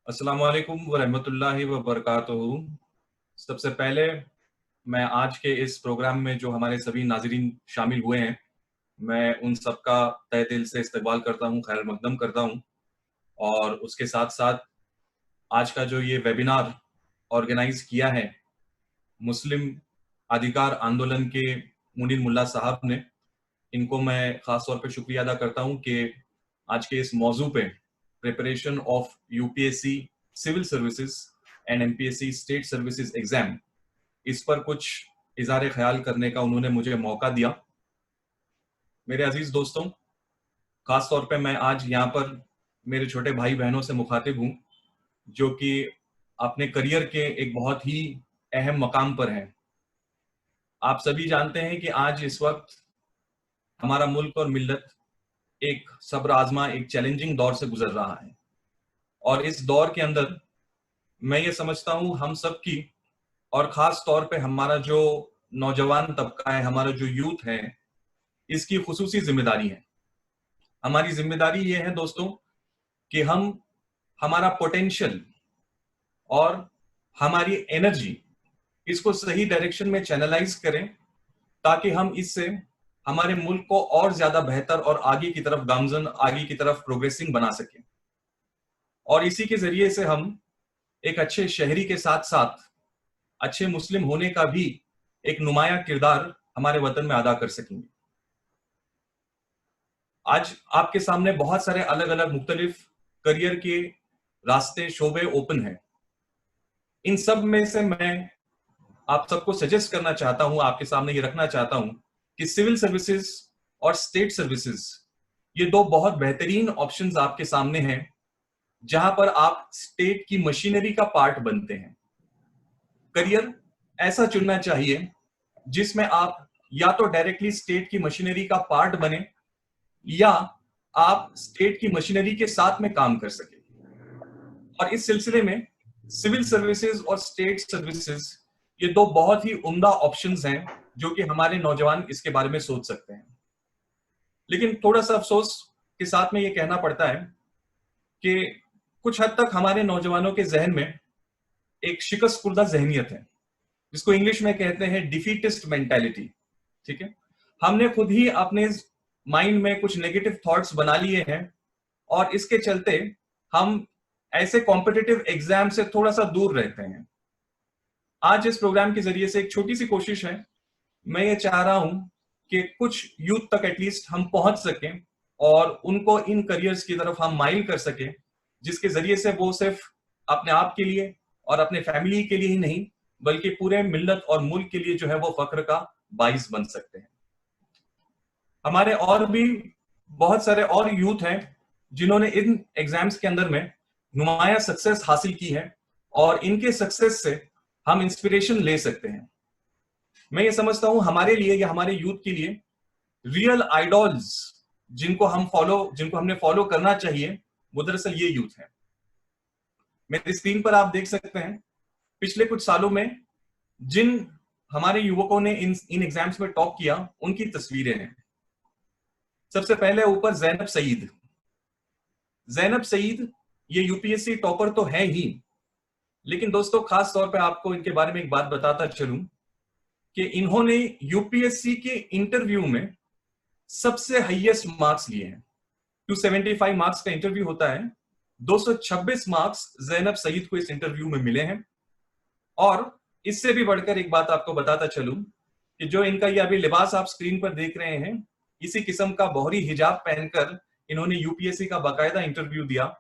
अस्सलाम वालेकुम वरहमतुल्लाहि वबरकातुहू। सबसे पहले मैं आज के इस प्रोग्राम में जो हमारे सभी नाज़रीन शामिल हुए हैं, मैं उन सबका तहे दिल से इस्तकबाल करता हूँ, खैर मकदम करता हूँ। और उसके साथ-साथ आज का जो ये वेबिनार ऑर्गेनाइज़ किया है, मुस्लिम अधिकार आंदोलन के मुनीर मुल्ला साहब ने, इनको मैं ख़ास तौर पे शुक्रिया अदा करता हूँ कि आज के इस मौज़ू पे preparation of UPSC civil services and MPSC state services exam, इस पर कुछ इज़हार ख्याल करने का उन्होंने मुझे मौका दिया। मेरे अजीज दोस्तों, खास तौर पे मैं आज यहाँ पर मेरे छोटे भाई बहनों से मुखातिब हूँ जो कि अपने करियर के एक बहुत ही अहम मकाम पर हैं। आप सभी जानते हैं कि आज इस वक्त हमारा मुल्क और मिल्लत एक सब्र आजमा एक चैलेंजिंग दौर से गुजर रहा है। और इस दौर के अंदर मैं ये समझता हूँ हम सब की, और खास तौर पे हमारा जो नौजवान तबका है, हमारा जो यूथ है, इसकी खुसूसी जिम्मेदारी है। हमारी जिम्मेदारी ये है दोस्तों कि हम हमारा पोटेंशियल और हमारी एनर्जी इसको सही डायरेक्शन में चैनलाइज करें, ताकि हम इससे हमारे मुल्क को और ज्यादा बेहतर और आगे की तरफ गामजन, आगे की तरफ प्रोग्रेसिंग बना सकें। और इसी के जरिए से हम एक अच्छे शहरी के साथ साथ अच्छे मुस्लिम होने का भी एक नुमाया किरदार हमारे वतन में अदा कर सकेंगे। आज आपके सामने बहुत सारे अलग अलग मुख्तलिफ करियर के रास्ते, शोबे ओपन हैं। इन सब में से मैं आप सबको सजेस्ट करना चाहता हूं, आपके सामने ये रखना चाहता हूं कि सिविल सर्विसेज और स्टेट सर्विसेज, ये दो बहुत बेहतरीन ऑप्शंस आपके सामने हैं, जहां पर आप स्टेट की मशीनरी का पार्ट बनते हैं। करियर ऐसा चुनना चाहिए जिसमें आप या तो डायरेक्टली स्टेट की मशीनरी का पार्ट बने, या आप स्टेट की मशीनरी के साथ में काम कर सके। और इस सिलसिले में सिविल सर्विसेज और स्टेट सर्विसेज, ये दो बहुत ही उम्दा ऑप्शंस हैं जो कि हमारे नौजवान इसके बारे में सोच सकते हैं। लेकिन थोड़ा सा अफसोस के साथ में ये कहना पड़ता है कि कुछ हद तक हमारे नौजवानों के जहन में एक शिकस्त खुर्दा जहनियत है, जिसको इंग्लिश में कहते हैं डिफीटिस्ट मेंटालिटी। ठीक है, हमने खुद ही अपने माइंड में कुछ नेगेटिव थॉट्स बना लिए हैं, और इसके चलते हम ऐसे कॉम्पिटिटिव एग्जाम से थोड़ा सा दूर रहते हैं। आज इस प्रोग्राम के जरिए से एक छोटी सी कोशिश है, मैं ये चाह रहा हूं कि कुछ यूथ तक एटलीस्ट हम पहुंच सकें और उनको इन करियर्स की तरफ हम माइल कर सकें, जिसके जरिए से वो सिर्फ अपने आप के लिए और अपने फैमिली के लिए ही नहीं, बल्कि पूरे मिल्लत और मुल्क के लिए जो है वो फख्र का बाइस बन सकते हैं। हमारे और भी बहुत सारे और यूथ हैं जिन्होंने इन एग्जाम्स के अंदर में नुमाया सक्सेस हासिल की है, और इनके सक्सेस से हम इंस्पिरेशन ले सकते हैं। मैं ये समझता हूं हमारे लिए या हमारे यूथ के लिए रियल आइडॉल्स जिनको हमने फॉलो करना चाहिए, वो दरअसल ये यूथ है। मेरी स्क्रीन पर आप देख सकते हैं पिछले कुछ सालों में जिन हमारे युवकों ने इन एग्जाम्स में टॉप किया, उनकी तस्वीरें हैं। सबसे पहले ऊपर जैनब सईद, ये यूपीएससी टॉपर तो है ही, लेकिन दोस्तों खास तौर पे आपको इनके बारे में एक बात बताता चलूं कि इन्होंने यूपीएससी के इंटरव्यू में सबसे हाईएस्ट मार्क्स लिए हैं। 275 मार्क्स का इंटरव्यू होता है, 226 मार्क्स जैनब सईद को इस इंटरव्यू में मिले हैं। और इससे भी बढ़कर एक बात आपको बताता चलूं कि जो इनका ये अभी लिबास आप स्क्रीन पर देख रहे हैं, इसी किस्म का बहरी हिजाब पहनकर इन्होंने यूपीएससी का बाकायदा इंटरव्यू दिया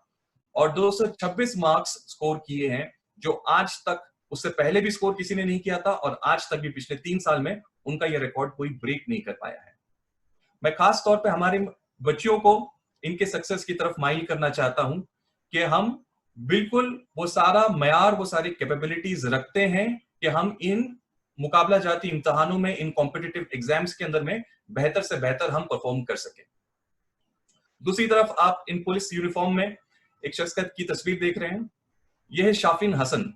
और 226 मार्क्स स्कोर किए हैं, जो आज तक, उससे पहले भी स्कोर किसी ने नहीं किया था, और आज तक भी पिछले 3 साल में उनका यह रिकॉर्ड कोई ब्रेक नहीं कर पाया है। मैं खास तौर पे हमारे बच्चियों को इनके सक्सेस की तरफ माइल करना चाहता हूं कि हम बिल्कुल वो सारा मयार, वो सारी कैपेबिलिटीज रखते हैं कि हम इन मुकाबला जाती इम्तिहानों में, इन कॉम्पिटिटिव एग्जाम्स के अंदर में बेहतर से बेहतर हम परफॉर्म कर सके। दूसरी तरफ आप इन पुलिस यूनिफॉर्म में एक शख्स की तस्वीर देख रहे हैं। यह है शाफिन हसन।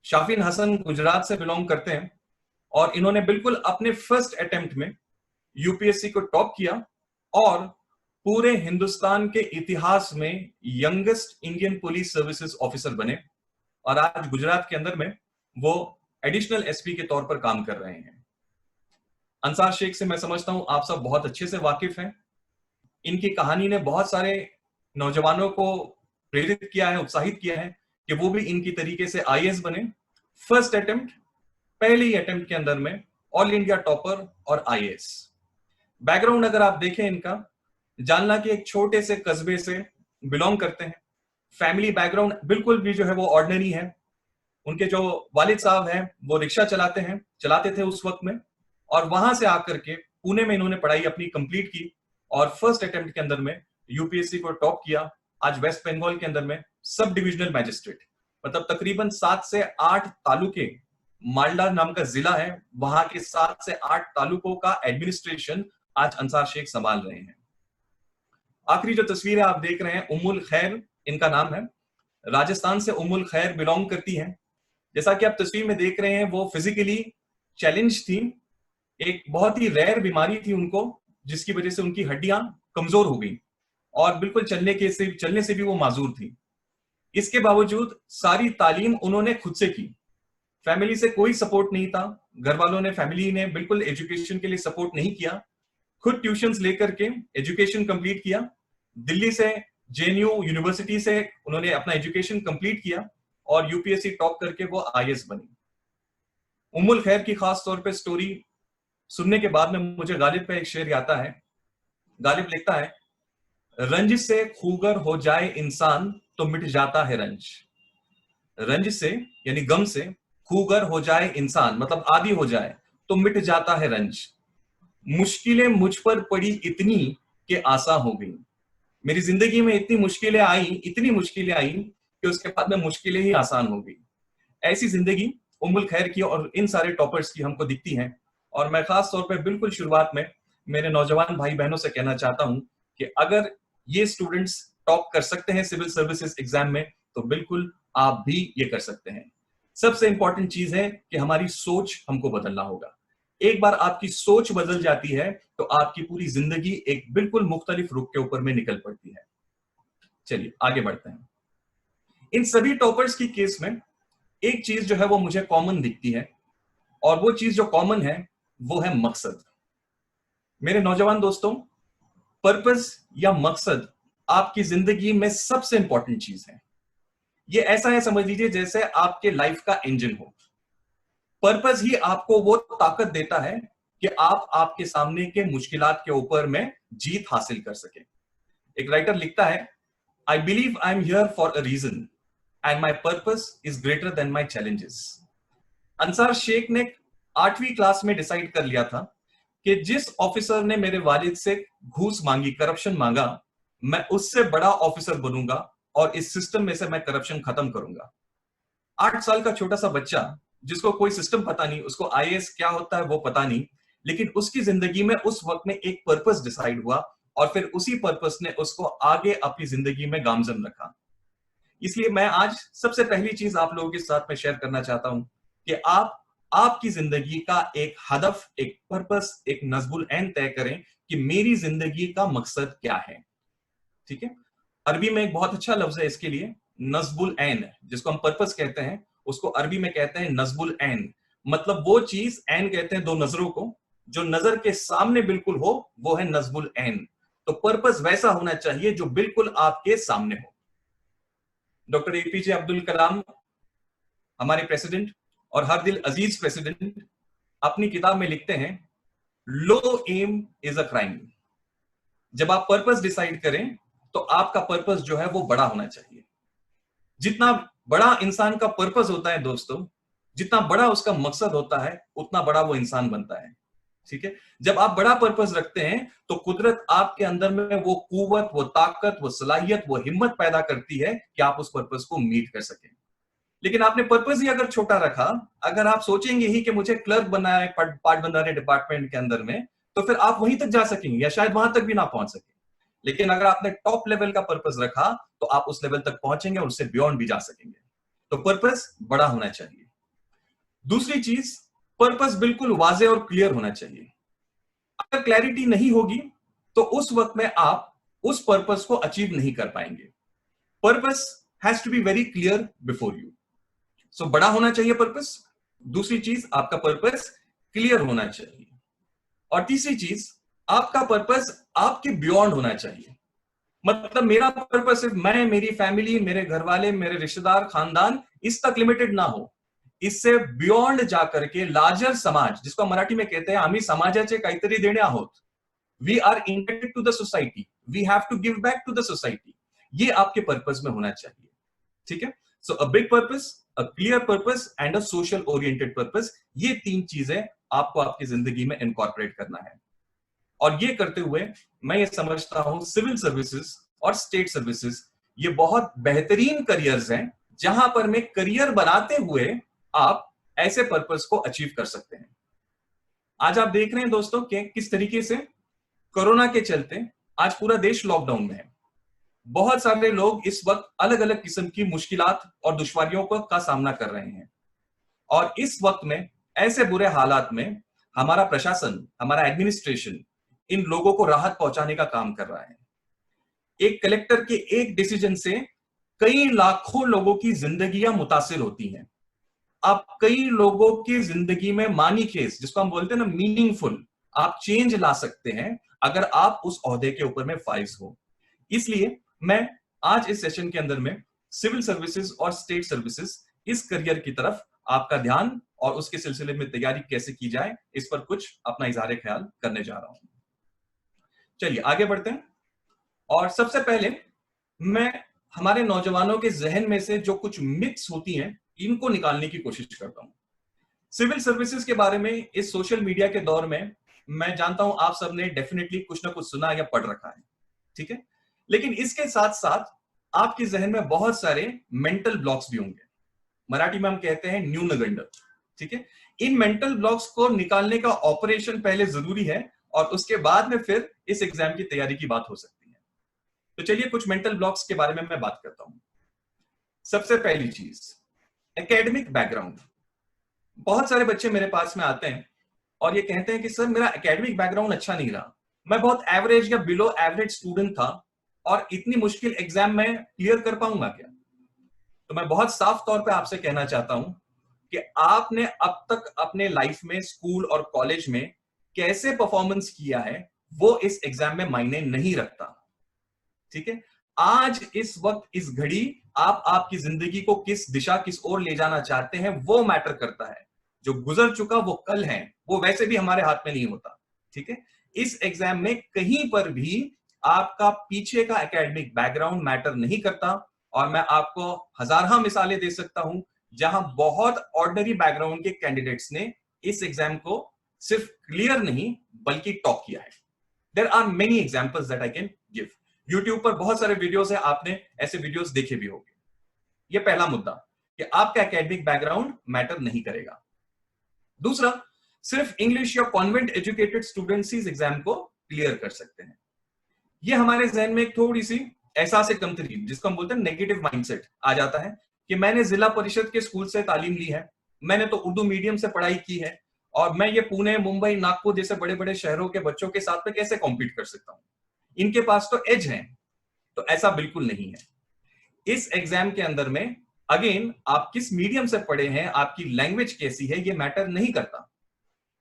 शाफिन हसन गुजरात से बिलोंग करते हैं, और इन्होंने बिल्कुल अपने फर्स्ट अटेम्प्ट में यूपीएससी को टॉप किया और पूरे हिंदुस्तान के इतिहास में youngest Indian police services officer बने और आज गुजरात के अंदर में वो एडिशनल एसपी के तौर पर काम कर रहे हैं। अंसार शेख से मैं समझता हूं आप सब बहुत अच्छे से वाकिफ हैं। इनकी कहानी ने बहुत सारे नौजवानों को प्रेरित किया है, उत्साहित किया है कि वो भी इनकी तरीके से आईएएस बने। फर्स्ट अटेम्प्ट, पहले ही अटेम्प्ट के अंदर में ऑल इंडिया टॉपर और आईएएस। बैकग्राउंड अगर आप देखें इनका, जानना कि एक छोटे से कस्बे से बिलोंग करते हैं। फैमिली बैकग्राउंड बिल्कुल भी जो है वो ऑर्डिनरी है। उनके जो वालिद साहब हैं वो रिक्शा चलाते थे उस वक्त में, और वहां से आकर के पुणे में इन्होंने पढ़ाई अपनी कंप्लीट की और फर्स्ट अटेम्प्ट के अंदर में यूपीएससी को टॉप किया। आज वेस्ट बंगाल के अंदर में सब डिविजनल मैजिस्ट्रेट, मतलब तकरीबन 7 से 8 तालुके, मालदा नाम का जिला है, वहां के 7 से 8 तालुकों का एडमिनिस्ट्रेशन आज अंसार शेख संभाल रहे हैं। आखिरी जो तस्वीर है आप देख रहे हैं, उम्मुल खैर इनका नाम है। राजस्थान से उम्मुल खैर बिलोंग करती हैं। जैसा कि आप तस्वीर में देख रहे हैं, वो फिजिकली चैलेंज थी। एक बहुत ही रेयर बीमारी थी उनको, जिसकी वजह से उनकी हड्डियां कमजोर हो गई और बिल्कुल चलने से भी वो माजूर थी। इसके बावजूद सारी तालीम उन्होंने खुद से की। फैमिली से कोई सपोर्ट नहीं था, घर वालों ने, फैमिली ने बिल्कुल एजुकेशन के लिए सपोर्ट नहीं किया। खुद ट्यूशंस लेकर के एजुकेशन कंप्लीट किया। दिल्ली से जेएनयू यूनिवर्सिटी से उन्होंने अपना एजुकेशन कंप्लीट किया और यूपीएससी टॉप करके वो आईएएस बनी। उम्मुल खैर की खास तौर पे स्टोरी सुनने के बाद में मुझे गालिब का एक शेर आता है। गालिब लिखता है, रंज से खूगर हो जाए इंसान तो मिट जाता है रंज। रंज से यानी गम से खूगर हो जाए इंसान, मतलब आदी हो जाए, तो मिट जाता है रंज। मुश्किलें मुझ पर पड़ी इतनी कि आसा हो गई। मेरी जिंदगी में इतनी मुश्किलें आई कि उसके बाद में मुश्किलें ही आसान हो गई। ऐसी जिंदगी उम्मुल खैर की और इन सारे टॉपर्स की हमको दिखती है। और मैं खास तौर पे बिल्कुल शुरुआत में मेरे नौजवान भाई बहनों से कहना चाहता हूं कि अगर ये स्टूडेंट्स टॉप कर सकते हैं सिविल सर्विसेज एग्जाम में, तो बिल्कुल आप भी ये कर सकते हैं। सबसे इंपॉर्टेंट चीज है कि हमारी सोच हमको बदलना होगा। एक बार आपकी सोच बदल जाती है तो आपकी पूरी जिंदगी एक बिल्कुल मुख्तलिफ रुख के ऊपर में निकल पड़ती है। चलिए आगे बढ़ते हैं। इन सभी टॉपर्स की केस में एक चीज जो है वो मुझे कॉमन दिखती है, और वो चीज जो कॉमन है वो है मकसद। मेरे नौजवान दोस्तों, पर्पस या मकसद आपकी जिंदगी में सबसे इंपॉर्टेंट चीज है। ये ऐसा है, समझ लीजिए जैसे आपके लाइफ का इंजन हो। पर्पस ही आपको वो ताकत देता है कि आप आपके सामने के मुश्किलात के ऊपर में जीत हासिल कर सके। एक राइटर लिखता है, I believe I am here for a reason and my purpose is greater than my challenges. Ansar Shaikh ने 8वीं क्लास में डिसाइड कर लिया था कि जिस ऑफिसर ने मेरे वालिद से घूस मांगी, करप्शन मांगा, मैं उससे बड़ा ऑफिसर बनूंगा और इस सिस्टम में से मैं करप्शन खत्म करूंगा। 8 साल का छोटा सा बच्चा जिसको कोई सिस्टम पता नहीं, उसको आईएएस क्या होता है वो पता नहीं, लेकिन उसकी जिंदगी में उस वक्त में एक पर्पस डिसाइड हुआ और फिर उसी पर्पस ने उसको आगे अपनी जिंदगी में गामजन रखा। इसलिए मैं आज सबसे पहली चीज आप लोगों के साथ में शेयर करना चाहता हूं कि आप आपकी जिंदगी का एक हदफ, एक पर्पस, एक नस्बुल ऐन तय करें कि मेरी जिंदगी का मकसद क्या है। ठीक है, अरबी में एक बहुत अच्छा लफ्ज है इसके लिए, नस्बुल ऐन, जिसको हम पर्पस कहते हैं, उसको अरबी में कहते हैं नस्बुल ऐन। मतलब वो चीज, ऐन कहते हैं 2 नजरों को, जो नजर के सामने बिल्कुल हो वो है नस्बुल ऐन। तो पर्पस वैसा होना चाहिए जो बिल्कुल आपके सामने हो। डॉक्टर एपीजे अब्दुल कलाम, हमारे प्रेसिडेंट और हर दिल अजीज प्रेसिडेंट, अपनी किताब में लिखते हैं, लो एम इज अ क्राइम। जब आप पर्पस डिसाइड करें तो आपका पर्पस जो है वो बड़ा होना चाहिए। जितना बड़ा इंसान का पर्पस होता है दोस्तों, जितना बड़ा उसका मकसद होता है, उतना बड़ा वो इंसान बनता है। ठीक है, जब आप बड़ा पर्पस रखते हैं तो कुदरत आपके अंदर में वो कुव्वत, वो ताकत, वो सलाहियत, वो हिम्मत पैदा करती है कि आप उस पर्पस को मीट कर सकें। लेकिन आपने पर्पस ही अगर छोटा रखा, अगर आप सोचेंगे ही कि मुझे क्लर्क बनना है पार्ट बनना डिपार्टमेंट के अंदर में, तो फिर आप वहीं तक जा सकेंगे या शायद वहां तक भी ना पहुंच सके। लेकिन अगर आपने टॉप लेवल का पर्पस रखा तो आप उस लेवल तक पहुंचेंगे और उससे बियॉन्ड भी जा सकेंगे। तो पर्पस बड़ा होना चाहिए। दूसरी चीज, पर्पस बिल्कुल वाज़े और क्लियर होना चाहिए। अगर क्लैरिटी नहीं होगी तो उस वक्त में आप उस पर्पस को अचीव नहीं कर पाएंगे। Purpose has to be very clear before you. So बड़ा होना चाहिए पर्पस। दूसरी चीज, आपका पर्पस क्लियर होना चाहिए। और तीसरी चीज, आपका पर्पस आपके बियॉन्ड होना चाहिए। मतलब मेरा पर्पस सिर्फ मैं, मेरी फैमिली, मेरे घर वाले, मेरे रिश्तेदार, खानदान, इस तक लिमिटेड ना हो। इससे बियॉन्ड जाकर के लार्जर समाज, जिसको मराठी में कहते हैं आम्ही समाजाचे काहीतरी देणे आहोत, we are indebted to the society, we have to give back to the society, ये आपके पर्पस में होना चाहिए। ठीक है। So a big purpose, a clear purpose and a social oriented purpose, ये तीन चीजें आपको आपकी जिंदगी में इनकॉर्पोरेट करना है। और ये करते हुए मैं ये समझता हूं सिविल सर्विसेज और स्टेट सर्विसेज ये बहुत बेहतरीन करियर्स हैं, जहां पर में करियर बनाते हुए आप ऐसे पर्पस को अचीव कर सकते हैं। आज आप देख रहे हैं दोस्तों कि किस तरीके से कोरोना के चलते आज पूरा देश लॉकडाउन में है। बहुत सारे लोग इस वक्त अलग अलग किस्म की मुश्किलात और दुश्वारियों का सामना कर रहे हैं। और इस वक्त में, ऐसे बुरे हालात में, हमारा प्रशासन, हमारा एडमिनिस्ट्रेशन इन लोगों को राहत पहुंचाने का काम कर रहा है। एक कलेक्टर के एक डिसीजन से कई लाखों लोगों की जिंदगियां मुतासिर होती हैं। आप कई लोगों की जिंदगी में मानी केस, जिसको हम बोलते हैं ना मीनिंगफुल, आप चेंज ला सकते हैं अगर आप उस ओहदे के ऊपर में फाइज हो। इसलिए मैं आज इस सेशन के अंदर में सिविल सर्विसेज और स्टेट सर्विसेज, इस करियर की तरफ आपका ध्यान और उसके सिलसिले में तैयारी कैसे की जाए, इस पर कुछ अपना इजहार ख्याल करने जा रहा हूं। चलिए आगे बढ़ते हैं। और सबसे पहले मैं हमारे नौजवानों के जहन में से जो कुछ मिथ्स होती हैं, इनको निकालने की कोशिश करता हूं। सिविल सर्विसेज के बारे में इस सोशल मीडिया के दौर में मैं जानता हूं आप सबने डेफिनेटली कुछ ना कुछ सुना या पढ़ रखा है। ठीक है। लेकिन इसके साथ साथ आपके जहन में बहुत सारे मेंटल ब्लॉक्स भी होंगे। मराठी में हम कहते हैं न्यूनगंड। ठीक है। इन मेंटल ब्लॉक्स को निकालने का ऑपरेशन पहले जरूरी है और उसके बाद में फिर इस एग्जाम की तैयारी की बात हो सकती है। तो चलिए कुछ मेंटल ब्लॉक्स के बारे में मैं बात करता हूं। सबसे पहली चीज, एकेडमिक बैकग्राउंड। बहुत सारे बच्चे मेरे पास में आते हैं और ये कहते हैं कि सर मेरा एकेडमिक बैकग्राउंड अच्छा नहीं रहा, मैं बहुत एवरेज या बिलो एवरेज स्टूडेंट था और इतनी मुश्किल एग्जाम में क्लियर कर पाऊंगा क्या? तो मैं बहुत साफ तौर पे आपसे कहना चाहता हूं कि आपने अब तक अपने लाइफ में, स्कूल और कॉलेज में कैसे परफॉर्मेंस किया है, वो इस एग्जाम में मायने नहीं रखता। ठीक है। आज इस वक्त, इस घड़ी, आप आपकी जिंदगी को किस दिशा, किस ओर ले जाना चाहते हैं, वो मैटर करता है। जो गुजर चुका वो कल है, वो वैसे भी हमारे हाथ में नहीं होता। ठीक है। इस एग्जाम में कहीं पर भी आपका पीछे का एकेडमिक बैकग्राउंड मैटर नहीं करता। और मैं आपको हजारों मिसालें दे सकता हूं जहां बहुत ऑर्डिनरी बैकग्राउंड के कैंडिडेट्स ने इस एग्जाम को सिर्फ क्लियर नहीं बल्कि टॉप किया है। There are many examples that I can give. YouTube पर बहुत सारे वीडियोस है, आपने ऐसे वीडियोस देखे भी होंगे। ये पहला मुद्दा कि आपका एकेडमिक बैकग्राउंड मैटर नहीं करेगा। दूसरा, सिर्फ इंग्लिश या कॉन्वेंट एजुकेटेड स्टूडेंट्स इस एग्जाम को क्लियर कर सकते हैं। ये हमारे जहन में एक थोड़ी सी एहसास कमतरी, जिसको हम बोलते हैं नेगेटिव माइंडसेट, आ जाता है कि मैंने जिला परिषद के स्कूल से तालीम ली है, मैंने तो उर्दू मीडियम से पढ़ाई की है और मैं ये पुणे, मुंबई, नागपुर जैसे बड़े बड़े शहरों के बच्चों के साथ में कैसे कॉम्पीट कर सकता हूं, इनके पास तो एज है। तो ऐसा बिल्कुल नहीं है। इस एग्जाम के अंदर में अगेन आप किस मीडियम से पढ़े हैं, आपकी लैंग्वेज कैसी है, ये मैटर नहीं करता।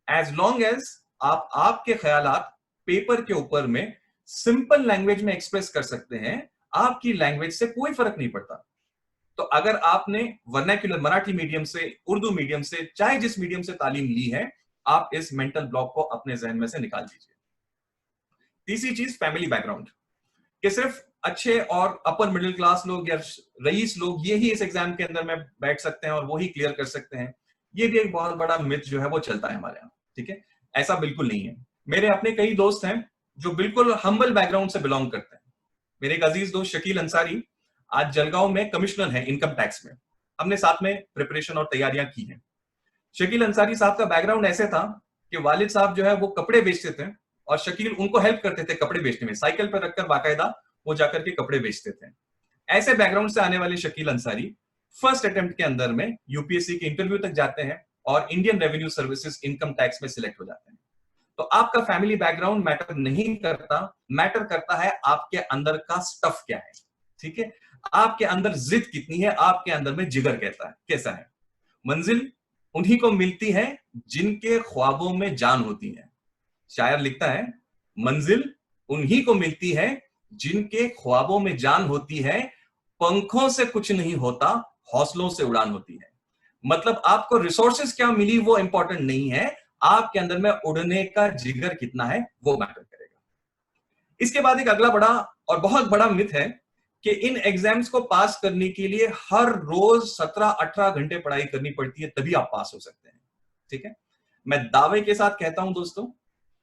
एज लॉन्ग एज आप आपके ख्यालात पेपर के ऊपर में सिंपल लैंग्वेज में एक्सप्रेस कर सकते हैं, आपकी लैंग्वेज से कोई फर्क नहीं पड़ता। तो अगर आपने वर्नाक्युलर मराठी मीडियम से, उर्दू मीडियम से, चाहे जिस मीडियम से तालीम ली है, आप इस मेंटल ब्लॉक को अपने जहन में से निकाल दीजिए। तीसरी चीज, फैमिली बैकग्राउंड, कि सिर्फ अच्छे और अपर मिडिल क्लास लोग या रईस लोग ये ही इस एग्जाम के अंदर में बैठ सकते हैं और वो ही क्लियर कर सकते हैं। ये भी एक बहुत बड़ा मिथ जो है वो चलता है हमारे यहाँ। ठीक है। ऐसा बिल्कुल नहीं है। मेरे अपने कई दोस्त हैं जो बिल्कुल हम्बल बैकग्राउंड से बिलोंग करते हैं। मेरे एक अजीज दोस्त शकील अंसारी आज जलगांव में कमिश्नर है इनकम टैक्स में। हमने साथ में प्रिपरेशन और तैयारियां की हैं। शकील अंसारी साहब का बैकग्राउंड ऐसे था कि वालिद साहब जो है वो कपड़े बेचते थे और शकील उनको हेल्प करते थे कपड़े बेचने में, साइकिल पर रखकर बाकायदा वो जाकर के कपड़े बेचते थे। ऐसे बैकग्राउंड से आने वाले शकील अंसारी फर्स्ट अटेम्प्ट के अंदर में यूपीएससी के इंटरव्यू तक जाते हैं और Indian revenue services income tax में सिलेक्ट हो जाते हैं। तो आपका फैमिली बैकग्राउंड मैटर नहीं करता, मैटर करता है आपके अंदर का स्टफ क्या है। ठीक है, आपके अंदर जिद कितनी है, आपके अंदर में जिगर कैसा है। मंजिल उन्हीं को मिलती है जिनके ख्वाबों में जान होती है। शायर लिखता है, मंजिल उन्हीं को मिलती है जिनके ख्वाबों में जान होती है, पंखों से कुछ नहीं होता, हौसलों से उड़ान होती है। मतलब आपको रिसोर्सेज क्या मिली वो इंपॉर्टेंट नहीं है, आपके अंदर में उड़ने का जिगर कितना है वो मैटर करेगा। इसके बाद एक अगला बड़ा और बहुत बड़ा मिथ है कि इन एग्जाम्स को पास करने के लिए हर रोज 17-18 घंटे पढ़ाई करनी पड़ती है, तभी आप पास हो सकते हैं। ठीक है, मैं दावे के साथ कहता हूं दोस्तों,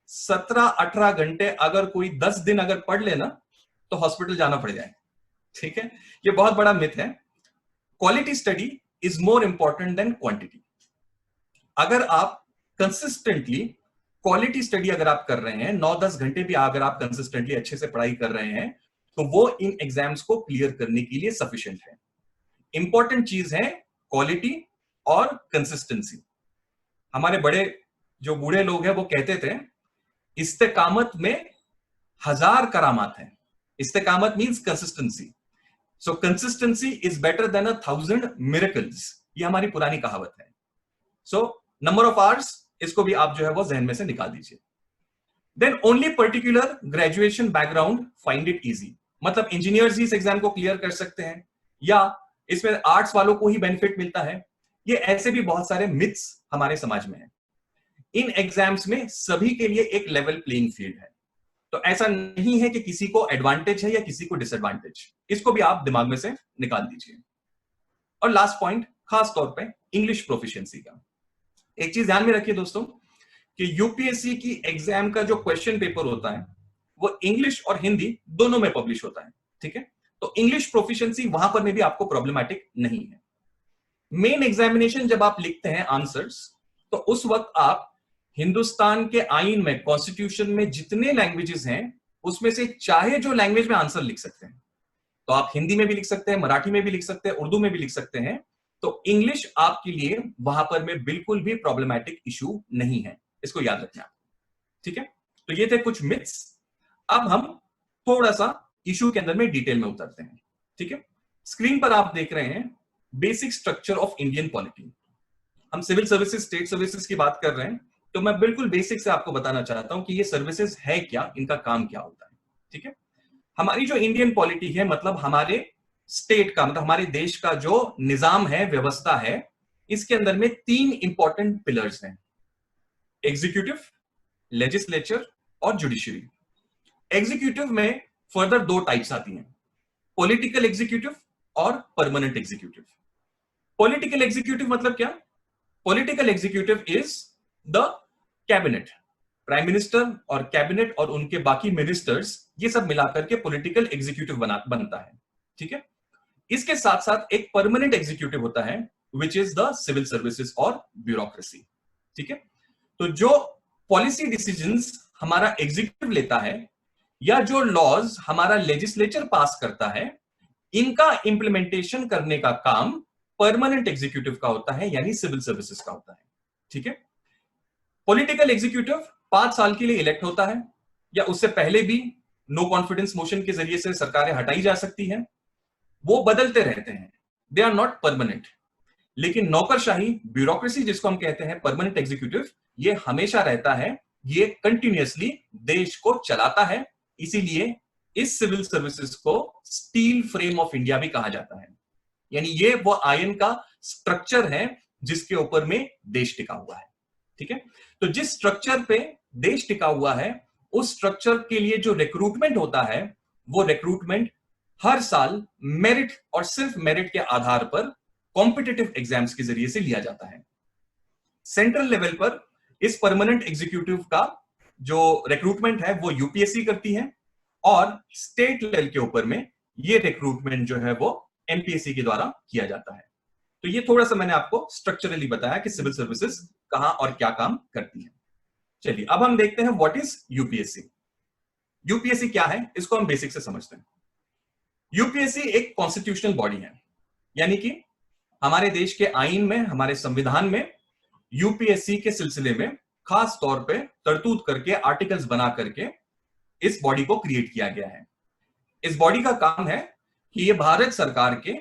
17-18 घंटे अगर कोई 10 दिन अगर पढ़ लेना तो हॉस्पिटल जाना पड़ जाए। ठीक है, ये बहुत बड़ा मिथ है। Quality study is more important than quantity. अगर आप कंसिस्टेंटली क्वालिटी स्टडी अगर आप कर रहे हैं, 9-10 घंटे भी अगर आप कंसिस्टेंटली अच्छे से पढ़ाई कर रहे हैं, तो वो इन एग्जाम्स को क्लियर करने के लिए सफिशिएंट है। इंपॉर्टेंट चीज है क्वालिटी और कंसिस्टेंसी। हमारे बड़े जो बूढ़े लोग हैं वो कहते थे, इस्तेकामत में 1000 करामात है। इस्तेकामत means consistency, so consistency is better than 1000 miracles. ये हमारी पुरानी कहावत है। सो नंबर ऑफ आवर्स, इसको भी आप जो है वो जहन में से निकाल दीजिए। Then only particular graduation background find it easy. मतलब इंजीनियर्स ही इस एग्जाम को क्लियर कर सकते हैं, या इसमें आर्ट्स वालों को ही बेनिफिट मिलता है। ये ऐसे भी बहुत सारे मिथ्स हमारे समाज में है। इन एग्जाम्स में सभी के लिए एक लेवल प्लेइंग फील्ड है, तो ऐसा नहीं है कि किसी को एडवांटेज है या किसी को डिसएडवांटेज। इसको भी आप दिमाग में से निकाल दीजिए। और लास्ट पॉइंट, खास तौर पे इंग्लिश प्रोफिशिएंसी का एक चीज ध्यान में रखिए दोस्तों, कि यूपीएससी की एग्जाम का जो क्वेश्चन पेपर होता है वो इंग्लिश और हिंदी दोनों में पब्लिश होता है। ठीक है, तो इंग्लिश प्रोफिशिएंसी वहां पर में भी आपको प्रॉब्लमैटिक नहीं है। मेन एग्जामिनेशन जब आप लिखते हैं आंसर्स, तो उस वक्त आप हिंदुस्तान के आईन में, कॉन्स्टिट्यूशन में जितने लैंग्वेजेस हैं उसमें से चाहे जो लैंग्वेज में आंसर लिख सकते हैं। तो आप हिंदी में भी लिख सकते हैं, मराठी में भी लिख सकते हैं, उर्दू में भी लिख सकते हैं। तो इंग्लिश आपके लिए वहां पर में बिल्कुल भी प्रॉब्लमैटिक इशू नहीं है, इसको याद रखना। ठीक है, तो ये थे कुछ मिथ्स। अब हम थोड़ा सा इशू के अंदर में डिटेल में उतरते हैं। ठीक है, स्क्रीन पर आप देख रहे हैं basic structure of Indian polity. हम सिविल सर्विसेज, स्टेट सर्विसेज की बात कर रहे हैं, तो मैं बिल्कुल बेसिक से आपको बताना चाहता हूं कि ये सर्विसेज है क्या, इनका काम क्या होता है। ठीक है, हमारी जो इंडियन पॉलिटी है, मतलब हमारे स्टेट का, मतलब हमारे देश का जो निजाम है, व्यवस्था है, इसके अंदर में 3 इंपॉर्टेंट पिलर्स हैं, एग्जीक्यूटिव, लेजिस्लेचर और जुडिशरी। एग्जीक्यूटिव में फर्दर 2 टाइप्स आती हैं, पॉलिटिकल एग्जीक्यूटिव और परमानेंट एग्जीक्यूटिव। पॉलिटिकल एग्जीक्यूटिव मतलब क्या? Political executive is the cabinet, prime minister और कैबिनेट और उनके बाकी मिनिस्टर्स, ये सब मिलाकर के पॉलिटिकल एग्जीक्यूटिव बनता है। ठीक है, इसके साथ साथ एक परमानेंट एग्जीक्यूटिव होता है, which is the civil services और ब्यूरोक्रेसी। ठीक है, तो जो पॉलिसी डिसीजंस हमारा एग्जीक्यूटिव लेता है, या जो लॉज हमारा लेजिस्लेचर पास करता है, इनका इंप्लीमेंटेशन करने का काम परमानेंट एग्जीक्यूटिव का होता है, यानी सिविल सर्विसेज का होता है। ठीक है, पॉलिटिकल एग्जीक्यूटिव 5 साल के लिए इलेक्ट होता है, या उससे पहले भी नो कॉन्फिडेंस मोशन के जरिए से सरकारें हटाई जा सकती हैं। वो बदलते रहते हैं, दे आर नॉट परमानेंट। लेकिन नौकरशाही, ब्यूरोक्रेसी जिसको हम कहते हैं परमानेंट एग्जीक्यूटिव, ये हमेशा रहता है, ये कंटिन्यूअसली देश को चलाता है। इसीलिए इस सिविल सर्विसेज को स्टील फ्रेम ऑफ इंडिया भी कहा जाता है, यानी ये वो आयन का स्ट्रक्चर है जिसके ऊपर में देश टिका हुआ है। ठीक है, तो जिस स्ट्रक्चर पे देश टिका हुआ है, उस स्ट्रक्चर के लिए जो रिक्रूटमेंट होता है, वो रिक्रूटमेंट हर साल मेरिट और सिर्फ मेरिट के आधार पर कॉम्पिटिटिव एग्जाम्स के जरिए से लिया जाता है। सेंट्रल लेवल पर इस परमानेंट एग्जीक्यूटिव का जो रिक्रूटमेंट है वो यूपीएससी करती है, और स्टेट लेवल के ऊपर में ये रिक्रूटमेंट जो है वो एमपीएससी के द्वारा किया जाता है। तो ये थोड़ा सा मैंने आपको स्ट्रक्चरली बताया कि सिविल सर्विसेज कहां और क्या काम करती है। चलिए अब हम देखते हैं व्हाट इज यूपीएससी। यूपीएससी क्या है, इसको हम बेसिक से समझते हैं। यूपीएससी एक कॉन्स्टिट्यूशनल बॉडी है, यानी कि हमारे देश के आईन में, हमारे संविधान में यूपीएससी के सिलसिले में खास तौर पे तरतूत करके, आर्टिकल्स बना करके इस बॉडी को क्रिएट किया गया है। इस बॉडी का काम है कि ये भारत सरकार के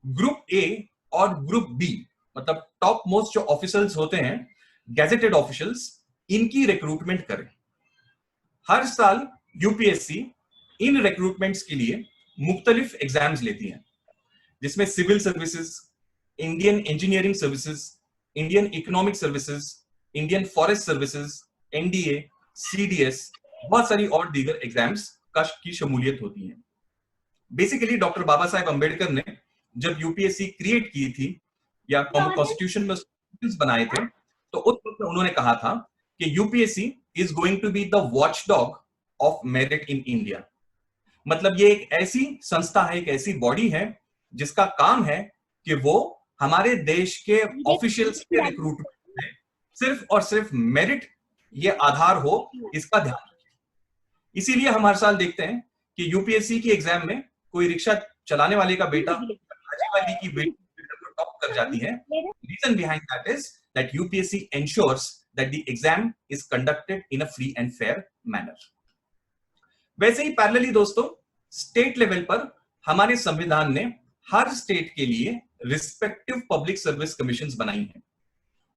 ग्रुप ए और ग्रुप बी, मतलब टॉप मोस्ट जो ऑफिसर्स होते हैं, गैजेटेड ऑफिशियल्स, इनकी रिक्रूटमेंट करें। हर साल यूपीएससी इन रिक्रूटमेंट्स के लिए मुख्तलिफ एग्जाम्स लेती है, जिसमें civil services, Indian engineering services, Indian economic services, Indian forest services, NDA, CDS, बहुत सारी और दीगर एग्जाम्स की शमूलियत होती है। बेसिकली डॉक्टर बाबा साहेब अंबेडकर ने जब यूपीएससी क्रिएट की थी या कॉन्स्टिट्यूशन में बनाए थे, तो उस वक्त उन्होंने कहा था कि UPSC is going to be the watchdog of merit in India. मतलब ये एक ऐसी संस्था है, एक ऐसी बॉडी है जिसका काम है कि वो हमारे देश के ऑफिशियल्स के रिक्रूटमेंट में सिर्फ और सिर्फ मेरिट ये आधार हो, इसका ध्यान रखें। इसीलिए हम हर साल देखते हैं कि यूपीएससी की एग्जाम में कोई रिक्शा चलाने वाले का बेटा भाजी वाली की बेटी टॉप कर जाती है। Reason behind that is that UPSC ensures that the exam is conducted in a free and fair manner. वैसे ही पैरेलली दोस्तों, स्टेट लेवल पर हमारे संविधान ने हर स्टेट के लिए रिस्पेक्टिव पब्लिक सर्विस कमीशंस बनाई हैं।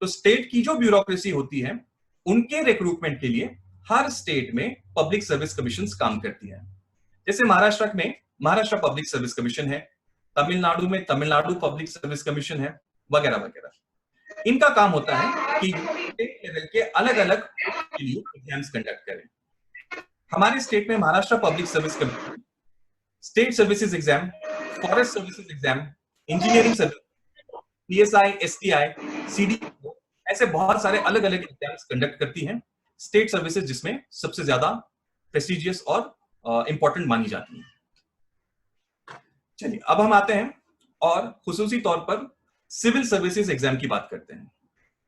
तो स्टेट की जो ब्यूरोक्रेसी होती है, उनके रिक्रूटमेंट के लिए हर स्टेट में पब्लिक सर्विस कमीशंस काम करती है। जैसे महाराष्ट्र में महाराष्ट्र पब्लिक सर्विस कमीशन है, तमिलनाडु में तमिलनाडु पब्लिक सर्विस कमीशन है, वगैरह वगैरह। इनका काम होता है कि स्टेट लेवल के अलग अलग के लिए एग्जाम्स कंडक्ट करें। हमारे स्टेट में Maharashtra public service commission, state services exam, forest services exam, engineering service, PSI, STI, CD, ऐसे बहुत सारे अलग अलग एग्जाम्स कंडक्ट करती हैं स्टेट सर्विसेज, जिसमें सबसे ज्यादा प्रेस्टिजियस और इंपॉर्टेंट मानी जाती है। चलिए अब हम आते हैं और खुसूसी तौर पर सिविल सर्विसेज एग्जाम की बात करते हैं।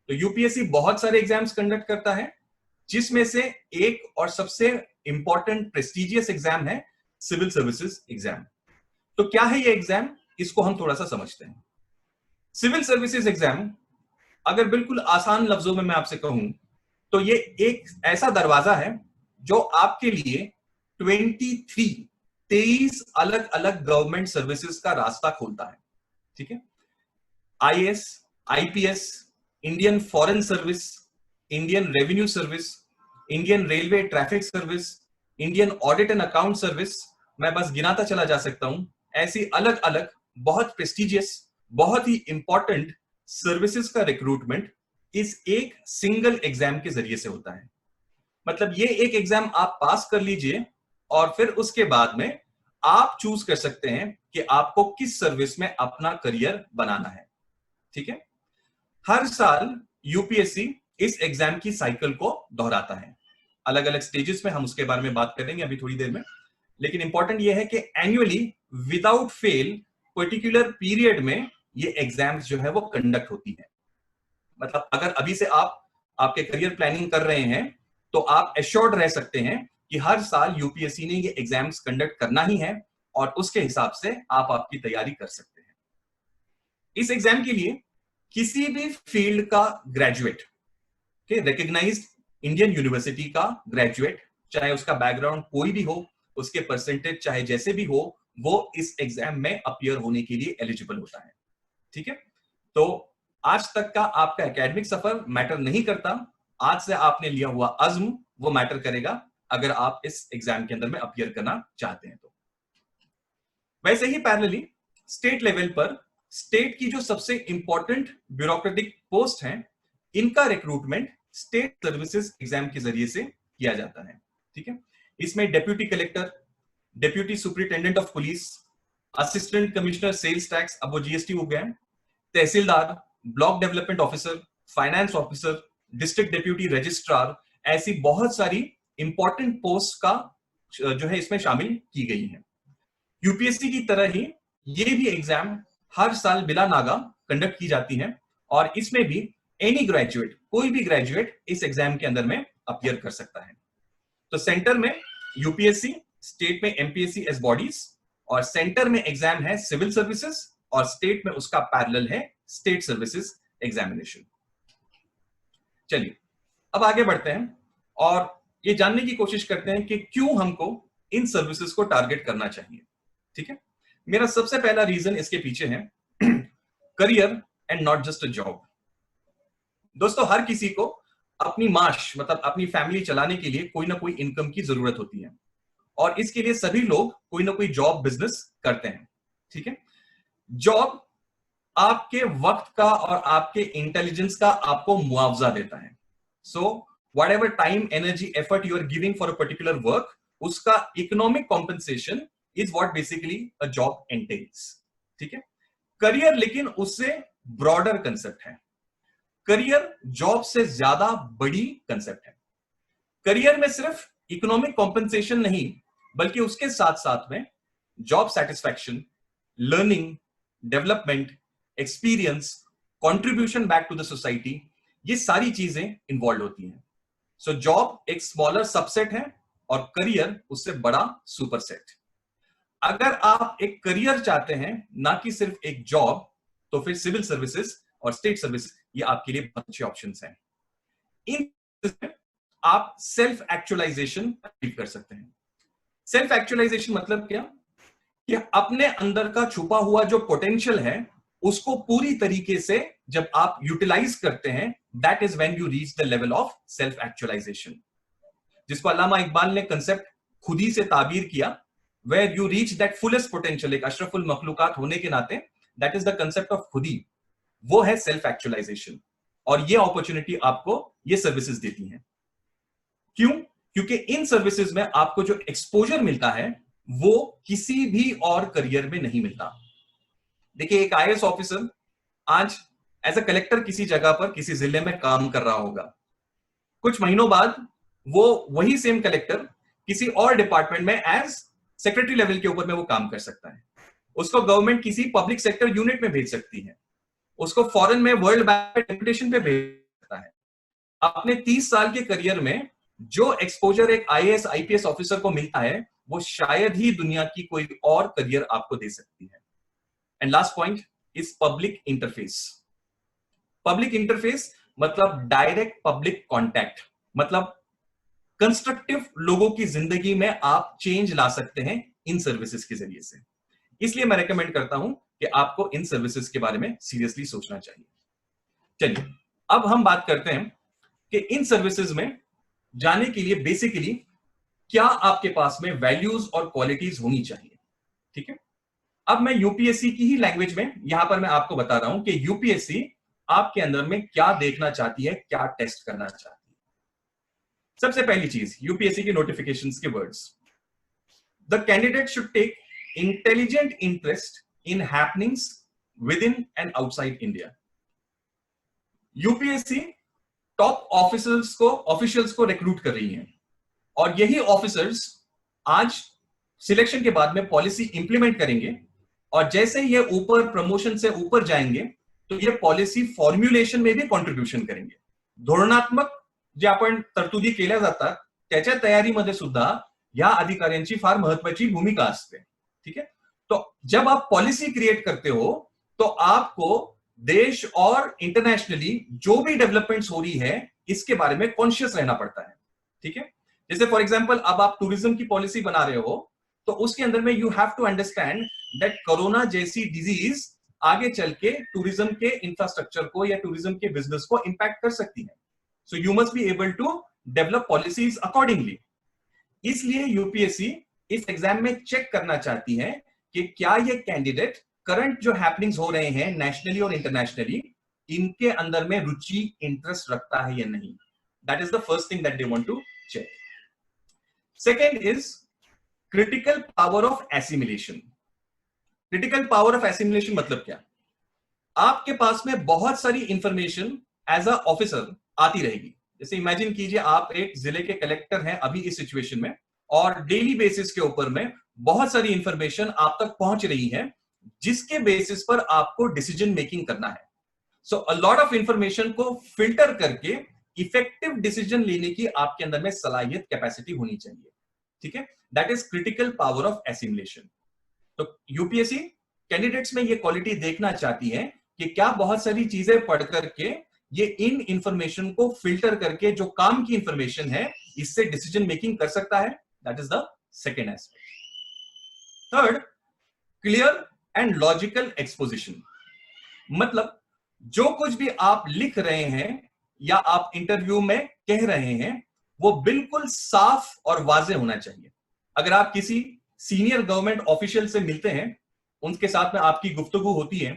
तो यूपीएससी बहुत सारे एग्जाम्स कंडक्ट करता है, जिसमें से एक और सबसे इंपॉर्टेंट प्रेस्टिजियस एग्जाम है सिविल सर्विसेज एग्जाम। तो क्या है ये एग्जाम, इसको हम थोड़ा सा समझते हैं। सिविल सर्विसेज एग्जाम, अगर बिल्कुल आसान लफ्जों में मैं आपसे कहूं, तो ये एक ऐसा दरवाजा है जो आपके लिए 23 अलग अलग गवर्नमेंट सर्विसेज का रास्ता खोलता है। ठीक है, IAS, IPS, Indian foreign service, Indian revenue service, Indian railway traffic service, Indian audit and account service, मैं बस गिनाता चला जा सकता हूं। ऐसी अलग अलग बहुत प्रेस्टिजियस, बहुत ही इंपॉर्टेंट सर्विसेज का रिक्रूटमेंट इस एक सिंगल एग्जाम के जरिए से होता है। मतलब ये एक एग्जाम आप पास कर लीजिए और फिर उसके बाद में आप चूज कर सकते हैं कि आपको किस सर्विस में अपना करियर बनाना है। ठीक है, हर साल यूपीएससी इस एग्जाम की साइकिल को दोहराता है, अलग अलग स्टेजेस में, हम उसके बारे में बात करेंगे अभी थोड़ी देर में। लेकिन इंपॉर्टेंट यह है कि annually without fail particular period में ये एग्जाम्स जो है वो कंडक्ट होती है। मतलब अगर अभी से आप आपके करियर प्लानिंग कर रहे हैं, तो आप एश्योर्ड रह सकते हैं कि हर साल यूपीएससी ने ये एग्जाम्स कंडक्ट करना ही है और उसके हिसाब से आप आपकी तैयारी कर सकते हैं। इस एग्जाम के लिए किसी भी फील्ड का ग्रेजुएट, के रिकॉग्नाइज्ड इंडियन यूनिवर्सिटी का ग्रेजुएट, चाहे उसका बैकग्राउंड कोई भी हो, उसके परसेंटेज चाहे जैसे भी हो, वो इस एग्जाम में अपीयर होने के लिए एलिजिबल होता है। ठीक है, तो आज तक का आपका एकेडमिक सफर मैटर नहीं करता, आज से आपने लिया हुआ अज़्म वो मैटर करेगा अगर आप इस एग्जाम के अंदर में अपीयर करना चाहते हैं तो। वैसे ही पैरेलली स्टेट लेवल पर स्टेट की जो सबसे इंपॉर्टेंट ब्यूरोक्रेटिक पोस्ट हैं, इनका रिक्रूटमेंट स्टेट सर्विसेज एग्जाम के जरिए से किया जाता है। ठीक है, इसमें deputy collector, deputy superintendent of police, assistant commissioner sales tax, अब वो जीएसटी हो गया है, tehsildar, block development officer, finance officer, district deputy registrar, ऐसी बहुत सारी इंपॉर्टेंट पोस्ट का जो है इसमें शामिल की गई है। यूपीएससी की तरह ही ये भी एग्जाम हर साल बिला नागा कंडक्ट की जाती है और इसमें भी एनी ग्रेजुएट, कोई भी ग्रेजुएट इस एग्जाम के अंदर में अपीयर कर सकता है। तो सेंटर में यूपीएससी, स्टेट में एमपीएससी एज बॉडीज, और सेंटर में एग्जाम है सिविल सर्विसेज और स्टेट में उसका पैरेलल है स्टेट सर्विसेज एग्जामिनेशन। चलिए अब आगे बढ़ते हैं और ये जानने की कोशिश करते हैं कि क्यों हमको इन सर्विसेज को टारगेट करना चाहिए। ठीक है, मेरा सबसे पहला रीजन इसके पीछे है career and not just a job. दोस्तों, हर किसी को अपनी माश मतलब अपनी फैमिली चलाने के लिए कोई ना कोई इनकम की जरूरत होती है और इसके लिए सभी लोग कोई ना कोई जॉब बिजनेस करते हैं। ठीक है, जॉब आपके वक्त का और आपके इंटेलिजेंस का आपको मुआवजा देता है। So whatever time, energy, effort you are giving for a particular work, उसका economic compensation is what basically a job entails. ठीक है, करियर लेकिन उससे ब्रॉडर कंसेप्ट है। करियर जॉब से ज्यादा बड़ी कंसेप्ट है। करियर में सिर्फ इकोनॉमिक कॉम्पेंसेशन नहीं, बल्कि उसके साथ साथ में job satisfaction, learning, development, experience, contribution back to the society, ये सारी चीजें इन्वॉल्व होती हैं। सो जॉब एक स्मॉलर सबसेट है और करियर उससे बड़ा सुपरसेट। अगर आप एक करियर चाहते हैं, ना कि सिर्फ एक जॉब, तो फिर सिविल सर्विसेज और स्टेट सर्विस ये आपके लिए बहुत अच्छे ऑप्शंस हैं। इन आप सेल्फ एक्चुअलाइजेशन अचीव कर सकते हैं। सेल्फ एक्चुअलाइजेशन मतलब क्या? कि अपने अंदर का छुपा हुआ जो पोटेंशियल है उसको पूरी तरीके से जब आप यूटिलाइज करते हैं, that is when you reach the level of self actualization, जिसको अल्लामा इकबाल ने कंसेप्ट खुदी से ताबीर किया, where you reach that fullest potential. एक अशरफुल मखलूकात होने के नाते that is the concept of खुदी, वो है सेल्फ एक्चुअलाइजेशन। और ये अपॉर्चुनिटी आपको ये सर्विसेज देती हैं। क्यों? क्योंकि इन सर्विसेज में आपको जो एक्सपोजर मिलता है वो किसी भी और करियर में नहीं मिलता। देखिए, एक आईएएस ऑफिसर आज एज अ कलेक्टर किसी जगह पर किसी जिले में काम कर रहा होगा, कुछ महीनों बाद वो वही सेम कलेक्टर किसी और डिपार्टमेंट में एज सेक्रेटरी लेवल के ऊपर में वो काम कर सकता है। उसको गवर्नमेंट किसी पब्लिक सेक्टर यूनिट में भेज सकती है, उसको फॉरेन में वर्ल्ड बैंक डेपुटेशन पे भेज सकता है। अपने 30 साल के करियर में जो एक्सपोजर एक आईएएस आईपीएस ऑफिसर को मिलता है वो शायद ही दुनिया की कोई और करियर आपको दे सकती है। And last point is public interface. Public interface मतलब डायरेक्ट पब्लिक कांटेक्ट, मतलब कंस्ट्रक्टिव लोगों की जिंदगी में आप चेंज ला सकते हैं इन सर्विसेज के जरिए से। इसलिए मैं रेकमेंड करता हूं कि आपको इन सर्विसेज के बारे में सीरियसली सोचना चाहिए। चलिए, अब हम बात करते हैं कि इन सर्विसेज में जाने के लिए बेसिकली क्या आपके पास में वैल्यूज और क्वालिटीज होनी चाहिए। ठीक है, अब मैं यूपीएससी की ही लैंग्वेज में यहां पर मैं आपको बता रहा हूं कि यूपीएससी आपके अंदर में क्या देखना चाहती है, क्या टेस्ट करना चाहती है। सबसे पहली चीज, यूपीएससी के नोटिफिकेशंस के words, the candidate should take intelligent interest in happenings within and outside India. UPSC top officials को रिक्रूट कर रही है और यही ऑफिसर्स आज सिलेक्शन के बाद में पॉलिसी इंप्लीमेंट करेंगे और जैसे ये ऊपर प्रमोशन से ऊपर जाएंगे तो ये पॉलिसी फॉर्म्युलेशन में भी कॉन्ट्रीब्युशन करेंगे। धोरणात्मक जे आपण तरतुदी केल्या जातात त्याच्या तयारीमध्ये सुद्धा या अधिकाऱ्यांची फार महत्वाची भूमिका असते। ठीक है, तो जब आप पॉलिसी क्रिएट करते हो तो आपको देश और इंटरनेशनली जो भी डेवलपमेंट्स हो रही है इसके बारे में कॉन्शियस रहना पड़ता है। ठीक है, जैसे फॉर एग्जांपल अब आप टूरिज्म की पॉलिसी बना रहे हो तो उसके अंदर में you have to understand that corona जैसी डिजीज आगे चल के टूरिज्म के इंफ्रास्ट्रक्चर को या टूरिज्म के बिजनेस को इंपैक्ट कर सकती है। So you must be able to develop policies accordingly. इसलिए यूपीएससी इस एग्जाम में चेक करना चाहती है कि क्या ये कैंडिडेट करंट जो हैपनिंग्स हो रहे हैं नेशनली और इंटरनेशनली, इनके अंदर में रुचि, इंटरेस्ट रखता है या नहीं। That is the first thing that they want to check. Second is critical power of assimilation. Critical power of assimilation मतलब क्या? आपके पास में बहुत सारी इंफॉर्मेशन एज अ ऑफिसर आती रहेगी। जैसे इमेजिन कीजिए आप एक जिले के कलेक्टर हैं अभी इस सिचुएशन में और डेली बेसिस के ऊपर में बहुत सारी इंफॉर्मेशन आप तक पहुंच रही है जिसके बेसिस पर आपको डिसीजन मेकिंग करना है। So a lot of information को फिल्टर करके इफेक्टिव डिसीजन लेने की आपके अंदर में सलाहियत, कैपेसिटी होनी चाहिए। ठीक है, that is critical power of assimilation. तो यूपीएससी कैंडिडेट्स में ये क्वालिटी देखना चाहती है कि क्या बहुत सारी चीजें पढ़ करके ये इन इंफॉर्मेशन को फिल्टर करके जो काम की इंफॉर्मेशन है इससे डिसीजन मेकिंग कर सकता है। That is the second aspect. Third, clear and logical exposition. मतलब जो कुछ भी आप लिख रहे हैं या आप इंटरव्यू में कह रहे हैं वो बिल्कुल साफ और वाज़ेह होना चाहिए। अगर आप किसी सीनियर गवर्नमेंट ऑफिशियल से मिलते हैं, उनके साथ में आपकी गुफ्तगू होती है,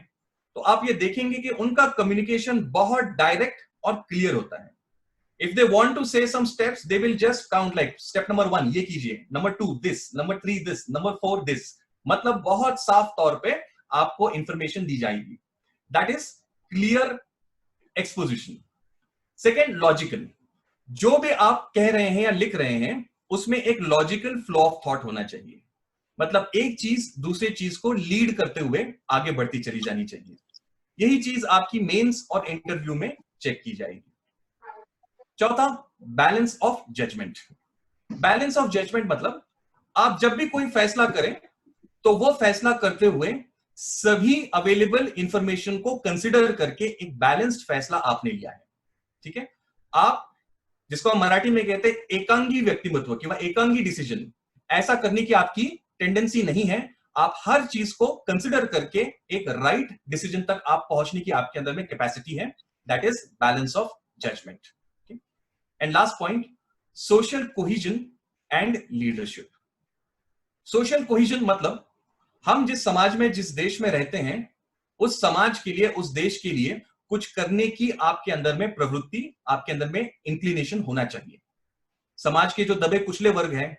तो आप ये देखेंगे कि उनका कम्युनिकेशन बहुत डायरेक्ट और क्लियर होता है। If they want to say some steps, they will just count like step number 1 ये कीजिए, number 2 this, number 3 this, number 4 this. मतलब बहुत साफ तौर पे आपको इंफॉर्मेशन दी जाएगी। That is clear exposition. Second, logical. जो भी आप कह रहे हैं या लिख रहे हैं उसमें एक लॉजिकल फ्लो ऑफ थॉट होना चाहिए। मतलब एक चीज दूसरे चीज को लीड करते हुए आगे बढ़ती चली जानी चाहिए। यही चीज आपकी मेंस और इंटरव्यू में चेक की जाएगी। चौथा, balance of judgement. Balance of judgement मतलब आप जब भी कोई फैसला करें तो वो फैसला करते हुए सभी अवेलेबल इंफॉर्मेशन को कंसिडर करके एक बैलेंस्ड फैसला आपने लिया है। ठीक है, आप जिसको हम मराठी में कहते हैं एकांगी व्यक्तिमत्व किंवा एकांगी डिसीजन, ऐसा करने की आपकी टेंडेंसी नहीं है। आप हर चीज को कंसिडर करके एक राइट डिसीजन तक आप पहुंचने की आपके अंदर में कैपेसिटी है। That is balance of judgement. And last point, social cohesion and leadership. Social cohesion मतलब हम जिस समाज में, जिस देश में रहते हैं, उस समाज के लिए, उस देश के लिए कुछ करने की आपके अंदर में प्रवृत्ति, आपके अंदर में इंक्लिनेशन होना चाहिए। समाज के जो दबे कुचले वर्ग हैं,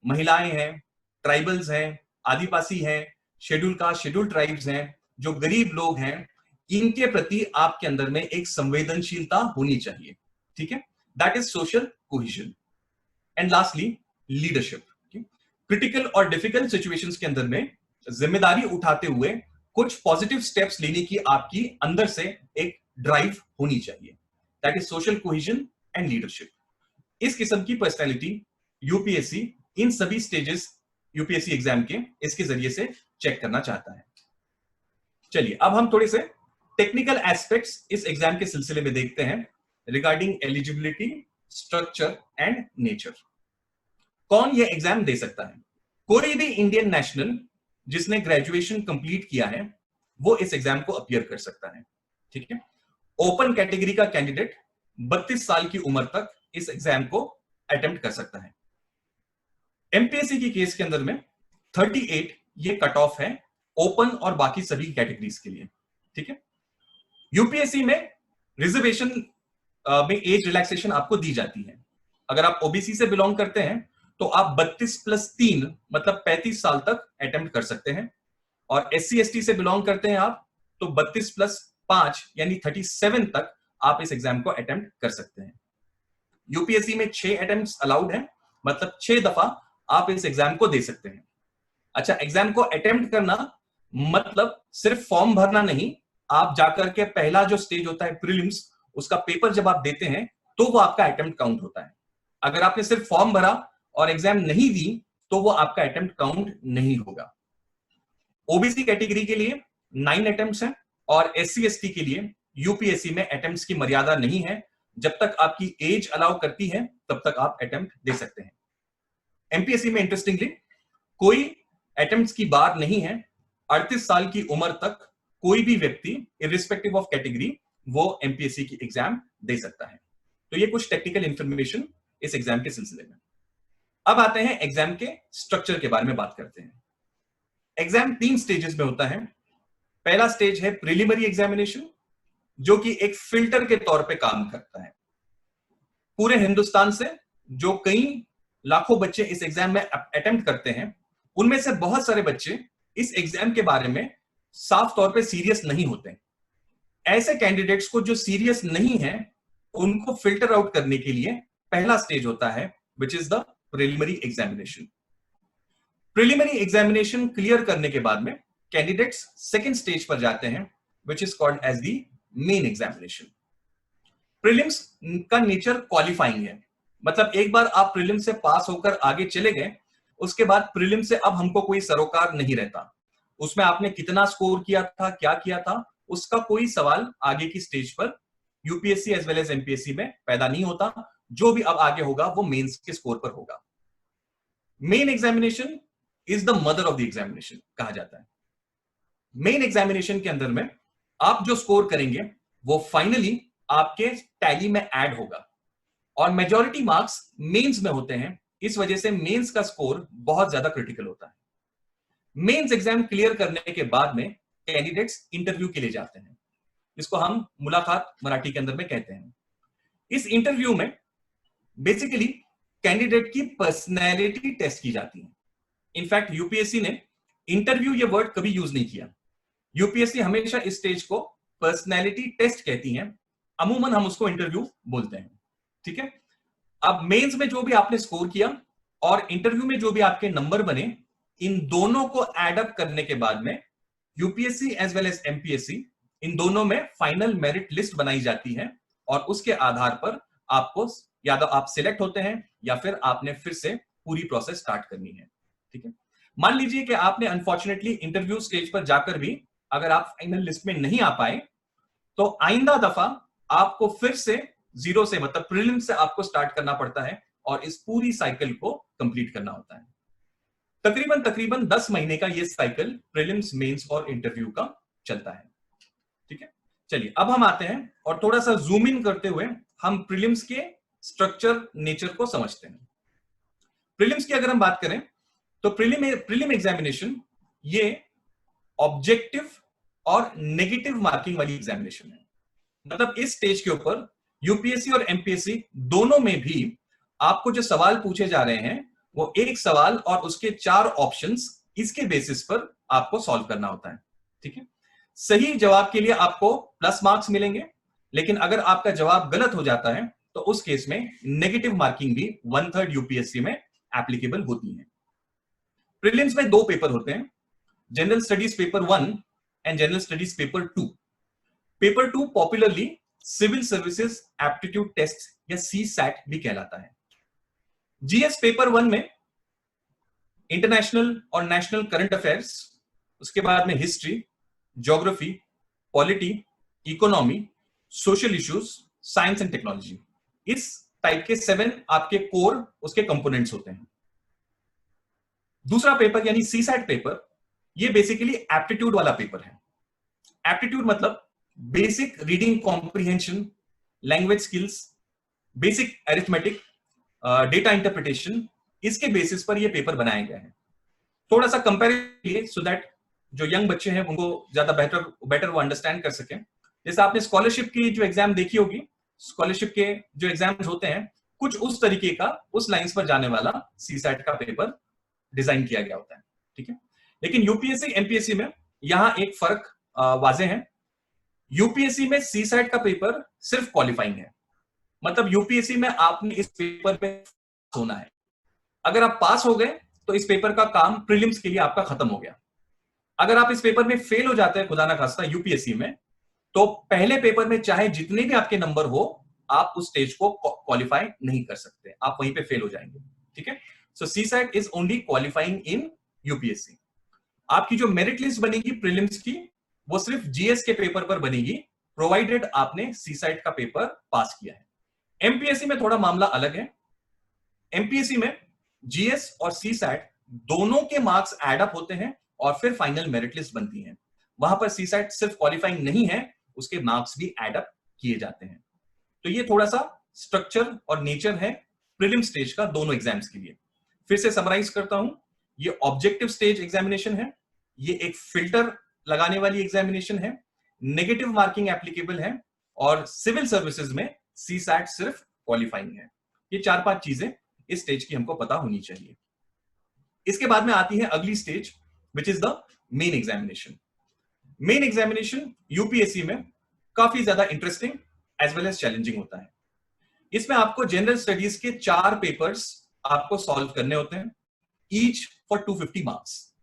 महिलाएं हैं, ट्राइबल्स हैं, आदिवासी हैं, शेड्यूल कास्ट, शेड्यूल ट्राइब्स हैं, जो गरीब लोग हैं, इनके प्रति आपके अंदर में एक संवेदनशीलता होनी चाहिए। ठीक है, that is social cohesion. And lastly, leadership. Critical और डिफिकल्ट सिचुएशंस के अंदर में जिम्मेदारी उठाते हुए कुछ पॉजिटिव स्टेप्स लेने की आपकी अंदर से एक ड्राइव होनी चाहिए। That is social cohesion and leadership. इस किस्म की पर्सनैलिटी यूपीएससी इन सभी स्टेजेस यूपीएससी एग्जाम के इसके जरिए से चेक करना चाहता है। चलिए अब हम थोड़े से टेक्निकल एस्पेक्ट्स इस एग्जाम के सिलसिले में देखते हैं regarding eligibility, structure and nature. कौन ये एग्जाम दे सकता है? कोई भी इंडियन नेशनल जिसने ग्रेजुएशन कंप्लीट किया है वो इस एग्जाम को अपीयर कर सकता है। ठीक है, ओपन कैटेगरी का कैंडिडेट 32 साल की उम्र तक इस एग्जाम को अटेम्प्ट कर सकता है। एमपीएससी की केस के अंदर में 38 ये कट ऑफ है ओपन और बाकी सभी कैटेगरीज के लिए। ठीक है, यूपीएससी में रिजर्वेशन में एज रिलैक्सेशन आपको दी जाती है। अगर आप ओबीसी से बिलोंग करते हैं तो आप 32+3 मतलब 35 साल तक अटेम्प्ट कर सकते हैं, और एससी एसटी से बिलोंग करते हैं आप तो 32+5 यानी 37 तक आप इस एग्जाम को अटेम्प्ट कर सकते हैं। यूपीएससी में 6 अटेम्प्ट्स अलाउड हैं, मतलब 6 दफा आप इस एग्जाम को दे सकते हैं। अच्छा, एग्जाम को अटेम्प्ट करना मतलब सिर्फ फॉर्म भरना नहीं, आप जाकर के पहला जो स्टेज होता है प्रीलिम्स, उसका पेपर जब आप देते हैं तो वो आपका अटेम्प्ट काउंट होता है। अगर आपने सिर्फ फॉर्म भरा और एग्जाम नहीं दी तो वो आपका अटेम्प्ट काउंट नहीं होगा। ओबीसी कैटेगरी के लिए 9 अटेम्प्ट्स हैं और एससी एसटी के लिए यूपीएससी में अटेम्प्ट्स की मर्यादा नहीं है। जब तक आपकी एज अलाउ करती है तब तक आप अटेम्प्ट दे सकते हैं। एमपीएससी में इंटरेस्टिंगली कोई अटेम्प्ट्स की बार नहीं है। 38 साल की उम्र तक कोई भी व्यक्ति इररिस्पेक्टिव ऑफ कैटेगरी वो एमपीएससी की एग्जाम दे सकता है। तो ये कुछ टेक्निकल इंफॉर्मेशन इस एग्जाम के सिलसिले में। अब आते हैं एग्जाम के स्ट्रक्चर के बारे में बात करते हैं। एग्जाम 3 स्टेजेस में होता है। पहला स्टेज है प्रिलिमिनरी एग्जामिनेशन, जो कि एक फिल्टर के तौर पे काम करता है। पूरे हिंदुस्तान से जो कई लाखों बच्चे इस एग्जाम में अटेम्प्ट करते हैं, उनमें से बहुत सारे बच्चे इस एग्जाम के बारे में साफ तौर पे सीरियस नहीं होते। ऐसे कैंडिडेट्स को जो सीरियस नहीं है उनको फिल्टर आउट करने के लिए पहला स्टेज होता है which is the preliminary examination. Preliminary examination clear करने के बाद में कैंडिडेट्स सेकंड स्टेज पर जाते हैं which is called as the main examination. Prelims का नेचर क्वालिफाइंग है, मतलब एक बार आप प्रीलिम्स से पास होकर आगे चले गए, उसके बाद प्रीलिम्स से अब हमको कोई सरोकार नहीं रहता। उसमें आपने कितना स्कोर किया था, क्या किया था, उसका कोई सवाल आगे की स्टेज पर UPSC as well as MPSC में पैदा नहीं होता। जो भी अब आगे होगा वो मेंस के स्कोर पर होगा। Main examination is the mother of the examination कहा जाता है। मेन एग्जामिनेशन के अंदर में आप जो स्कोर करेंगे वो फाइनली आपके टैली में ऐड होगा, और मेजॉरिटी मार्क्स मेंस में होते हैं। इस वजह से मेंस का स्कोर बहुत ज्यादा क्रिटिकल होता है। मेंस एग्जाम क्लियर करने के बाद में कैंडिडेट्स इंटरव्यू के लिए जाते हैं। इसको हम मुलाकात मराठी के अंदर में कहते हैं। इस इंटरव्यू में बेसिकली कैंडिडेट की पर्सनैलिटी टेस्ट की जाती है। इनफैक्ट यूपीएससी ने इंटरव्यू ये वर्ड कभी यूज नहीं किया। यूपीएससी हमेशा इस स्टेज को पर्सनैलिटी टेस्ट कहती है, अमूमन हम उसको इंटरव्यू बोलते हैं। ठीक है, अब मेंस में जो भी आपने स्कोर किया और इंटरव्यू में जो भी आपके नंबर बने, इन दोनों को एड अप करने के बाद में UPSC as well as MPSC इन दोनों में फाइनल मेरिट लिस्ट बनाई जाती है, और उसके आधार पर आपको या तो आप सिलेक्ट होते हैं या फिर आपने फिर से पूरी प्रोसेस स्टार्ट करनी है। ठीक है, मान लीजिए कि आपने अनफॉर्चुनेटली इंटरव्यू स्टेज पर जाकर भी अगर आप फाइनल लिस्ट में नहीं आ पाए, तो आइंदा दफा आपको फिर से जीरो से, मतलब प्रीलिम से आपको स्टार्ट करना पड़ता है और इस पूरी साइकिल को कंप्लीट करना होता है। तकरीबन 10 महीने का ये साइकिल प्रीलिम्स, मेंस और इंटरव्यू का चलता है। ठीक है, चलिए अब हम आते हैं और थोड़ा सा जूम इन करते हुए हम प्रीलिम्स के स्ट्रक्चर, नेचर को समझते हैं। प्रीलिम्स की अगर हम बात करें तो प्रीलिम एग्जामिनेशन ये ऑब्जेक्टिव और नेगेटिव मार्किंग वाली एग्जामिनेशन है। मतलब इस स्टेज के ऊपर यूपीएससी और एमपीएससी दोनों में भी आपको जो सवाल पूछे जा रहे हैं वो एक सवाल और उसके 4 ऑप्शंस, इसके बेसिस पर आपको सॉल्व करना होता है। ठीक है, सही जवाब के लिए आपको प्लस मार्क्स मिलेंगे, लेकिन अगर आपका जवाब गलत हो जाता है तो उस केस में नेगेटिव मार्किंग भी 1/3 यूपीएससी में एप्लीकेबल होती है। प्रीलिम्स में 2 पेपर होते हैं, general studies paper 1 and general studies paper 2। Paper 2 popularly civil services aptitude test या सीसैट भी कहलाता है। जीएस पेपर 1 में इंटरनेशनल और नेशनल करंट अफेयर्स, उसके बाद में history, geography, polity, economy, social issues, science and technology, इस टाइप के 7 आपके कोर उसके कंपोनेंट्स होते हैं। दूसरा पेपर यानी सीसैट पेपर, ये बेसिकली एप्टीट्यूड वाला पेपर है। एप्टीट्यूड मतलब basic reading comprehension, language skills, basic arithmetic, data interpretation, इसके बेसिस पर यह पेपर बनाया गया है। थोड़ा सा कंपेयर सो दैट जो यंग बच्चे हैं उनको ज्यादा बेटर वो अंडरस्टैंड कर सकें। जैसे आपने स्कॉलरशिप की जो एग्जाम देखी होगी, स्कॉलरशिप के जो एग्जाम्स होते हैं कुछ उस तरीके का, उस लाइंस पर जाने वाला सीसैट का पेपर डिजाइन किया गया होता है। ठीक है, लेकिन यूपीएससी एमपीएससी में यहां एक फर्क वाजे है। यूपीएससी में सीसैट का पेपर सिर्फ क्वालिफाइंग है, मतलब यूपीएससी में आपने इस पेपर में होना है। अगर आप पास हो गए तो इस पेपर का काम प्रीलिम्स के लिए आपका खत्म हो गया। अगर आप इस पेपर में फेल हो जाते हैं खुदा ना खास्ता यूपीएससी में, तो पहले पेपर में चाहे जितने भी आपके नंबर हो, आप उस स्टेज को क्वालिफाई नहीं कर सकते, आप वहीं पे फेल हो जाएंगे। ठीक है, so CSAT is only qualifying in UPSC. आपकी जो मेरिट लिस्ट बनेगी प्रीलिम्स की, वो सिर्फ जीएस के पेपर पर बनेगी, प्रोवाइडेड आपने सीसैट का पेपर पास किया है। एमपीएससी में थोड़ा मामला अलग है। एमपीएससी में जीएस और सीसैट दोनों के मार्क्स एड अप होते हैं और फिर फाइनल मेरिट लिस्ट बनती है। वहां पर सीसैट सिर्फ क्वालिफाइंग नहीं है, उसके मार्क्स भी एड अप किए जाते हैं। तो ये थोड़ा सा स्ट्रक्चर और नेचर है प्रीलिम स्टेज का दोनों एग्जाम्स के लिए। फिर से समराइज करता हूं, ये ऑब्जेक्टिव स्टेज एग्जामिनेशन है, ये एक फिल्टर लगाने वाली एग्जामिनेशन है, नेगेटिव मार्किंग एप्लीकेबल है, और सिविल सर्विसेज में सीसैट सिर्फ क्वालिफाइंग है। ये 4-5 चीजें इस स्टेज की हमको पता होनी चाहिए। इसके बाद में आती है अगली stage, which is the main examination. Main examination UPSC में काफी ज्यादा interesting as well as challenging होता है। इसमें आपको जनरल स्टडीज के 4 पेपर्स आपको सॉल्व करने होते हैं, ईच फॉर 250 मार्क्स।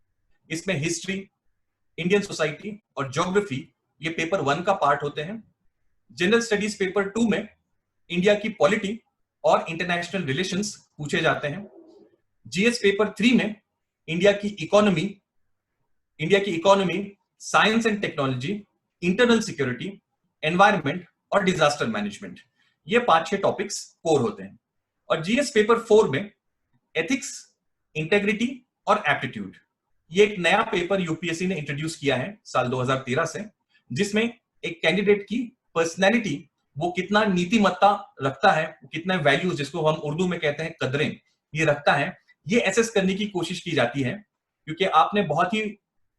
इसमें हिस्ट्री, इंडियन सोसाइटी और ज्योग्राफी ये पेपर 1 का पार्ट होते हैं। जनरल स्टडीज पेपर 2 में इंडिया की पॉलिटी और इंटरनेशनल रिलेशंस पूछे जाते हैं। जीएस पेपर 3 में इंडिया की economy, science and technology, internal security, environment और डिजास्टर मैनेजमेंट। ये 5-6 टॉपिक्स कोर होते हैं। और जीएस पेपर 4 में एथिक्स, इंटेग्रिटी और एप्टीट्यूड, ये एक नया पेपर यूपीएससी ने इंट्रोड्यूस किया है साल 2013 से, जिसमें एक कैंडिडेट की पर्सनैलिटी, वो कितना नीतिमत्ता रखता है, कितने वैल्यूज, जिसको हम उर्दू में कहते हैं कदरें, ये रखता है, ये एसेस करने की कोशिश की जाती है। क्योंकि आपने बहुत ही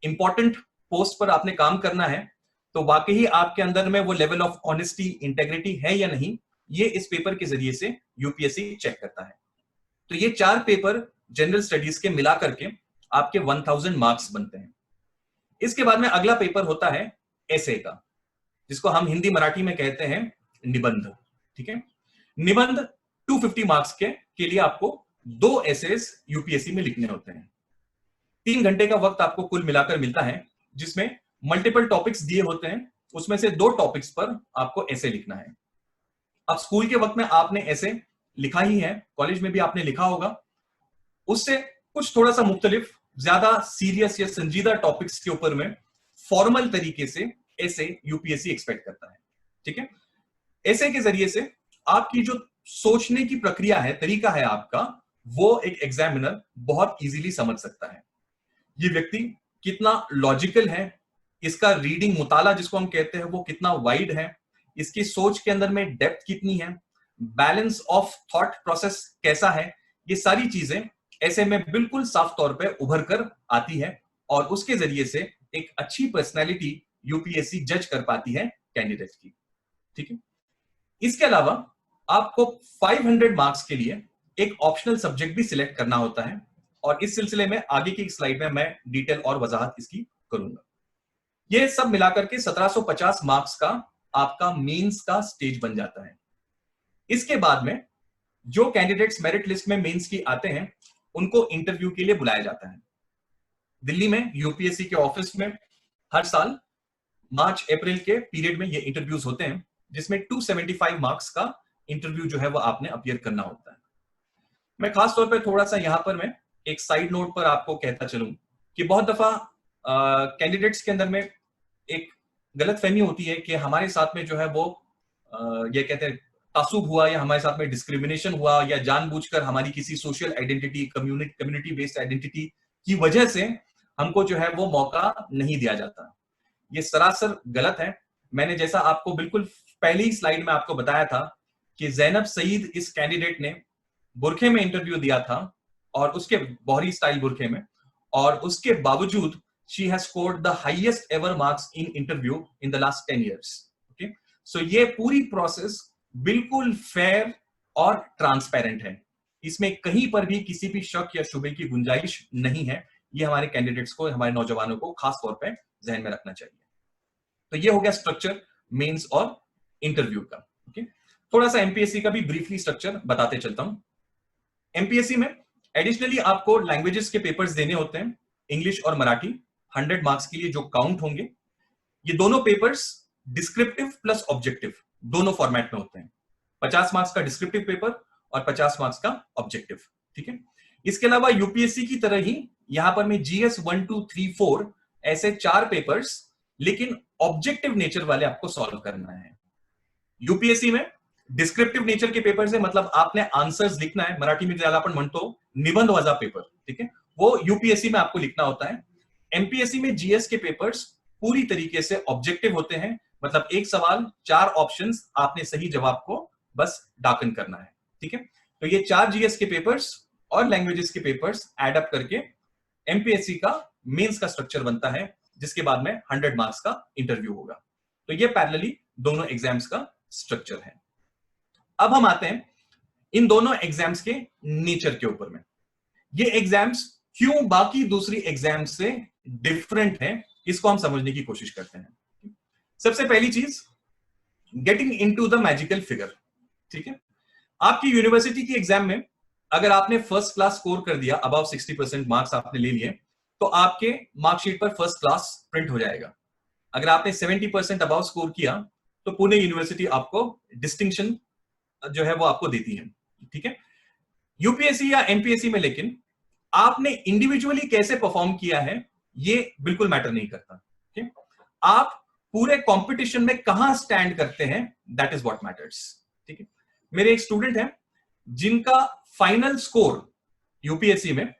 इंपॉर्टेंट पोस्ट पर आपने काम करना है, तो वाकई आपके अंदर में वो लेवल ऑफ ऑनेस्टी, इंटेग्रिटी है या नहीं, ये इस पेपर के जरिए से यूपीएससी चेक करता है। तो ये 4 पेपर जनरल स्टडीज के मिला करके आपके 1000 मार्क्स बनते हैं। इसके बाद में अगला पेपर होता है एसे का, जिसको हम हिंदी मराठी में कहते हैं निबंध। ठीक है, निबंध 250 मार्क्स के लिए आपको 2 एसेस यूपीएससी में लिखने होते हैं। 3 घंटे का वक्त आपको कुल मिलाकर मिलता है, जिसमें मल्टीपल टॉपिक्स दिए होते हैं, उसमें से 2 टॉपिक्स पर आपको एसे लिखना है। अब स्कूल के वक्त में आपने ऐसे लिखा ही है, कॉलेज में भी आपने लिखा होगा, उससे कुछ थोड़ा सा मुख्तलिफ, ज्यादा सीरियस या संजीदा टॉपिक्स के ऊपर में फॉर्मल तरीके से ऐसे यूपीएससी एक्सपेक्ट करता है। ठीक है, ऐसे के जरिए से आपकी जो सोचने की प्रक्रिया है, तरीका है आपका, वो एक एग्जामिनर बहुत इजीली समझ सकता है। ये व्यक्ति कितना लॉजिकल है, इसका रीडिंग मुताला जिसको हम कहते हैं वो कितना वाइड है, इसकी सोच के अंदर में डेप्थ कितनी है, बैलेंस ऑफ थॉट प्रोसेस कैसा है, ये सारी चीजें ऐसे में बिल्कुल साफ तौर पे उभर कर आती है, और उसके जरिए से एक अच्छी पर्सनैलिटी यूपीएससी जज कर पाती है कैंडिडेट की। ठीक है, इसके अलावा आपको 500 मार्क्स के लिए एक ऑप्शनल सब्जेक्ट भी सिलेक्ट करना होता है, और इस सिलसिले में आगे की स्लाइड में मैं डिटेल और वजाहत इसकी करूंगा। ये सब मिलाकर के 1750 मार्क्स का आपका मेंस का स्टेज बन जाता है। इसके बाद में जो कैंडिडेट्स मेरिट लिस्ट में मेंस की आते हैं, उनको इंटरव्यू के लिए बुलाया जाता है। दिल्ली में यूपीएससी के ऑफिस में हर साल मार्च अप्रैल के पीरियड में ये इंटरव्यूज होते हैं, जिसमें 275 मार्क्स का इंटरव्यू जो है वो आपने अपीयर करना होता है। मैं खास तौर पर थोड़ा सा यहां पर मैं एक साइड नोट पर आपको कहता चलूं कि बहुत दफा कैंडिडेट्स के अंदर में एक गलतफहमी होती है कि हमारे साथ में जो है वो ये कहते हैं तासुब हुआ, या हमारे साथ में डिस्क्रिमिनेशन हुआ, या जानबूझकर हमारी किसी social identity, community based identity की वजह से हमको जो है वो मौका नहीं दिया जाता। ये सरासर गलत है। मैंने जैसा आपको बिल्कुल पहली स्लाइड में आपको बताया था कि जैनब सईद इस कैंडिडेट ने बुरखे में इंटरव्यू दिया था, और उसके बोहरी स्टाइल बुरखे में, और उसके बावजूद she has scored the highest ever marks in interview in the last 10 years. Okay, so ये पूरी प्रोसेस बिल्कुल फेयर और ट्रांसपेरेंट है, इसमें कहीं पर भी किसी भी शक या शुबे की गुंजाइश नहीं है। ये हमारे कैंडिडेट्स को, हमारे नौजवानों को खास तौर पे जहन में रखना चाहिए। तो ये हो गया स्ट्रक्चर मेंस और इंटरव्यू का। ओके, थोड़ा सा एमपीएससी का भी ब्रीफली स्ट्रक्चर बताते चलता हूं। एमपीएससी में एडिशनली आपको लैंग्वेजेस के पेपर्स देने होते हैं, इंग्लिश और मराठी, 100 मार्क्स के लिए जो काउंट होंगे। ये दोनों पेपर्स डिस्क्रिप्टिव प्लस ऑब्जेक्टिव दोनों फॉर्मेट में होते हैं। 50 मार्क्स का डिस्क्रिप्टिव पेपर और 50 मार्क्स का ऑब्जेक्टिव। ठीक है, इसके अलावा यूपीएससी की तरह ही यहां पर में जीएस 1, 2, 3, 4 ऐसे 4 पेपर्स, लेकिन ऑब्जेक्टिव नेचर वाले आपको सॉल्व करना है। यूपीएससी में डिस्क्रिप्टिव नेचर के पेपर से मतलब आपने आंसर्स लिखना है, मराठी में ज्यादा अपन म्हणतो निबंध वजा पेपर। ठीक है, वो यूपीएससी में आपको लिखना होता है। एमपीएससी में जीएस के पेपर्स पूरी तरीके से ऑब्जेक्टिव होते हैं, मतलब एक सवाल 4 ऑप्शंस, आपने सही जवाब को बस दाखिल करना है। ठीक है, तो ये 4 जीएस के पेपर्स और लैंग्वेजेस के पेपर्स एड अप करके एमपीएससी का मेंस का स्ट्रक्चर बनता है, जिसके बाद में 100 मार्क्स का इंटरव्यू होगा। तो ये पैरेलली दोनों एग्जाम्स का स्ट्रक्चर है। अब हम आते हैं इन दोनों एग्जाम्स के नेचर के ऊपर में। ये एग्जाम्स क्यों बाकी दूसरी एग्जाम्स से डिफरेंट है, इसको हम समझने की कोशिश करते हैं। सबसे पहली चीज, getting into the magical figure. ठीक है, आपकी यूनिवर्सिटी की एग्जाम में अगर आपने फर्स्ट क्लास स्कोर कर दिया, अबाव 60% मार्क्स आपने ले लिए, तो आपके मार्कशीट पर फर्स्ट क्लास प्रिंट हो जाएगा। अगर आपने 70% अबाव स्कोर किया, तो पुणे यूनिवर्सिटी आपको डिस्टिंक्शन जो है वो आपको देती है। ठीक है, यूपीएससी या एमपीएससी में लेकिन आपने इंडिविजुअली कैसे परफॉर्म किया है, ये बिल्कुल मैटर नहीं करता। ठीक, आप पूरे कंपटीशन में कहां स्टैंड करते हैं, दैट इज व्हाट मैटर्स। ठीक है, मेरे एक स्टूडेंट हैं जिनका फाइनल स्कोर यूपीएससी में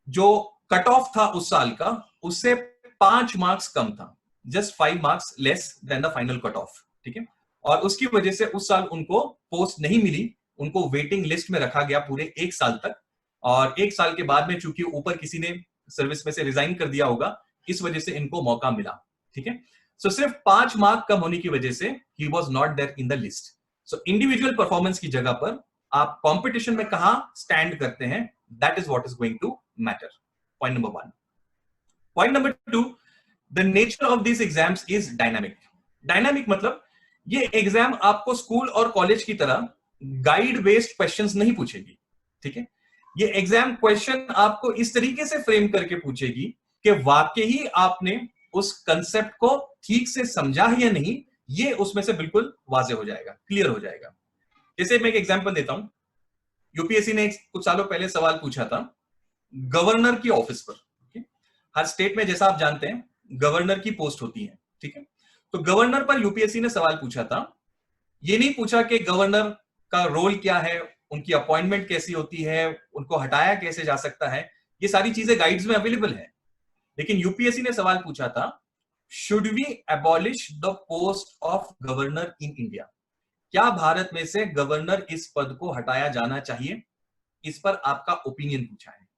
जो कट ऑफ था उस साल का, उससे 5 मार्क्स कम था, just 5 marks less than the final cut off. ठीक है, और उसकी वजह से उस साल उनको पोस्ट नहीं मिली, उनको वेटिंग लिस्ट में रखा गया पूरे 1 साल तक, और 1 साल के बाद में चूंकि ऊपर किसी ने सर्विस में से रिजाइन कर दिया होगा, इस वजह से इनको मौका मिला। ठीक है, सो सिर्फ 5 मार्क कम होने की वजह से ही was not there in the list. So individual performance की जगह पर आप कंपटीशन में कहां स्टैंड करते हैं, that is what is going to matter. Point number 1। Point number 2, the nature of this exams is dynamic. Dynamic मतलब ये एग्जाम आपको स्कूल और कॉलेज की तरह गाइड बेस्ड क्वेश्चंस नहीं पूछेगी। ठीक है, ये एग्जाम क्वेश्चन आपको इस तरीके से फ्रेम करके पूछेगी कि वाकई ही आपने उस कंसेप्ट को ठीक से समझा है या नहीं, ये उसमें से बिल्कुल वाजे हो जाएगा, क्लियर हो जाएगा। जैसे मैं एक एग्जांपल देता हूं, यूपीएससी ने कुछ सालों पहले सवाल पूछा था गवर्नर की ऑफिस पर। हर स्टेट में जैसा आप जानते हैं गवर्नर की पोस्ट होती है। ठीक है, तो गवर्नर पर यूपीएससी ने सवाल पूछा था। ये नहीं पूछा कि गवर्नर का रोल क्या है, उनकी अपॉइंटमेंट कैसी होती है, उनको हटाया कैसे जा सकता है, ये सारी चीजें गाइड्स में अवेलेबल है। लेकिन यूपीएससी ने सवाल पूछा था, should we abolish the post of governor in India? क्या भारत में से गवर्नर इस पद को हटाया जाना चाहिए? इस पर आपका ओपिनियन पूछा है।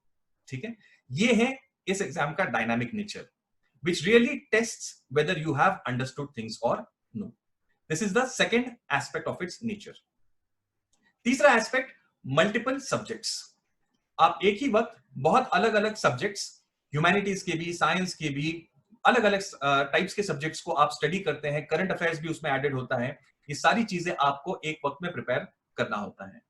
ठीक है, ये है इस एग्जाम का dynamic nature, which really tests whether you have understood things or no. This is the second aspect of its nature. तीसरा एस्पेक्ट, मल्टीपल सब्जेक्ट्स। आप एक ही वक्त बहुत अलग अलग सब्जेक्ट्स, ह्यूमैनिटीज के भी, साइंस के भी, अलग अलग टाइप्स के सब्जेक्ट्स को आप स्टडी करते हैं, करंट अफेयर्स भी उसमें एडेड होता है। ये सारी चीजें आपको एक वक्त में प्रिपेयर करना होता है।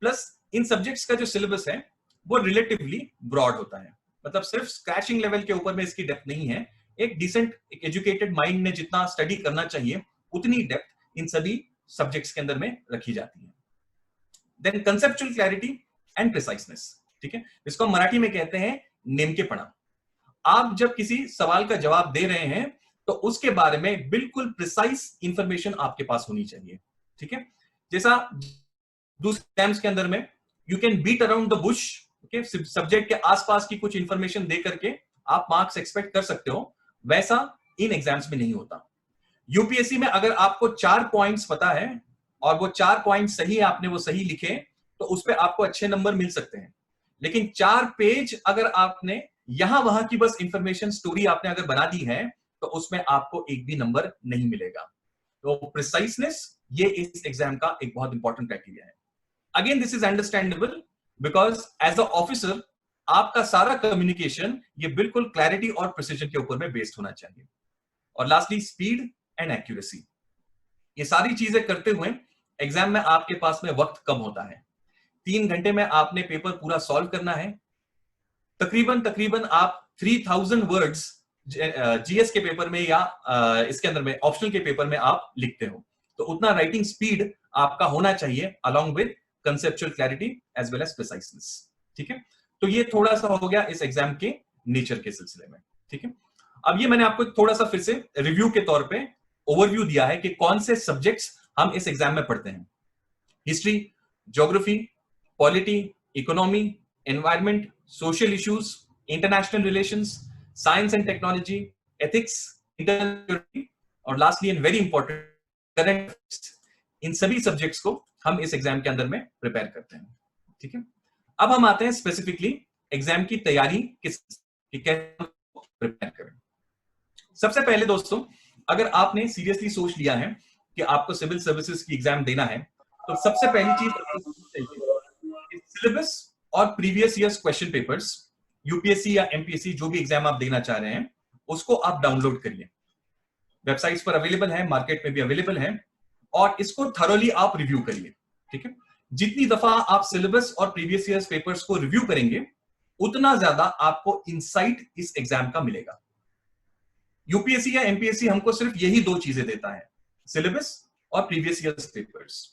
प्लस इन सब्जेक्ट्स का जो सिलेबस है वो रिलेटिवली ब्रॉड होता है, मतलब सिर्फ स्क्रैचिंग लेवल के ऊपर में इसकी डेप्थ नहीं है। एक डिसेंट एजुकेटेड माइंड ने जितना स्टडी करना चाहिए उतनी डेप्थ इन सभी सब्जेक्ट्स के अंदर में रखी जाती है। Then conceptual clarity and preciseness. ठीक है, इसको हम मराठी में कहते हैं नेमकेपणा। आप जब किसी सवाल का जवाब दे रहे हैं तो उसके बारे में बिल्कुल प्रिसाइज इंफॉर्मेशन आपके पास होनी चाहिए। ठीक है, जैसा दूसरे एग्जाम्स के अंदर में you can beat around the bush, subject के आसपास की कुछ इंफॉर्मेशन दे करके आप मार्क्स एक्सपेक्ट कर सकते हो, वैसा इन एग्जाम्स में नहीं होता। यूपीएससी में अगर आपको 4 पॉइंट्स पता है और वो 4 पॉइंट सही आपने वो सही लिखे तो उस पर आपको अच्छे नंबर मिल सकते हैं। लेकिन 4 पेज अगर आपने यहां वहां की बस इंफॉर्मेशन स्टोरी आपने अगर बना दी है तो उसमें आपको एक भी नंबर नहीं मिलेगा। तो प्रिसाइसनेस ये इस एग्जाम का एक बहुत इंपॉर्टेंट क्राइटेरिया है। Again this is understandable because as a officer आपका सारा कम्युनिकेशन ये बिल्कुल क्लैरिटी और प्रिसीजन के ऊपर में बेस्ड होना चाहिए। और लास्टली स्पीड एंड एक्यूरेसी। ये सारी चीजें करते हुए एग्जाम में आपके पास में वक्त कम होता है। 3 घंटे में आपने पेपर पूरा सॉल्व करना है। तकरीबन आप 3000 वर्ड्स जीएस के पेपर में या इसके अंदर में ऑप्शनल के पेपर में आप लिखते हो, तो उतना राइटिंग स्पीड आपका होना चाहिए along with conceptual clarity as well as preciseness. ठीक है, तो ये थोड़ा सा हो गया इस एग्जाम के नेचर के सिलसिले में। ठीक है, अब ये मैंने आपको थोड़ा सा फिर से रिव्यू के तौर पे ओवरव्यू दिया है कि कौन से सब्जेक्ट्स हम इस एग्जाम में पढ़ते हैं। History, geography, polity, economy, environment, social issues, international relations, science and technology, ethics, internal security और lastly and very important current. इन सभी सब्जेक्ट्स को हम इस एग्जाम के अंदर में प्रिपेयर करते हैं। ठीक है, अब हम आते हैं स्पेसिफिकली एग्जाम की तैयारी कैसे प्रिपेयर करें। सबसे पहले दोस्तों, अगर आपने सीरियसली सोच लिया है कि आपको सिविल सर्विसेज की एग्जाम देना है तो सबसे पहली चीज सिलेबस और previous years question papers, UPSC या एमपीएससी जो भी एग्जाम आप देना चाह रहे हैं उसको आप डाउनलोड करिए। वेबसाइट्स पर अवेलेबल है, मार्केट में भी अवेलेबल है, और इसको थरोली आप रिव्यू करिए। ठीक है, जितनी दफा आप सिलेबस और प्रीवियस ईयर्स पेपर्स को रिव्यू करेंगे उतना ज्यादा आपको इंसाइट इस एग्जाम का मिलेगा। यूपीएससी या एमपीएससी हमको सिर्फ यही 2 चीजें देता है, सिलेबस और प्रीवियस ईयर्स पेपर्स।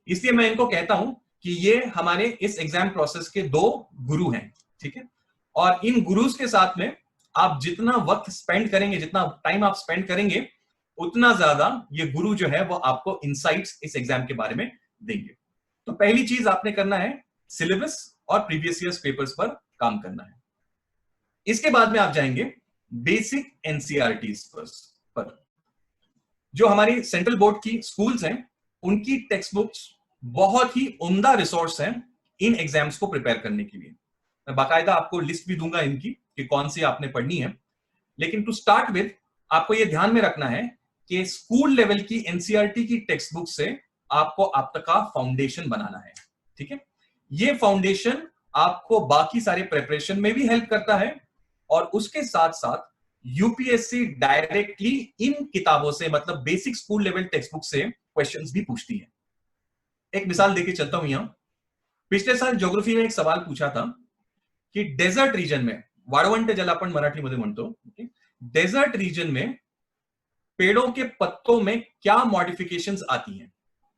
इसलिए मैं इनको कहता हूं कि ये हमारे इस एग्जाम प्रोसेस के 2 गुरु हैं। ठीक है, और इन गुरुज के साथ में आप जितना वक्त स्पेंड करेंगे, जितना टाइम आप स्पेंड करेंगे, उतना ज्यादा ये गुरु जो है वो आपको इंसाइट्स इस एग्जाम के बारे में देंगे। तो पहली चीज आपने करना है सिलेबस और प्रीवियस ईयर्स पेपर्स पर काम करना है। इसके बाद में आप जाएंगे बेसिक एनसीईआरटीज पर। जो हमारी सेंट्रल बोर्ड की स्कूल्स हैं उनकी टेक्स्ट बुक्स बहुत ही उम्दा रिसोर्स हैं इन एग्जाम्स को प्रिपेयर करने के लिए। मैं बाकायदा आपको लिस्ट भी दूंगा इनकी कि कौन सी आपने पढ़नी है। लेकिन टू स्टार्ट विद आपको यह ध्यान में रखना है कि स्कूल लेवल की एनसीईआरटी की टेक्स्ट बुक से आपको आप तक का फाउंडेशन बनाना है। ठीक है, ये फाउंडेशन आपको बाकी सारे प्रिपरेशन में भी हेल्प करता है और उसके साथ साथ यूपीएससी डायरेक्टली इन किताबों से मतलब basic school level text book से क्वेश्चंस भी पूछती है। एक मिसाल देके चलता हूं यहां। पिछले साल ज्योग्राफी में एक सवाल पूछा था कि डेजर्ट रीजन में वाळवंट ज्याला आपण मराठीमध्ये म्हणतो, डेजर्ट रीजन में पेड़ों के पत्तों में क्या मॉडिफिकेशंस आती हैं।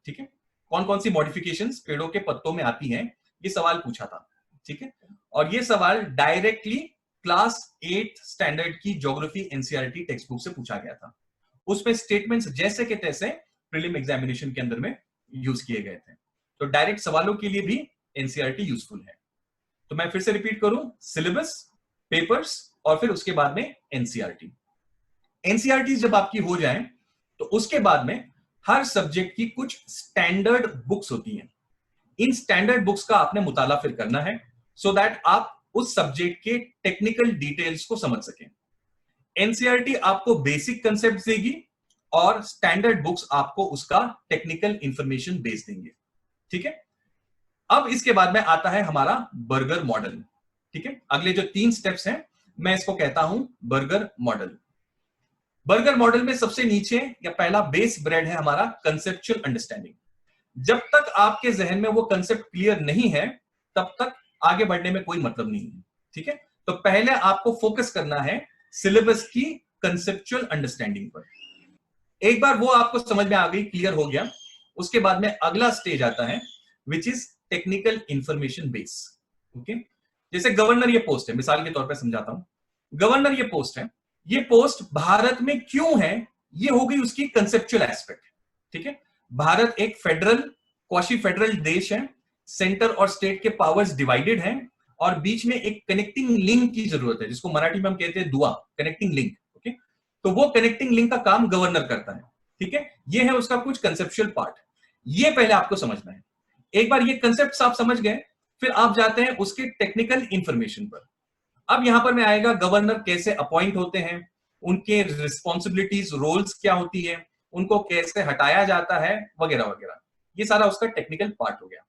ठीक है, कौन कौन सी मॉडिफिकेशंस पेड़ों के पत्तों में आती हैं, ये सवाल पूछा था। ठीक है, और ये सवाल डायरेक्टली क्लास 8 स्टैंडर्ड की ज्योग्राफी एनसीईआरटी टेक्स्ट बुक से पूछा गया था। उसमें स्टेटमेंट्स जैसे के तैसे प्रीलिम एग्जामिनेशन के अंदर में यूज किए गए थे। तो डायरेक्ट सवालों के लिए भी एनसीईआरटी यूजफुल है। तो मैं फिर से रिपीट करूं, सिलेबस, पेपर्स और फिर उसके बाद में एनसीईआरटी। एनसीईआरटी जब आपकी हो जाए तो उसके बाद में हर सब्जेक्ट की कुछ स्टैंडर्ड बुक्स होती हैं। इन स्टैंडर्ड बुक्स का आपने मुताला फिर करना है सो दैट आप उस सब्जेक्ट के टेक्निकल डिटेल्स को समझ सकें। एनसीईआरटी आपको बेसिक कंसेप्ट देगी और स्टैंडर्ड बुक्स आपको उसका टेक्निकल इंफॉर्मेशन बेस देंगे। ठीक है, अब इसके बाद में आता है हमारा बर्गर मॉडल। ठीक है, अगले जो 3 स्टेप्स हैं मैं इसको कहता हूं बर्गर मॉडल। बर्गर मॉडल में सबसे नीचे या पहला बेस ब्रेड है हमारा कंसेप्चुअल अंडरस्टैंडिंग। जब तक आपके जहन में वो कंसेप्ट क्लियर नहीं है तब तक आगे बढ़ने में कोई मतलब नहीं है। ठीक है, तो पहले आपको फोकस करना है सिलेबस की कंसेप्चुअल अंडरस्टैंडिंग पर। एक बार वो आपको समझ में आ गई, क्लियर हो गया, उसके बाद में अगला स्टेज आता है which is technical information base. Okay, जैसे गवर्नर ये पोस्ट है, मिसाल के तौर पर समझाता हूं। गवर्नर ये पोस्ट है, ये पोस्ट भारत में क्यों है, ये हो गई उसकी कंसेप्चुअल एस्पेक्ट। ठीक है, भारत एक फेडरल क्वासी फेडरल देश है, सेंटर और स्टेट के पावर्स डिवाइडेड हैं और बीच में एक कनेक्टिंग लिंक की जरूरत है जिसको मराठी में हम कहते हैं दुआ, कनेक्टिंग लिंक। ओके, तो वो कनेक्टिंग लिंक का काम गवर्नर करता है। ठीक है, ये है उसका कुछ कंसेप्चुअल पार्ट, ये पहले आपको समझना है। एक बार ये कंसेप्ट आप समझ गए फिर आप जाते हैं उसके टेक्निकल इंफॉर्मेशन पर। अब यहां पर में आएगा गवर्नर कैसे अपॉइंट होते हैं, उनके रिस्पॉन्सिबिलिटीज रोल्स क्या होती है, उनको कैसे हटाया जाता है वगैरह वगैरह। ये सारा उसका टेक्निकल पार्ट हो गया।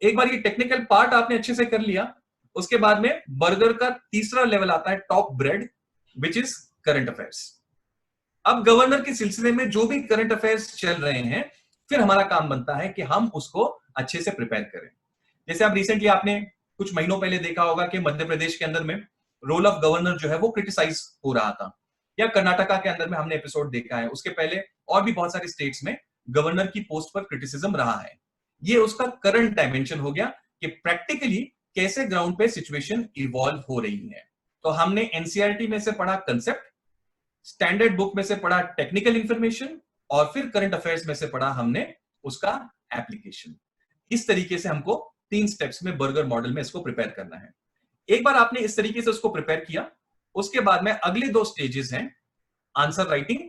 एक बार ये टेक्निकल पार्ट आपने अच्छे से कर लिया, उसके बाद में बर्गर का तीसरा लेवल आता है top bread which is current affairs. अब गवर्नर के सिलसिले में जो भी करंट अफेयर्स चल रहे हैं फिर हमारा काम बनता है कि हम उसको अच्छे से प्रिपेयर करें। जैसे आप रिसेंटली आपने कुछ महीनों पहले देखा होगा कि मध्य प्रदेश के अंदर में रोल ऑफ गवर्नर जो है वो क्रिटिसाइज हो रहा था, या कर्नाटका के अंदर में हमने एपिसोड देखा है, उसके पहले और भी बहुत सारे स्टेट्स में गवर्नर की पोस्ट पर क्रिटिसिज्म रहा है। ये उसका करंट डायमेंशन हो गया कि प्रैक्टिकली कैसे ग्राउंड पे सिचुएशन इवॉल्व हो रही है। तो हमने एनसीईआरटी में से पढ़ा कंसेप्ट, स्टैंडर्ड बुक में से पढ़ा टेक्निकल इंफॉर्मेशन और फिर करंट अफेयर्स में से पढ़ा हमने उसका एप्लीकेशन। इस तरीके से हमको 3 स्टेप्स में बर्गर मॉडल में इसको प्रिपेयर करना है। एक बार आपने इस तरीके से उसको प्रिपेयर किया, उसके बाद में अगले 2 स्टेजेस हैं आंसर राइटिंग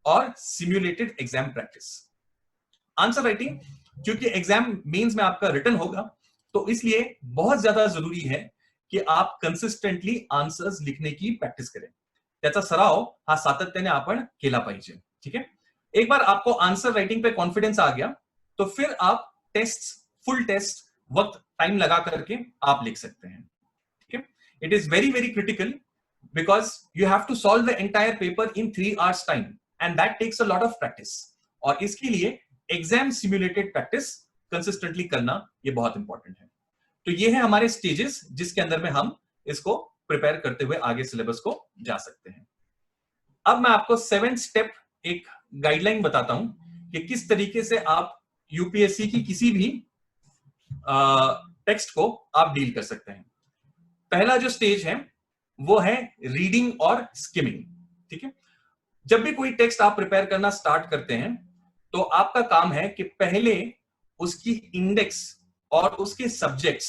और simulated exam practice. Answer writing क्योंकि एग्जाम मेंस में आपका रिटन होगा तो इसलिए बहुत ज्यादा जरूरी है की आप कंसिस्टेंटली आंसर्स लिखने की प्रॅक्टिस करें। त्याचा सराव हा सातत्याने आपण केला पाहिजे। ठीक है, एक बार आपको आंसर राइटिंग पे कॉन्फिडेंस आ गया तो फिर आप टेस्ट, फुल टेस्ट वक्त टाइम लगा करके आप लिख सकते हैं। ठीक है, it is very very critical because you have to solve the entire paper in 3 hours time and that takes a lot of practice. और इसके लिए एग्जाम सिम्युलेटेड प्रैक्टिस कंसिस्टेंटली करना ये बहुत इंपॉर्टेंट है। तो ये है हमारे स्टेजेस जिसके अंदर में हम इसको प्रिपेयर करते हुए आगे सिलेबस को जा सकते हैं। अब मैं आपको 7 स्टेप एक गाइडलाइन बताता हूं कि किस तरीके से आप यूपीएससी की किसी भी टेक्स्ट को आप डील कर सकते हैं। पहला जो स्टेज है वो है रीडिंग और स्किमिंग। ठीक है, जब भी कोई टेक्स्ट आप प्रिपेयर करना स्टार्ट करते हैं तो आपका काम है कि पहले उसकी इंडेक्स और उसके सब्जेक्ट्स,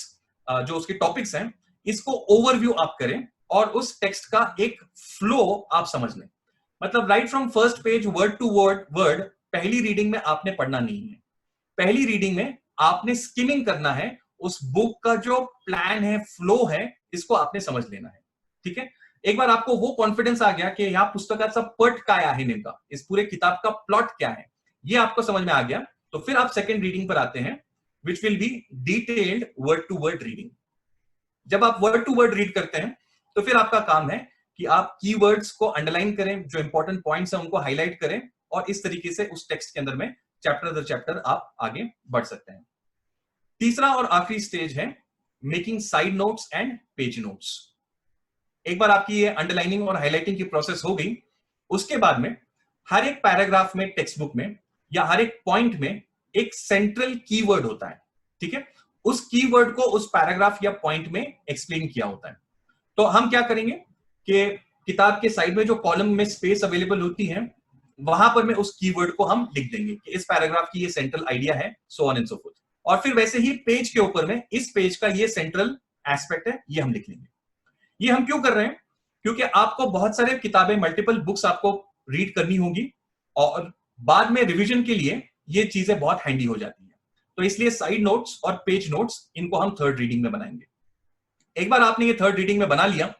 जो उसके टॉपिक्स हैं, इसको ओवरव्यू आप करें और उस टेक्स्ट का एक फ्लो आप समझ लें। मतलब right from first page word to word पहली रीडिंग में आपने पढ़ना नहीं है। पहली रीडिंग में आपने स्किमिंग करना है, उस बुक का जो प्लान है, फ्लो है, इसको आपने समझ लेना है। ठीक है, एक बार आपको वो कॉन्फिडेंस आ गया कि यहाँ पुस्तकाचा पट काय आहे नेमका, इस पूरे किताब का प्लॉट क्या है, ये आपको समझ में आ गया, तो फिर आप सेकेंड रीडिंग पर आते हैं, which will be detailed word to word reading. जब आप वर्ड टू वर्ड रीड करते हैं तो फिर आपका काम है कि आप कीवर्ड्स को अंडरलाइन करें, जो इंपॉर्टेंट पॉइंट्स हैं उनको हाईलाइट करें, और इस तरीके से उस टेक्स्ट के अंदर में चैप्टर दर चैप्टर आप आगे बढ़ सकते हैं। तीसरा और आखिरी स्टेज है making side notes and page notes. एक बार आपकी ये अंडरलाइनिंग और हाईलाइटिंग की प्रोसेस हो गई, उसके बाद में हर एक पैराग्राफ में, टेक्स्ट बुक में, या हर एक पॉइंट में एक सेंट्रल कीवर्ड होता है। ठीक है, उस कीवर्ड को उस पैराग्राफ या पॉइंट में एक्सप्लेन किया होता है। तो हम क्या करेंगे कि किताब के साइड में जो कॉलम में स्पेस अवेलेबल होती है, वहां पर में उस कीवर्ड को हम लिख देंगे कि इस पैराग्राफ की ये सेंट्रल आइडिया है, so on and so fourth. और फिर वैसे ही पेज के ऊपर में इस पेज का ये सेंट्रल एस्पेक्ट है, ये हम लिख लेंगे। ये हम क्यों कर रहे हैं? क्योंकि आपको बहुत सारे किताबें, मल्टीपल बुक्स आपको रीड करनी होगी, और बाद में रिवीजन के लिए ये चीजें बहुत हैंडी हो जाती है। तो इसलिए साइड नोट्स और पेज नोट्स, इनको हम थर्ड रीडिंग में बनाएंगे। एक बार आपने ये थर्ड रीडिंग में बना लिया,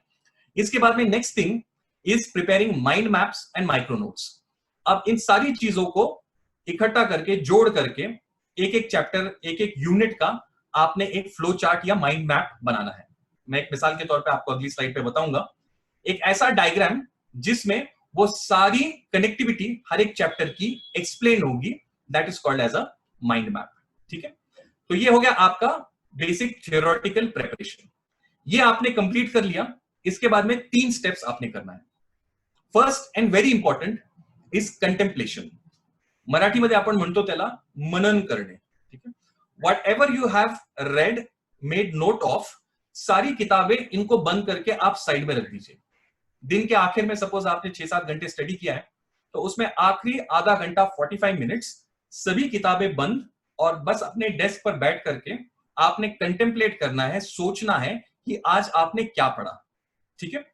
इसके बाद में next thing is preparing mind maps and micro notes. अब इन सारी चीजों को इकट्ठा करके, जोड़ करके, एक एक चैप्टर, एक एक यूनिट का आपने एक फ्लो चार्ट या माइंड मैप बनाना है। मैं एक मिसाल के तौर पे आपको अगली स्लाइड पे बताऊंगा, एक ऐसा डायग्राम जिसमें वो सारी कनेक्टिविटी हर एक चैप्टर की एक्सप्लेन होगी, that is called as a mind map. ठीक है, तो ये हो गया आपका बेसिक थियोरेटिकल प्रिपरेशन। ये आपने कंप्लीट कर लिया। इसके बाद में 3 स्टेप्स आपने करना है। First and very important is contemplation. मराठीमध्ये आपण म्हणतो त्याला मनन करणे। ठीक है, what ever you have read, made note of, सारी किताबें इनको बंद करके आप साइड में रख दीजिए। दिन के आखिर में सपोज आपने 6-7 घंटे स्टडी किया है, तो उसमें आखिरी आधा घंटा 45 मिनट्स सभी किताबें बंद, और बस अपने डेस्क पर बैठ करके आपने कंटेम्पलेट करना है, सोचना है कि आज आपने क्या पढ़ा। ठीक है,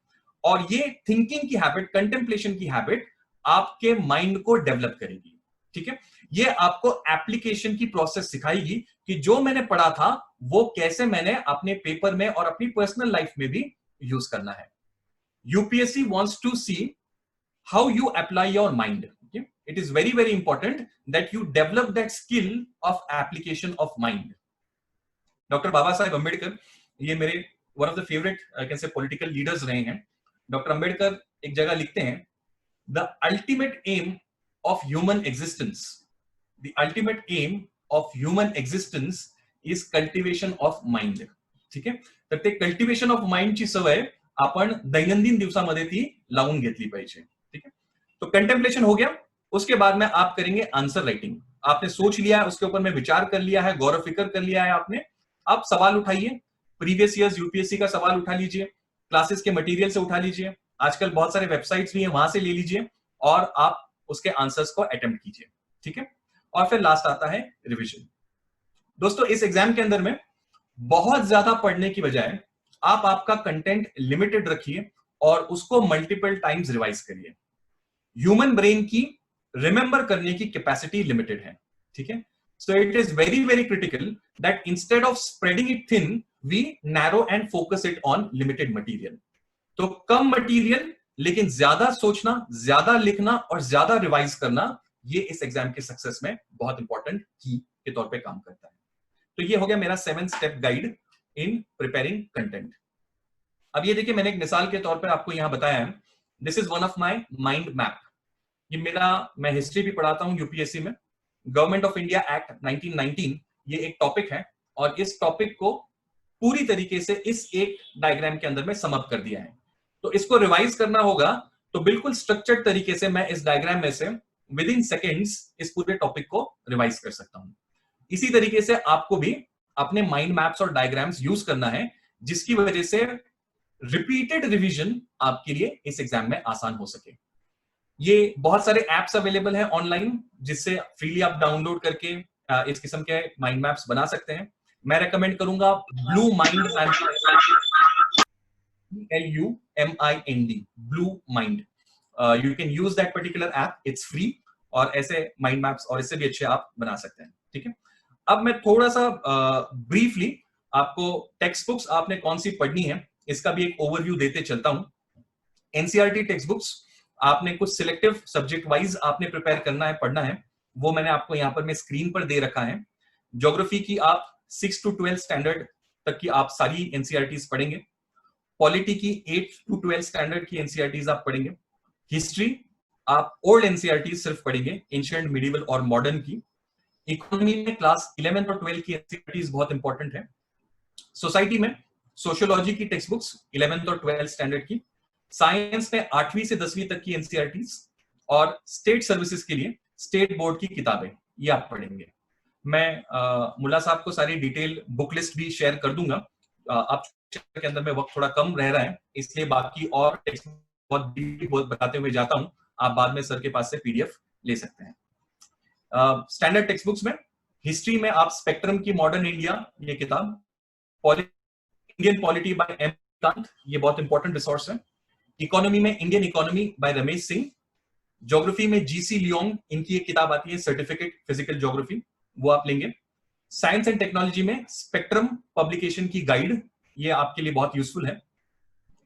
और ये थिंकिंग की हैबिट, कंटेम्पलेशन की हैबिट आपके माइंड को डेवलप करेगी। ठीक है, ये आपको एप्लीकेशन की प्रोसेस सिखाएगी कि जो मैंने पढ़ा था वो कैसे मैंने अपने पेपर में और अपनी पर्सनल लाइफ में भी यूज करना है। UPSC wants to see how you apply your mind. It is very very important that you develop that skill of application of mind. Doctor Baba Saheb Ambedkar, ये मेरे one of the favourite I can say political leaders रहे हैं। Doctor Ambedkar एक जगह लिखते हैं, the ultimate aim of human existence, the ultimate aim of human existence is cultivation of mind. ठीक आहे, तर ते कल्टिवेशन ऑफ माइंडची सवय आपण दैनंदिन दिवसामध्ये ती लावून घेतली पाहिजे। ठीक है, तो कंटेम्पलेशन हो गया। उसके बाद में आप करेंगे आंसर राइटिंग। आपने सोच लिया है, उसके ऊपर में विचार कर लिया है, गौर फिक्र कर लिया है आपने। आप सवाल उठाइए, प्रीवियस ईयर्स यूपीएससी का सवाल उठा लीजिए, क्लासेस के मटेरियल से उठा लीजिए, आजकल बहुत सारे वेबसाइट्स भी हैं, वहां से ले लीजिए, और आप उसके आंसर्स को अटेम्प्ट कीजिए। ठीक है, और फिर लास्ट आता है रिविजन। दोस्तों, इस एग्जाम के अंदर में बहुत ज्यादा पढ़ने की बजाय आप आपका कंटेंट लिमिटेड रखिए और उसको मल्टीपल टाइम्स रिवाइज करिए। ह्यूमन ब्रेन की रिमेंबर करने की कैपेसिटी लिमिटेड है। ठीक है, so it is very very critical that instead of spreading it thin, we narrow and focus it on limited material. तो कम मटीरियल लेकिन ज्यादा सोचना, ज्यादा लिखना और ज्यादा रिवाइज करना, ये इस एग्जाम के सक्सेस में बहुत इंपॉर्टेंट की के तौर पे काम करता है। तो ये हो गया मेरा 7 step guide in preparing content. अब ये देखिए, मैंने एक मिसाल के तौर पे आपको यहां बताया है, this is one of my mind map. ये मेरा, मैं हिस्ट्री भी पढ़ाता हूं यूपीएससी में। गवर्नमेंट ऑफ इंडिया एक्ट 1919 ये एक टॉपिक है, और इस टॉपिक को पूरी तरीके से इस एक डायग्राम के अंदर में सम अप कर दिया है। तो इसको रिवाइज करना होगा, तो बिल्कुल स्ट्रक्चर्ड तरीके से मैं इस डायग्राम में से विद इन सेकेंड्स इस पूरे टॉपिक को रिवाइज कर सकता हूं। इसी तरीके से आपको भी अपने माइंड मैप्स और डायग्राम्स यूज करना है, जिसकी वजह से रिपीटेड रिवीजन आपके लिए इस एग्जाम में आसान हो सके। ये बहुत सारे एप्स अवेलेबल हैं ऑनलाइन जिससे फ्रीली आप डाउनलोड करके इस किस्म के माइंड मैप्स बना सकते हैं। मैं रेकमेंड करूंगा blue mind, LUMIND, blue mind. You can use that particular app, it's free, और ऐसे माइंड मैप्स और इससे भी अच्छे आप बना सकते हैं। ठीक है, अब मैं थोड़ा सा ब्रीफली आपको टेक्स्ट बुक्स आपने कौन सी पढ़नी है इसका भी एक ओवरव्यू देते चलता हूं। एनसीईआरटी टेक्स्ट बुक्स आपने कुछ सिलेक्टिव सब्जेक्ट वाइज आपने प्रिपेयर करना है, पढ़ना है, वो मैंने आपको यहां पर मैं स्क्रीन पर दे रखा है। ज्योग्राफी की आप 6 to 12 स्टैंडर्ड तक की आप सारी एनसीईआरटीज पढ़ेंगे। पॉलिटी की 8 to 12 स्टैंडर्ड की एनसीईआरटीज आप पढ़ेंगे। हिस्ट्री आप ओल्ड एनसीईआरटी सिर्फ पढ़ेंगे, एंशिएंट, मिडिवल और मॉडर्न की। इकोनॉमी में क्लास 11 और 12 की एनसीईआरटीज बहुत इंपॉर्टेंट है। सोसाइटी में सोशियोलॉजी की टेक्स्ट बुक्स 11th और 12th स्टैंडर्ड की। साइंस में 8वीं से 10वीं तक की एनसीईआरटीज, और स्टेट सर्विसेज के लिए स्टेट बोर्ड की किताबें ये आप पढ़ेंगे। मैं मुल्ला साहब को सारी डिटेल बुक लिस्ट भी शेयर कर दूंगा। आप के अंदर में वक्त थोड़ा कम रह रहा है, इसलिए बाकी और टेक्स्ट बहुत बताते हुए जाता हूं। आप बाद में सर के पास से पीडीएफ ले सकते हैं। स्टैंडर्ड टेक्स्ट बुक्स में हिस्ट्री में आप स्पेक्ट्रम की मॉडर्न इंडिया ये किताब, Indian polity by M Kant, ये बहुत इंपॉर्टेंट रिसोर्स है। इकोनॉमी में Indian economy by Ramesh Singh. Geography में जीसी लियोंग, इनकी एक किताब आती है सर्टिफिकेट फिजिकल ज्योग्राफी, वो आप लेंगे। साइंस एंड टेक्नोलॉजी में स्पेक्ट्रम पब्लिकेशन की गाइड, ये आपके लिए बहुत यूजफुल है।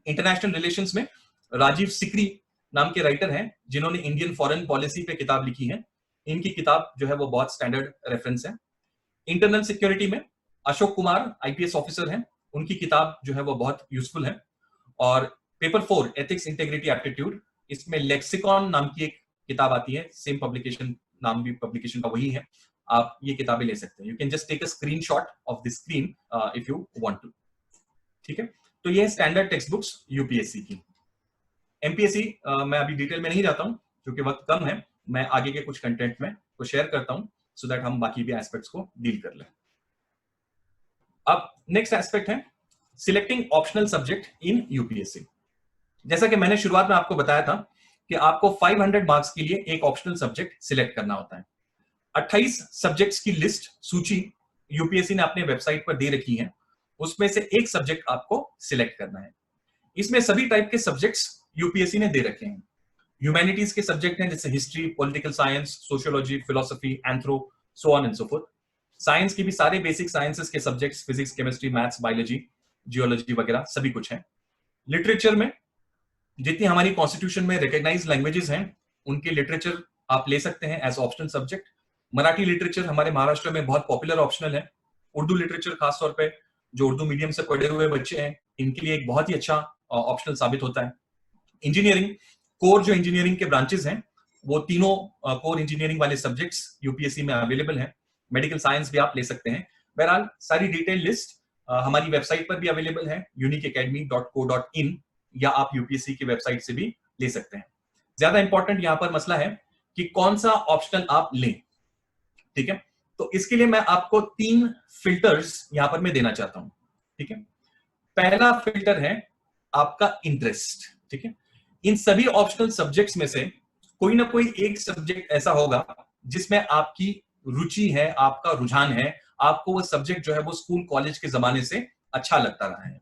इंटरनेशनल रिलेशंस में राजीव सिकरी नाम के राइटर हैं जिन्होंने इंडियन फॉरेन पॉलिसी पे किताब लिखी है, इनकी किताब जो है वो बहुत स्टैंडर्ड रेफरेंस है। इंटरनल सिक्योरिटी में अशोक कुमार आईपीएस ऑफिसर हैं, उनकी किताब जो है वो बहुत यूजफुल है। और पेपर 4 एथिक्स इंटेग्रिटी एप्टीट्यूड, इसमें लेक्सिकॉन नाम की एक किताब आती है, सेम पब्लिकेशन, नाम भी पब्लिकेशन का वही है, आप ये किताबें ले सकते हैं। You can just take a screenshot of the screen if you want to. ठीक है, तो ये स्टैंडर्ड टेक्स्ट बुक्स यूपीएससी की। एमपीएससी मैं अभी डिटेल में नहीं जाता हूं क्योंकि वक्त कम है, मैं आगे के कुछ कंटेंट में को शेयर करता हूं सो दैट हम बाकी भी एस्पेक्ट्स को डील कर लें। अब नेक्स्ट एस्पेक्ट है selecting optional subject in UPSC. जैसा कि मैंने शुरुआत में आपको बताया था कि आपको 500 मार्क्स के लिए एक ऑप्शनल सब्जेक्ट सिलेक्ट करना होता है। 28 सब्जेक्ट्स की लिस्ट, सूची यूपीएससी ने अपने वेबसाइट पर दे रखी है, उसमें से एक सब्जेक्ट आपको सिलेक्ट करना है। इसमें सभी टाइप के सब्जेक्ट्स यूपीएससी ने दे रखे हैं। ह्यूमैनिटीज के सब्जेक्ट हैं जैसे history, political science, sociology, philosophy, anthro, so on and so fourth. Science की भी सारे बेसिक साइंसेस के subjects, physics, chemistry, maths, biology, geology वगैरह सभी कुछ है। लिटरेचर में जितनी हमारी कॉन्स्टिट्यूशन में रिकॉग्नाइज्ड लैंग्वेजेस हैं उनके लिटरेचर आप ले सकते हैं as optional subject. Marathi literature हमारे महाराष्ट्र में बहुत पॉपुलर ऑप्शनल है। उर्दू लिटरेचर खासतौर पे जो उर्दू मीडियम से पढ़े हुए बच्चे हैं इनके लिए एक बहुत ही अच्छा ऑप्शनल साबित होता है। इंजीनियरिंग, कोर जो इंजीनियरिंग के ब्रांचेस हैं वो तीनों कोर इंजीनियरिंग वाले सब्जेक्ट्स यूपीएससी में अवेलेबल हैं। मेडिकल साइंस भी आप ले सकते हैं। बहरहाल सारी डिटेल लिस्ट हमारी वेबसाइट पर भी अवेलेबल है uniqueacademy.co.in, या आप यूपीएससी की वेबसाइट से भी ले सकते हैं। ज्यादा इंपॉर्टेंट यहां पर मसला है कि कौन सा ऑप्शनल आप लें। ठीक है, तो इसके लिए मैं आपको 3 फिल्टर्स यहां पर मैं देना चाहता हूं। ठीक है, पहला फिल्टर है आपका इंटरेस्ट। ठीक है, इन सभी ऑप्शनल सब्जेक्ट्स में से कोई ना कोई एक सब्जेक्ट ऐसा होगा जिसमें आपकी रुचि है, आपका रुझान है, आपको वो सब्जेक्ट जो है वो स्कूल कॉलेज के जमाने से अच्छा लगता रहा है।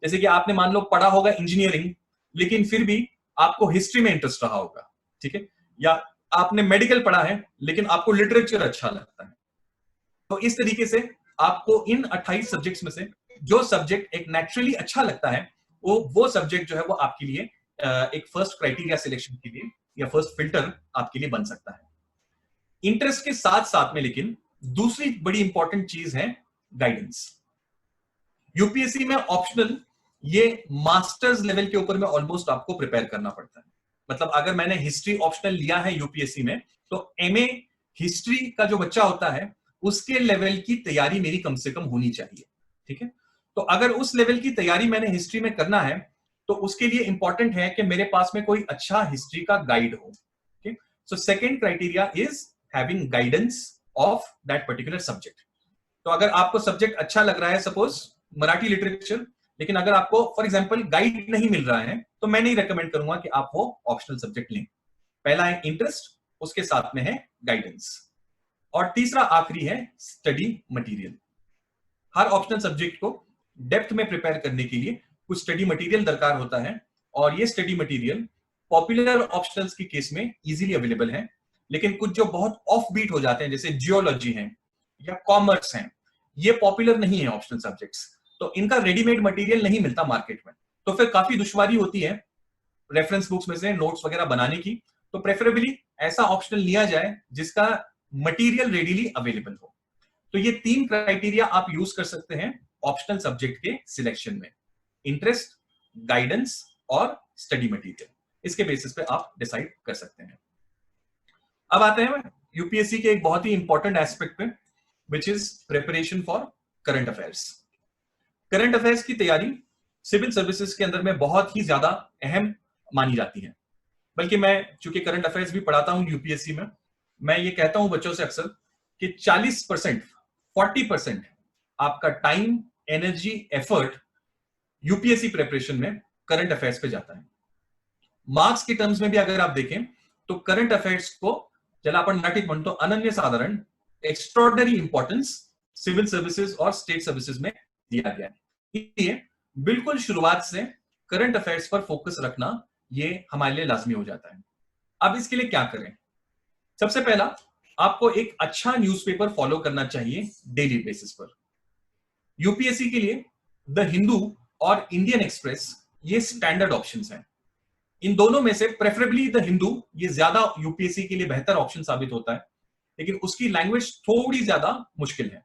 जैसे कि आपने मान लो पढ़ा होगा इंजीनियरिंग, लेकिन फिर भी आपको हिस्ट्री में इंटरेस्ट रहा होगा। ठीक है, या आपने मेडिकल पढ़ा है लेकिन आपको लिटरेचर अच्छा लगता है। तो इस तरीके से आपको इन 28 सब्जेक्ट्स में से जो सब्जेक्ट एक नेचुरली अच्छा लगता है वो सब्जेक्ट जो है वो आपके लिए एक फर्स्ट क्राइटेरिया सिलेक्शन के लिए या फर्स्ट फिल्टर आपके लिए बन सकता है। इंटरेस्ट के साथ साथ में लेकिन दूसरी बड़ी इंपॉर्टेंट चीज है गाइडेंस। यूपीएससी में ऑप्शनल ये मास्टर्स लेवल के ऊपर में ऑलमोस्ट आपको प्रिपेयर करना पड़ता है। मतलब अगर मैंने हिस्ट्री ऑप्शनल लिया है यूपीएससी में तो एमए हिस्ट्री का जो बच्चा होता है उसके लेवल की तैयारी मेरी कम से कम होनी चाहिए। ठीक है, तो अगर उस लेवल की तैयारी मैंने हिस्ट्री में करना है तो उसके लिए इंपॉर्टेंट है कि मेरे पास में कोई अच्छा हिस्ट्री का गाइड हो। ठीक, so second criteria is having guidance of that particular subject. तो अगर आपको सब्जेक्ट अच्छा लग रहा है, सपोज मराठी लिटरेचर, लेकिन अगर आपको फॉर एग्जांपल गाइड नहीं मिल रहा है तो मैं नहीं रेकमेंड करूंगा कि आप वो ऑप्शनल सब्जेक्ट लें। पहला है इंटरेस्ट, उसके साथ में है गाइडेंस, और तीसरा आखिरी है स्टडी मटेरियल। हर ऑप्शनल सब्जेक्ट को डेप्थ में प्रिपेयर करने के लिए कुछ स्टडी मटेरियल दरकार होता है, और ये स्टडी मटेरियल पॉपुलर ऑप्शनल्स के केस में इजीली अवेलेबल है, लेकिन कुछ जो बहुत ऑफ बीट हो जाते हैं जैसे जियोलॉजी है या कॉमर्स है, ये पॉपुलर नहीं है ऑप्शनल सब्जेक्ट्स, तो इनका रेडीमेड मटेरियल नहीं मिलता मार्केट में, तो फिर काफी दुश्वारी होती है रेफरेंस बुक्स में से नोट्स वगैरह बनाने की। तो प्रेफरेबली ऐसा ऑप्शनल लिया जाए जिसका मटेरियल रेडीली अवेलेबल हो। तो ये 3 क्राइटेरिया आप यूज कर सकते हैं ऑप्शनल सब्जेक्ट के सिलेक्शन में, इंटरेस्ट, गाइडेंस और स्टडी मटेरियल। इसके बेसिस पे आप डिसाइड कर सकते हैं। अब आते हैं यूपीएससी के एक बहुत ही इंपॉर्टेंट एस्पेक्ट पे, which is preparation for current affairs. Current affairs की तैयारी सिविल सर्विसेज के अंदर में बहुत ही ज्यादा अहम मानी जाती है, बल्कि मैं चूंकि करंट अफेयर्स भी पढ़ाता हूं यूपीएससी में, मैं ये कहता हूं बच्चों से अक्सर कि 40%, 40% आपका time, energy, effort UPSC preparation में करंट अफेयर्स पे जाता है। मार्क्स के टर्म्स में भी अगर आप देखें तो करंट अफेयर्स को ज्याला आपण नटीक म्हणतो अनन्यसाधारण, एक्स्ट्रॉर्डिनरी इंपॉर्टेंस सिविल सर्विसेज और स्टेट सर्विसेज में दिया गया है। इसलिए बिल्कुल शुरुआत से करंट अफेयर्स पर फोकस रखना ये हमारे लिए लाजमी हो जाता है। अब इसके लिए क्या करें? सबसे पहला, आपको एक अच्छा न्यूज़पेपर फॉलो करना चाहिए डेली बेसिस पर। यूपीएससी के लिए द हिंदू और इंडियन एक्सप्रेस ये स्टैंडर्ड ऑप्शंस हैं। इन दोनों में से प्रेफरेबली द हिंदू ये ज्यादा यूपीएससी के लिए बेहतर ऑप्शन साबित होता है, लेकिन उसकी लैंग्वेज थोड़ी ज्यादा मुश्किल है।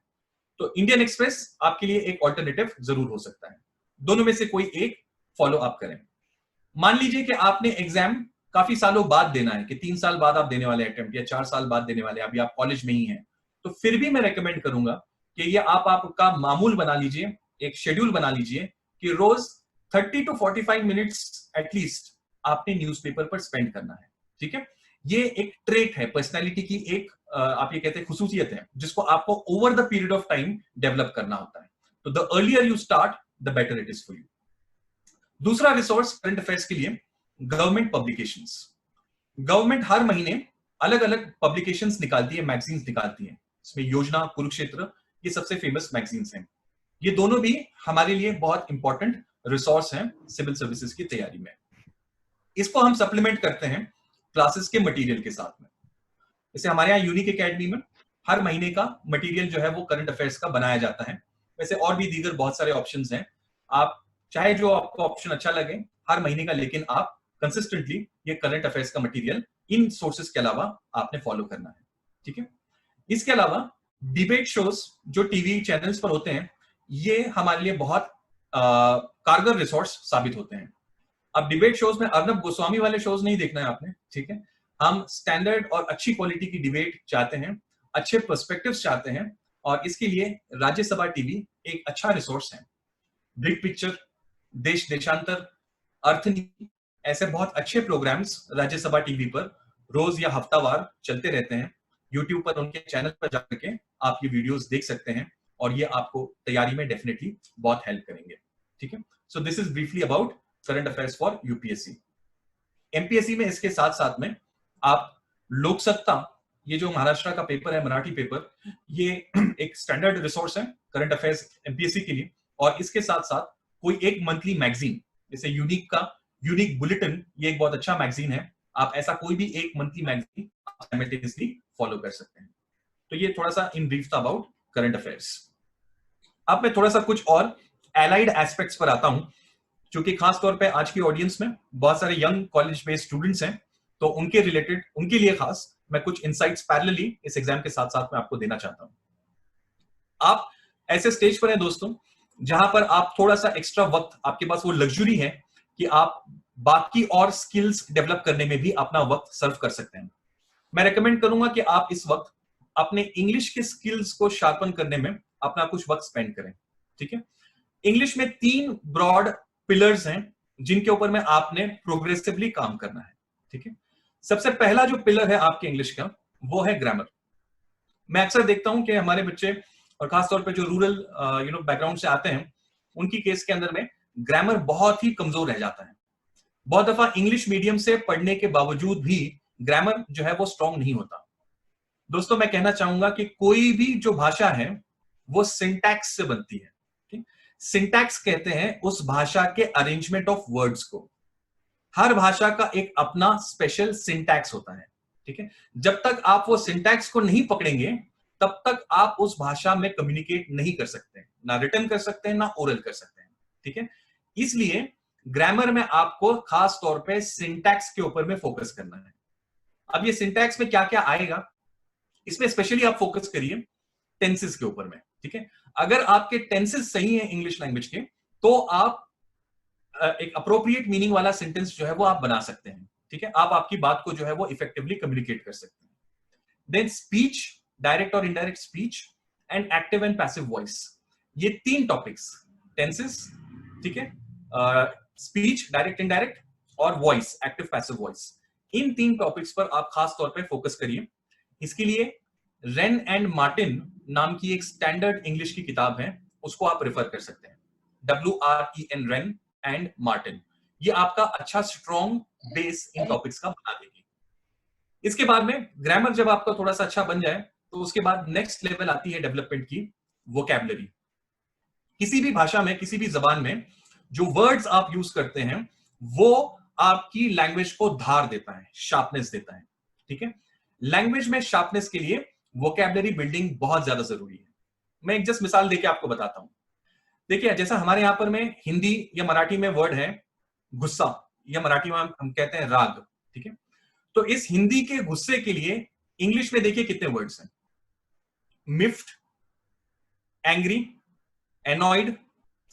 तो इंडियन एक्सप्रेस आपके लिए एक ऑल्टरनेटिव जरूर हो सकता है। दोनों में से कोई एक फॉलो आप करें। मान लीजिए कि आपने एग्जाम काफी सालों बाद देना है, कि 3 साल बाद आप देने वाले अटेम्प्ट या 4 साल बाद देने वाले, अभी आप कॉलेज में ही हैं, तो फिर भी मैं रेकमेंड करूंगा कि ये आपका मामूल बना लीजिए, एक शेड्यूल बना लीजिए कि रोज 30 to 45 मिनट्स एटलीस्ट आपने न्यूज़पेपर पर स्पेंड करना है। ठीक है, ये एक ट्रेट है, पर्सनैलिटी की एक आप ये कहते हैं खुसूसियत है, जिसको आपको over the period of time develop करना होता है। तो the earlier you start the better it is for you. दूसरा रिसोर्स करंट अफेयर्स के लिए गवर्नमेंट पब्लिकेशंस। गवर्नमेंट हर महीने अलग अलग पब्लिकेशंस निकालती है, मैगजीन्स निकालती है। इसमें योजना, कुरुक्षेत्र, ये सबसे फेमस मैगजीन्स हैं। ये दोनों भी हमारे लिए बहुत इंपॉर्टेंट रिसोर्स हैं सिविल सर्विसेज की तैयारी में। इसको हम सप्लीमेंट करते हैं क्लासेस के मटेरियल के साथ में। जैसे हमारे यहाँ यूनिक एकेडमी में हर महीने का मटेरियल जो है वो करंट अफेयर्स का बनाया जाता है। वैसे और भी दीगर बहुत सारे ऑप्शंस हैं, आप चाहे जो आपको ऑप्शन अच्छा लगे हर महीने का, लेकिन आप कंसिस्टेंटली ये करंट अफेयर्स का मटेरियल इन सोर्सेस के अलावा आपने फॉलो करना है। ठीक है, इसके अलावा डिबेट शोज जो टीवी चैनल्स पर होते हैं, ये हमारे लिए बहुत कारगर रिसोर्स साबित होते हैं। अब डिबेट शोज में अर्नब गोस्वामी वाले शोज नहीं देखना है आपने। ठीक है, हम स्टैंडर्ड और अच्छी क्वालिटी की डिबेट चाहते हैं, अच्छे पर्सपेक्टिव्स चाहते हैं, और इसके लिए राज्यसभा टीवी एक अच्छा रिसोर्स है। बिग पिक्चर, देश देशांतर, अर्थनीति, ऐसे बहुत अच्छे प्रोग्राम्स राज्यसभा टीवी पर रोज या हफ्तावार चलते रहते हैं। यूट्यूब पर उनके चैनल पर जाकर के आप ये वीडियोस देख सकते हैं, और ये आपको तैयारी में डेफिनेटली बहुत हेल्प करेंगे। ठीक है, so this is briefly about current affairs for UPSC. MPSC में इसके साथ साथ में आप लोक सत्ता, ये जो महाराष्ट्र का पेपर है, मराठी पेपर, ये एक स्टैंडर्ड रिसोर्स है करंट अफेयर्स एमपीएससी के लिए। और इसके साथ साथ कोई एक मंथली मैगजीन, जैसे यूनिक का यूनिक बुलेटिन, ये एक बहुत अच्छा मैगजीन है। आप ऐसा कोई भी एक मंथली मैगजीन साइमल्टेनियसली फॉलो कर सकते हैं। तो ये थोड़ा सा इन ब्रीफ था अबाउट करंट अफेयर्स। अब मैं थोड़ा सा कुछ और एलाइड एस्पेक्ट्स पर आता हूं, क्योंकि खास तौर पे आज की ऑडियंस में बहुत सारे यंग कॉलेज बेस्ड स्टूडेंट्स हैं, तो उनके रिलेटेड, उनके लिए खास मैं कुछ इनसाइट्स पैरेलली इस एग्जाम के साथ साथ में आपको देना चाहता हूं। आप ऐसे स्टेज पर हैं दोस्तों जहां पर आप थोड़ा सा एक्स्ट्रा वक्त, आपके पास वो लग्जरी है कि आप बाकी और स्किल्स डेवलप करने में भी अपना वक्त सर्व कर सकते हैं। मैं रेकमेंड करूंगा कि आप इस वक्त अपने इंग्लिश के स्किल्स को शार्पन करने में अपना कुछ वक्त स्पेंड करें। ठीक है, इंग्लिश में 3 ब्रॉड पिलर्स हैं जिनके ऊपर में आपने प्रोग्रेसिवली काम करना है। ठीक है, सबसे पहला जो पिलर है आपके इंग्लिश का, वो है ग्रामर। मैं अक्सर देखता हूं कि हमारे बच्चे, और खासतौर पे जो रूरल बैकग्राउंड से आते हैं, उनकी केस के अंदर में ग्रामर बहुत ही कमजोर रह जाता है। बहुत दफा इंग्लिश मीडियम से पढ़ने के बावजूद भी ग्रामर जो है वो स्ट्रांग नहीं होता। दोस्तों मैं कहना चाहूंगा कि कोई भी जो भाषा है वो सिंटैक्स से बनती है। सिंटैक्स कहते हैं उस भाषा के अरेंजमेंट ऑफ वर्ड्स को। हर भाषा का एक अपना स्पेशल सिंटैक्स होता है। ठीक है, जब तक आप वो सिंटैक्स को नहीं पकड़ेंगे तब तक आप उस भाषा में कम्युनिकेट नहीं कर सकते, ना रिटन कर सकते हैं ना ओरल कर सकते हैं। ठीक है, इसलिए ग्रामर में आपको खास तौर पे सिंटैक्स के ऊपर में फोकस करना है। अब ये सिंटैक्स में क्या क्या आएगा, इसमें स्पेशली आप फोकस करिए टेंसेस के ऊपर में। ठीक है, अगर आपके टेंसेस सही है इंग्लिश लैंग्वेज के तो आप एक अप्रोप्रिएट मीनिंग वाला सेंटेंस जो है वो आप बना सकते हैं। ठीक है, आप आपकी बात को जो है वो इफेक्टिवली कम्युनिकेट कर सकते हैं। देन स्पीच, डायरेक्ट और indirect speech and active and passive voice, ये 3 टॉपिक्स, टेंसेस, ठीक है, स्पीच, डायरेक्ट इनडायरेक्ट और वॉइस, एक्टिव पैसिव वॉइस, इन 3 टॉपिक्स पर आप खास तौर पे फोकस करिए। इसके लिए रेन एंड मार्टिन नाम की एक स्टैंडर्ड इंग्लिश की किताब है, उसको आप रेफर कर सकते हैं। WREN, रेन एंड मार्टिन, ये आपका अच्छा स्ट्रॉन्ग बेस इन टॉपिक्स का बना देगी। इसके बाद में ग्रामर जब आपका थोड़ा सा अच्छा बन जाए तो उसके बाद नेक्स्ट लेवल आती है डेवलपमेंट की, वोकैबुलरी। किसी भी भाषा में, किसी भी जबान में जो वर्ड्स आप यूज करते हैं वो आपकी लैंग्वेज को धार देता है, शार्पनेस देता है। ठीक है, लैंग्वेज में शार्पनेस के लिए वोकैबुलरी बिल्डिंग बहुत ज्यादा जरूरी है। मैं एक जस्ट मिसाल देके आपको बताता हूं। देखिए, जैसा हमारे यहां पर में हिंदी या मराठी में वर्ड है गुस्सा, या मराठी में हम कहते हैं राग। ठीक है, तो इस हिंदी के गुस्से के लिए इंग्लिश में देखिए कितने वर्ड्स हैं। मिफ्ड, एंग्री, एनॉयड,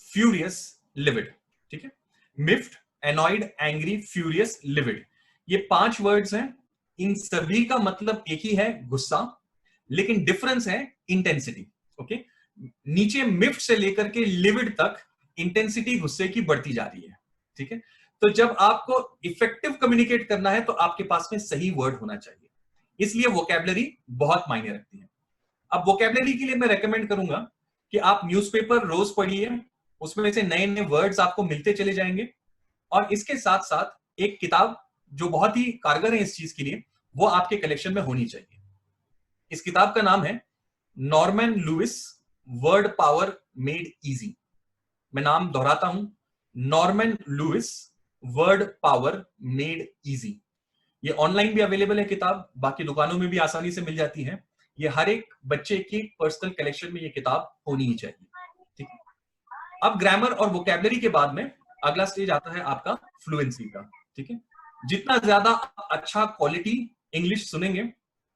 फ्यूरियस, लिविड। ठीक है, मिफ्ड, एनॉयड, एंग्री, फ्यूरियस, लिविड, ये 5 वर्ड्स हैं। इन सभी का मतलब एक ही है, गुस्सा, लेकिन डिफरेंस है इंटेंसिटी। ओके, नीचे मिफ्ड से लेकर के लिविड तक इंटेंसिटी गुस्से की बढ़ती जा रही है। ठीक है, तो जब आपको इफेक्टिव कम्युनिकेट करना है तो आपके पास में सही वर्ड होना चाहिए, इसलिए वोकैबुलरी बहुत मायने रखती है। अब वोकैबुलरी के लिए मैं रेकमेंड करूंगा कि आप न्यूज़पेपर रोज पढ़िए, उसमें से नए नए वर्ड्स आपको मिलते चले जाएंगे। और इसके साथ साथ एक किताब जो बहुत ही कारगर है इस चीज के लिए, वो आपके कलेक्शन में होनी चाहिए। इस किताब का नाम है Norman Lewis, word power made easy. मैं नाम दोहराता हूं, Norman Lewis, word power made easy. ये ऑनलाइन भी अवेलेबल है किताब, बाकी दुकानों में भी आसानी से मिल जाती है। ये हर एक बच्चे की पर्सनल कलेक्शन में ये किताब होनी ही चाहिए। ठीक है, अब ग्रामर और वोकैबुलरी के बाद में अगला स्टेज आता है आपका फ्लुएंसी का। ठीक है, जितना ज्यादा अच्छा क्वालिटी इंग्लिश सुनेंगे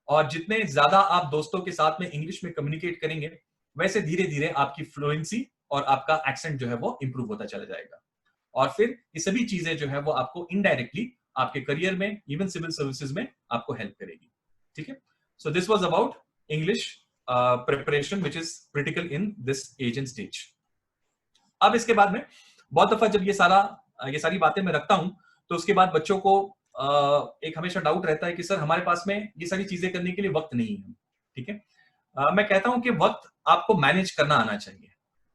और जितने ज्यादा आप दोस्तों के साथ में इंग्लिश में कम्युनिकेट करेंगे, वैसे धीरे धीरे आपकी फ्लुएंसी और आपका एक्सेंट जो है वो इंप्रूव होता चला जाएगा। और फिर ये सभी चीजें जो है वो आपको इनडायरेक्टली आपके करियर में, इवन सिविल सर्विसेज में आपको हेल्प करेगी। ठीक है, so this was about English preparation which is critical in this as and stage. अब इसके बाद में बहुत दफा जब ये सारी बातें मैं रखता हूं तो उसके बाद बच्चों को एक हमेशा डाउट रहता है कि सर हमारे पास में ये सारी चीजें करने के लिए वक्त नहीं है। ठीक है, मैं कहता हूं कि वक्त आपको मैनेज करना आना चाहिए।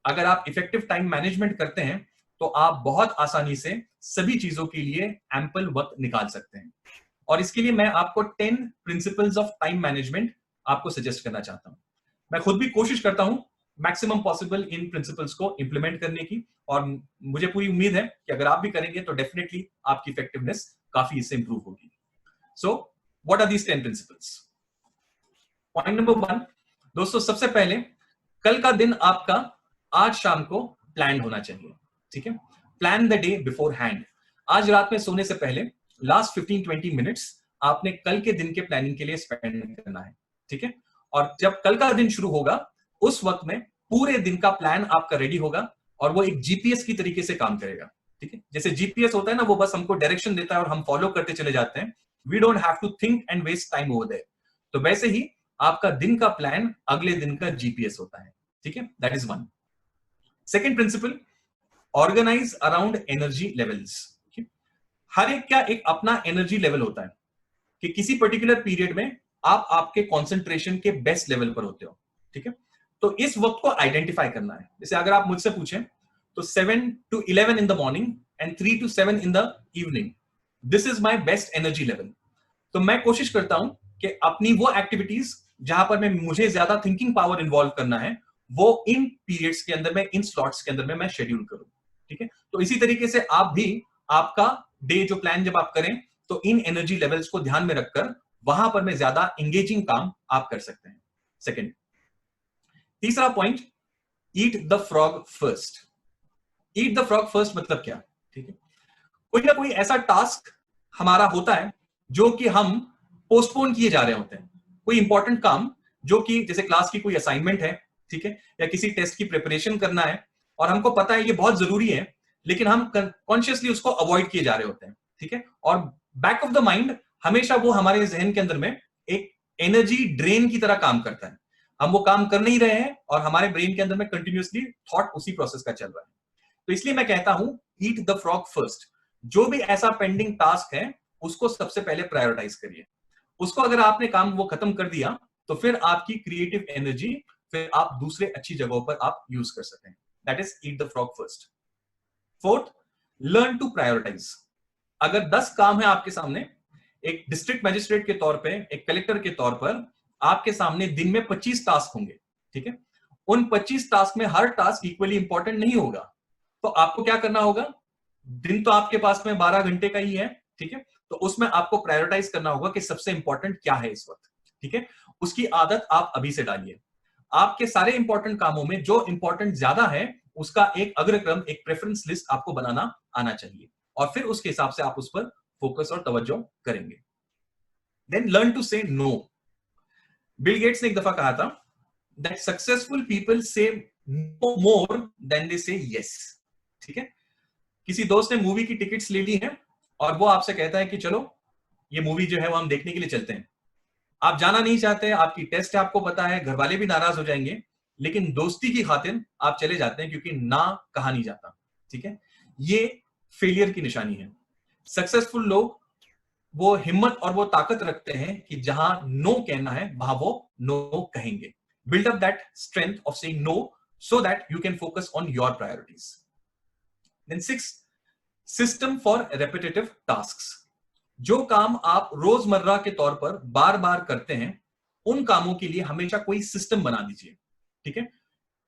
अगर आप इफेक्टिव टाइम मैनेजमेंट करते हैं तो आप बहुत आसानी से सभी चीजों के लिए एम्पल वक्त निकाल सकते हैं। और इसके लिए मैं आपको 10 प्रिंसिपल्स ऑफ टाइम मैनेजमेंट आपको सजेस्ट करना चाहता हूं। मैं खुद भी कोशिश करता हूं मैक्सिमम पॉसिबल इन प्रिंसिपल्स को इंप्लीमेंट करने की, और मुझे पूरी उम्मीद है कि अगर आप भी करेंगे तो डेफिनेटली आपकी इफेक्टिवनेस काफी इससे इंप्रूव होगी। So what are these 10 principles? Point number 1, दोस्तों सबसे पहले कल का दिन आपका आज शाम को प्लान होना चाहिए। ठीक है, plan the day before hand. आज रात में सोने से पहले लास्ट 15-20 मिनट्स आपने कल के दिन के प्लानिंग के लिए स्पेंड करना है। ठीक है, और जब कल का दिन शुरू होगा उस वक्त में पूरे दिन का प्लान आपका रेडी होगा और वो एक जीपीएस की तरीके से काम करेगा। ठीक है, जैसे जीपीएस होता है ना, वो बस हमको डायरेक्शन देता है और हम फॉलो करते चले जाते हैं। We don't have to think and waste time over there. तो वैसे ही आपका दिन का प्लान अगले दिन का जीपीएस होता है। ठीक है, that is 1। Second principle, organise around energy levels. हर एक का एक अपना एनर्जी लेवल होता है कि किसी पर्टिकुलर पीरियड में आप आपके कंसंट्रेशन के बेस्ट लेवल पर होते हो। ठीक है, तो इस वक्त को आइडेंटिफाई करना है। जैसे अगर आप मुझसे पूछें तो 7 to 11 in the morning and 3 to 7 in the evening, this is my best energy level. तो मैं कोशिश करता हूं कि अपनी वो एक्टिविटीज जहां पर मुझे ज्यादा थिंकिंग पावर इन्वॉल्व करना है, वो इन पीरियड्स के अंदर में, इन स्लॉट्स के अंदर में मैं शेड्यूल करूं। ठीक है, तो इसी तरीके से आप भी आपका डे जो प्लान जब आप करें, तो इन एनर्जी लेवल्स को ध्यान में रखकर वहां पर में ज्यादा एंगेजिंग काम आप कर सकते हैं। सेकंड, तीसरा point, eat the frog first. Eat the frog first मतलब क्या? ठीक है, कोई ना कोई ऐसा टास्क हमारा होता है जो कि हम पोस्टपोन किए जा रहे होते हैं। कोई इंपॉर्टेंट काम जो कि जैसे क्लास की कोई असाइनमेंट है, ठीक है, या किसी टेस्ट की प्रिपरेशन करना है और हमको पता है ये बहुत जरूरी है, लेकिन हम कॉन्शियसली उसको अवॉइड किए जा रहे होते हैं। ठीक है, और बैक ऑफ द माइंड हमेशा वो हमारे जहन के अंदर में एक एनर्जी ड्रेन की तरह काम करता है। हम वो काम कर नहीं रहे हैं और हमारे ब्रेन के अंदर में कंटिन्यूअसली थॉट उसी प्रोसेस का चल रहा है। तो इसलिए मैं कहता हूं, ईट द फ्रॉग फर्स्ट। जो भी ऐसा पेंडिंग टास्क है उसको सबसे पहले प्रायोरिटाइज करिए। उसको अगर आपने काम वो खत्म कर दिया तो फिर आपकी क्रिएटिव एनर्जी फिर आप दूसरे अच्छी जगहों पर आप यूज कर सकते हैं। That is eat the frog first. Fourth, learn to prioritize. अगर 10 काम है आपके सामने, एक डिस्ट्रिक्ट मैजिस्ट्रेट के तौर पे, एक कलेक्टर के तौर पर आपके सामने दिन में 25 टास्क होंगे। ठीक है, उन 25 टास्क में हर टास्क इक्वली इंपॉर्टेंट नहीं होगा। तो आपको क्या करना होगा? दिन तो आपके पास में 12 घंटे का ही है, ठीक है, तो उसमें आपको प्रायोरिटाइज करना होगा कि सबसे इंपॉर्टेंट क्या है इस वक्त। ठीक है, उसकी आदत आप अभी से डालिए। आपके सारे इंपॉर्टेंट कामों में जो इंपॉर्टेंट ज्यादा है उसका एक अग्रक्रम, एक प्रेफरेंस लिस्ट आपको बनाना आना चाहिए और फिर उसके हिसाब से आप उस पर फोकस और तवज्जो करेंगे। देन लर्न टू से नो। बिल गेट्स ने एक दफा कहा था दैट सक्सेसफुल पीपल से नो मोर देन दे से यस। ठीक है, किसी दोस्त ने मूवी की टिकट्स ले ली हैं और वो आपसे कहता है कि चलो ये मूवी जो है वो हम देखने के लिए चलते हैं। आप जाना नहीं चाहते, आपकी टेस्ट है, आपको पता है, घर वाले भी नाराज हो जाएंगे, लेकिन दोस्ती की खातिर आप चले जाते हैं क्योंकि ना कहा नहीं जाता। ठीक है, ये फेलियर की निशानी है। सक्सेसफुल लोग वो हिम्मत और वो ताकत रखते हैं कि जहां नो कहना है वहां वो नो कहेंगे। Build up that strength of saying no so that you can focus on your priorities. Then 6, system for repetitive tasks. जो काम आप रोजमर्रा के तौर पर बार बार करते हैं, उन कामों के लिए हमेशा कोई सिस्टम बना दीजिए। ठीक है,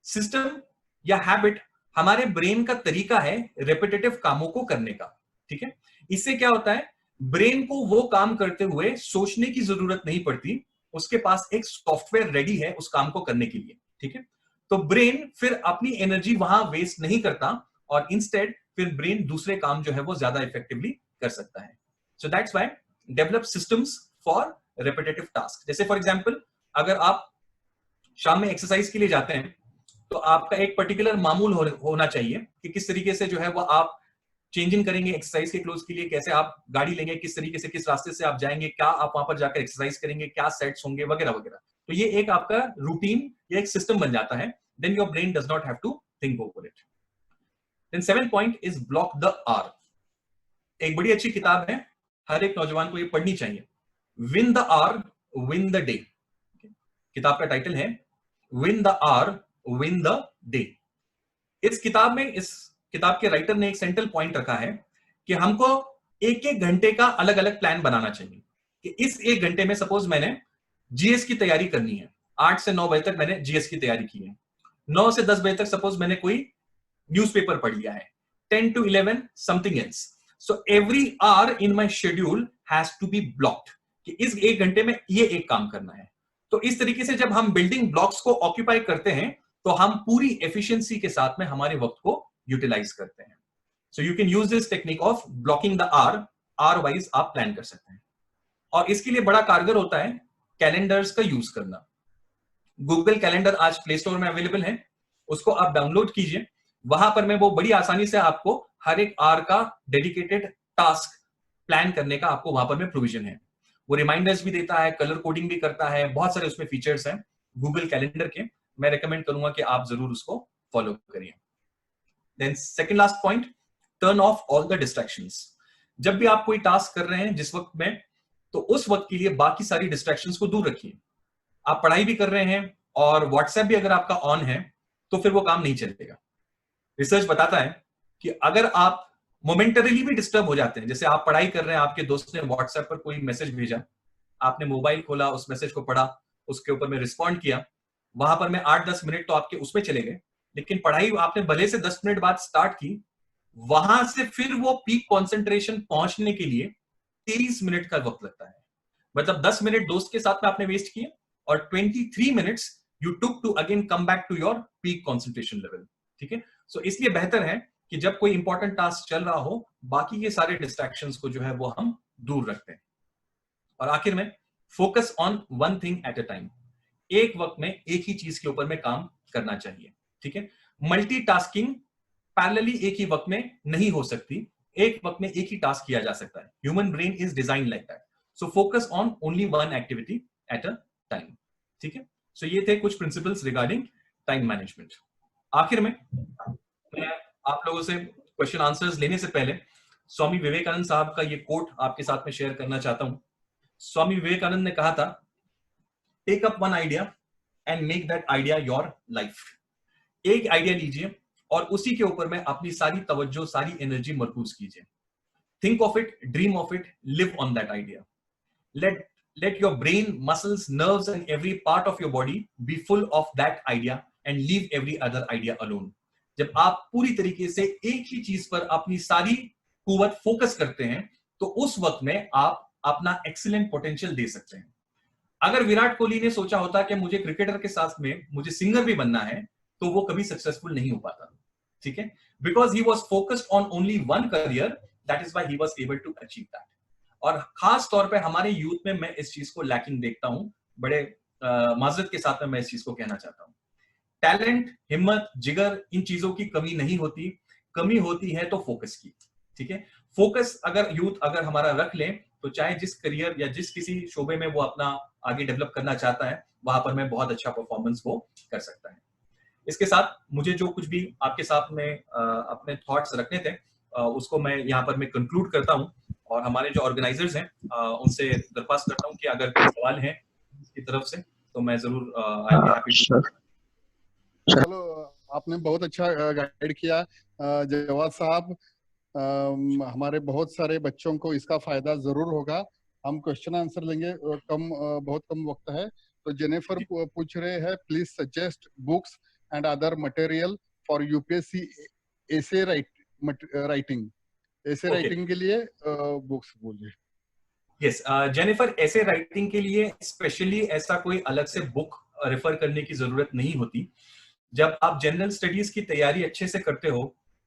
सिस्टम या हैबिट हमारे ब्रेन का तरीका है रेपिटेटिव कामों को करने का। ठीक है, इससे क्या होता है, ब्रेन को वो काम करते हुए सोचने की जरूरत नहीं पड़ती, उसके पास एक सॉफ्टवेयर रेडी है उस काम को करने के लिए। ठीक है, तो ब्रेन फिर अपनी एनर्जी वहां वेस्ट नहीं करता और इंस्टेड फिर ब्रेन दूसरे काम जो है वो ज्यादा इफेक्टिवली कर सकता है। So that's why develop systems for repetitive task. जैसे फॉर एग्जांपल, अगर आप शाम में एक्सरसाइज के लिए जाते हैं तो आपका एक पर्टिकुलर मामूल होना चाहिए कि किस तरीके से जो है वो आप चेंजिंग करेंगे एक्सरसाइज के क्लोज के लिए, कैसे आप गाड़ी लेंगे, किस तरीके से, किस रास्ते से आप जाएंगे, क्या आप वहां पर जाकर एक्सरसाइज करेंगे, क्या सेट्स होंगे, वगैरह वगैरह। तो ये एक आपका रूटीन या एक सिस्टम बन जाता है। Then your brain does not have to think over it. Then 7th point is block the hour. एक बड़ी अच्छी किताब है, हर एक नौजवान को ये पढ़नी चाहिए, win the hour win the day. किताब का टाइटल है win the hour win the day. इस किताब में, इस किताब के राइटर ने एक सेंट्रल पॉइंट रखा है कि हमको एक एक घंटे का अलग अलग प्लान बनाना चाहिए कि इस एक घंटे में सपोज मैंने जीएस की तैयारी करनी है, 8 से 9 बजे तक मैंने जीएस की तैयारी की है, 9 से 10 बजे तक सपोज मैंने कोई न्यूज़पेपर पढ़ लिया है, 10 to 11 something else. So every hour in my schedule has to be blocked कि इस एक घंटे में ये एक काम करना है। तो इस तरीके से जब हम बिल्डिंग ब्लॉक्स को ऑक्यूपाई करते हैं तो हम पूरी एफिशिएंसी के साथ में हमारे वक्त को यूटिलाइज करते हैं। So you can use this technique of blocking the hour wise आप प्लान कर सकते हैं। और इसके लिए बड़ा कारगर होता है कैलेंडर्स का यूज करना। गूगल कैलेंडर आज प्ले स्टोर में अवेलेबल है, उसको आप डाउनलोड कीजिए। वहां पर मैं वो बड़ी आसानी से आपको हर एक आवर का डेडिकेटेड टास्क प्लान करने का आपको वहां पर में प्रोविजन है। वो रिमाइंडर्स भी देता है, कलर कोडिंग भी करता है, बहुत सारे उसमें फीचर्स हैं गूगल कैलेंडर के। मैं रेकमेंड करूंगा कि आप जरूर उसको फॉलो करिए। Then second last point, turn off all the distractions. जब भी आप कोई टास्क कर रहे हैं जिस वक्त में, तो उस वक्त के लिए बाकी सारी डिस्ट्रैक्शंस को दूर रखिए। आप पढ़ाई भी कर रहे हैं और व्हाट्सएप भी अगर आपका ऑन है तो फिर वो काम नहीं चलेगा। रिसर्च बताता है कि अगर आप मोमेंटरीली भी डिस्टर्ब हो जाते हैं। जैसे आप पढ़ाई कर रहे हैं, आपके दोस्त ने व्हाट्सएप पर कोई मैसेज भेजा, आपने मोबाइल खोला, उस मैसेज को पढ़ा, उसके ऊपर में रिस्पॉन्ड किया, वहां पर मैं 8-10 मिनट तो आपके उसमें चले गए, लेकिन पढ़ाई आपने भले से 10 मिनट बाद स्टार्ट की, वहां से फिर वो पीक कंसंट्रेशन पहुंचने के लिए 23 मिनट का वक्त लगता है। मतलब 10 मिनट दोस्त के साथ में आपने वेस्ट किए और 23 minutes you took to again come back to your peak concentration level. ठीक है, सो इसलिए बेहतर है कि जब कोई इंपॉर्टेंट टास्क चल रहा हो, बाकी के सारे डिस्ट्रैक्शंस को जो है वो हम दूर रखते हैं। और आखिर में focus on one thing at a time, एक वक्त में एक ही चीज के ऊपर में काम करना चाहिए। ठीक है, मल्टीटास्किंग पैरेलली एक ही वक्त में नहीं हो सकती, एक वक्त में एक ही टास्क किया जा सकता है। Human brain is design like that, so focus on only one activity at a time. ठीक है, सो ये थे कुछ प्रिंसिपल्स रिगार्डिंग टाइम मैनेजमेंट। आखिर में मैं आप लोगों से क्वेश्चन आंसर्स लेने से पहले स्वामी विवेकानंद साहब का ये कोट आपके साथ में शेयर करना चाहता हूं। स्वामी विवेकानंद ने कहा था, take up one idea and make that idea your life. एक आइडिया लीजिए और उसी के ऊपर में अपनी सारी तवज्जो, सारी एनर्जी मरकूज कीजिए। Think of it, dream of it, live on that idea. Let your brain, muscles, nerves and every part of your body be full of that idea and leave every other idea alone. जब आप पूरी तरीके से एक ही चीज पर अपनी सारी कुव्वत फोकस करते हैं, तो उस वक्त में आप अपना एक्सीलेंट पोटेंशियल दे सकते हैं। अगर विराट कोहली ने सोचा होता कि मुझे क्रिकेटर के साथ में मुझे सिंगर भी बनना है, तो वो कभी सक्सेसफुल नहीं हो पाता। ठीक है, because he was focused on only one career, that is why he was able to achieve that. और खास तौर पे हमारे यूथ में मैं इस चीज को लैकिंग देखता हूं, बड़े माजरत के साथ में मैं इस चीज को कहना चाहता हूं। टैलेंट, हिम्मत, जिगर, इन चीजों की कमी नहीं होती, कमी होती है तो फोकस की। ठीक है, फोकस अगर यूथ अगर हमारा रख ले, तो चाहे जिस करियर या जिस किसी शोबे में वो अपना आगे डेवलप करना चाहता है, वहां पर मैं बहुत अच्छा परफॉर्मेंस वो कर सकता है। इसके साथ मुझे जो कुछ भी आपके साथ में अपने थॉट्स रखने थे, उसको मैं यहाँ पर मैं कंक्लूड करता हूँ। और हमारे जो ऑर्गेनाइजर्स हैं, उनसे दरख्वास्त करता हूँ कि अगर कोई सवाल है इसकी तरफ से, तो मैं जरूर आई एम हैप्पी टू। चलो, आपने बहुत अच्छा गाइड किया जवाद साहब। हमारे बहुत सारे बच्चों को इसका फायदा जरूर होगा। हम क्वेश्चन आंसर लेंगे, बहुत कम वक्त है। तो जेनिफर पूछ रहे हैं, please suggest books and other material for UPSC essay writing. ऐसे राइटिंग के लिए बुक्स बोलिए। यस, जेनिफर, ऐसे राइटिंग के लिए स्पेशली ऐसा कोई अलग से बुक रेफर करने की जरूरत नहीं होती। जब आप जनरल स्टडीज की तैयारी अच्छे से करते हो,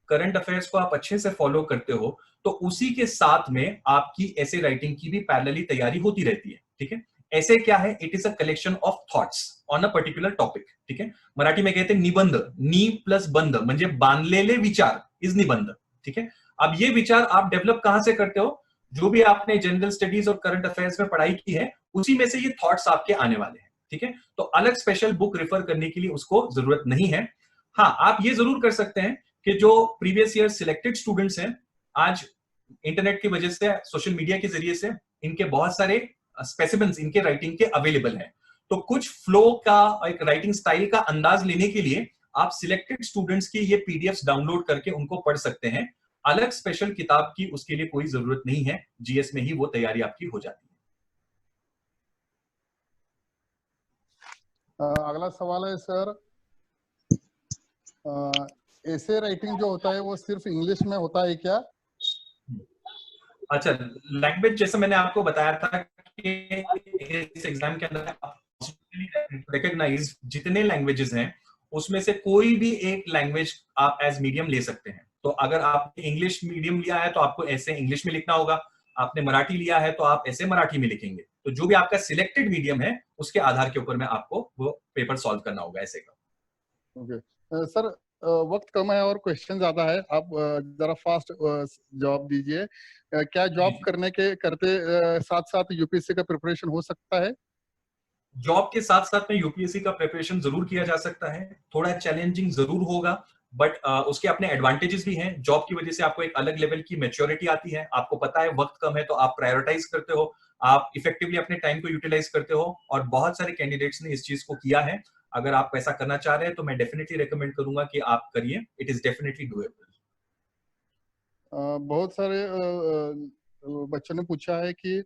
करंट अफेयर्स को आप अच्छे से फॉलो करते हो, तो उसी के साथ में आपकी ऐसे राइटिंग की भी पैरेलली तैयारी होती रहती है। ठीक है, ऐसे क्या है, it is a collection of thoughts on a particular topic. ठीक है, मराठी में कहते हैं निबंध, नी प्लस बंध म्हणजे बांधलेले विचार इज निबंध। ठीक है, अब ये विचार आप डेवलप कहां से करते हो? जो भी आपने जनरल स्टडीज और करंट अफेयर्स में पढ़ाई की है, उसी में से ये थॉट्स आपके आने वाले हैं। ठीक है, तो अलग स्पेशल बुक रेफर करने के लिए उसको जरूरत नहीं है। हाँ, आप ये जरूर कर सकते हैं कि जो प्रीवियस ईयर सिलेक्टेड स्टूडेंट्स हैं, आज इंटरनेट की वजह से, सोशल मीडिया के जरिए से इनके बहुत सारे स्पेसिमेंस इनके राइटिंग के अवेलेबल हैं। तो कुछ फ्लो का, एक राइटिंग स्टाइल का अंदाज लेने के लिए आप सिलेक्टेड स्टूडेंट्स की ये पीडीएफ्स डाउनलोड करके उनको पढ़ सकते हैं। अलग स्पेशल किताब की उसके लिए कोई जरूरत नहीं है, जीएस में ही वो तैयारी आपकी हो जाती है। अगला सवाल है सर, ऐसे राइटिंग जो होता है वो सिर्फ इंग्लिश में होता है क्या? अच्छा, लैंग्वेज जैसे मैंने आपको बताया था कि इस एग्जाम के अंदर रिकॉग्नाइज जितने लैंग्वेजेस हैं, उसमें से कोई भी एक लैंग्वेज आप एज मीडियम ले सकते हैं। तो अगर आपने इंग्लिश मीडियम लिया है तो आपको ऐसे इंग्लिश में लिखना होगा, आपने मराठी लिया है तो आप ऐसे मराठी में लिखेंगे। तो जो भी आपका सिलेक्टेड मीडियम है, उसके आधार के ऊपर में आपको वो पेपर सॉल्व करना होगा ऐसे का। ओके सर, वक्त कम है और क्वेश्चन ज्यादा है, आप जरा फास्ट जवाब दीजिए। क्या जॉब करते साथ साथ यूपीएससी का प्रिपरेशन हो सकता है? जॉब के साथ साथ में यूपीएससी का प्रिपरेशन जरूर किया जा सकता है। थोड़ा चैलेंजिंग जरूर होगा, बट उसके अपने एडवांटेजेस भी हैं। जॉब की वजह से आपको एक अलग लेवल की मैच्योरिटी आती है, आपको पता है वक्त कम है तो आप प्रायोरिटाइज करते हो, आप इफेक्टिवली अपने टाइम को यूटिलाइज करते हो, और बहुत सारे कैंडिडेट्स ने इस चीज को किया है। अगर आप ऐसा करना चाह रहे हैं तो मैं डेफिनेटली रिकमेंड करूंगा कि आप करिए, इट इज डेफिनेटली डूएबल। बहुत सारे बच्चों ने पूछा है कि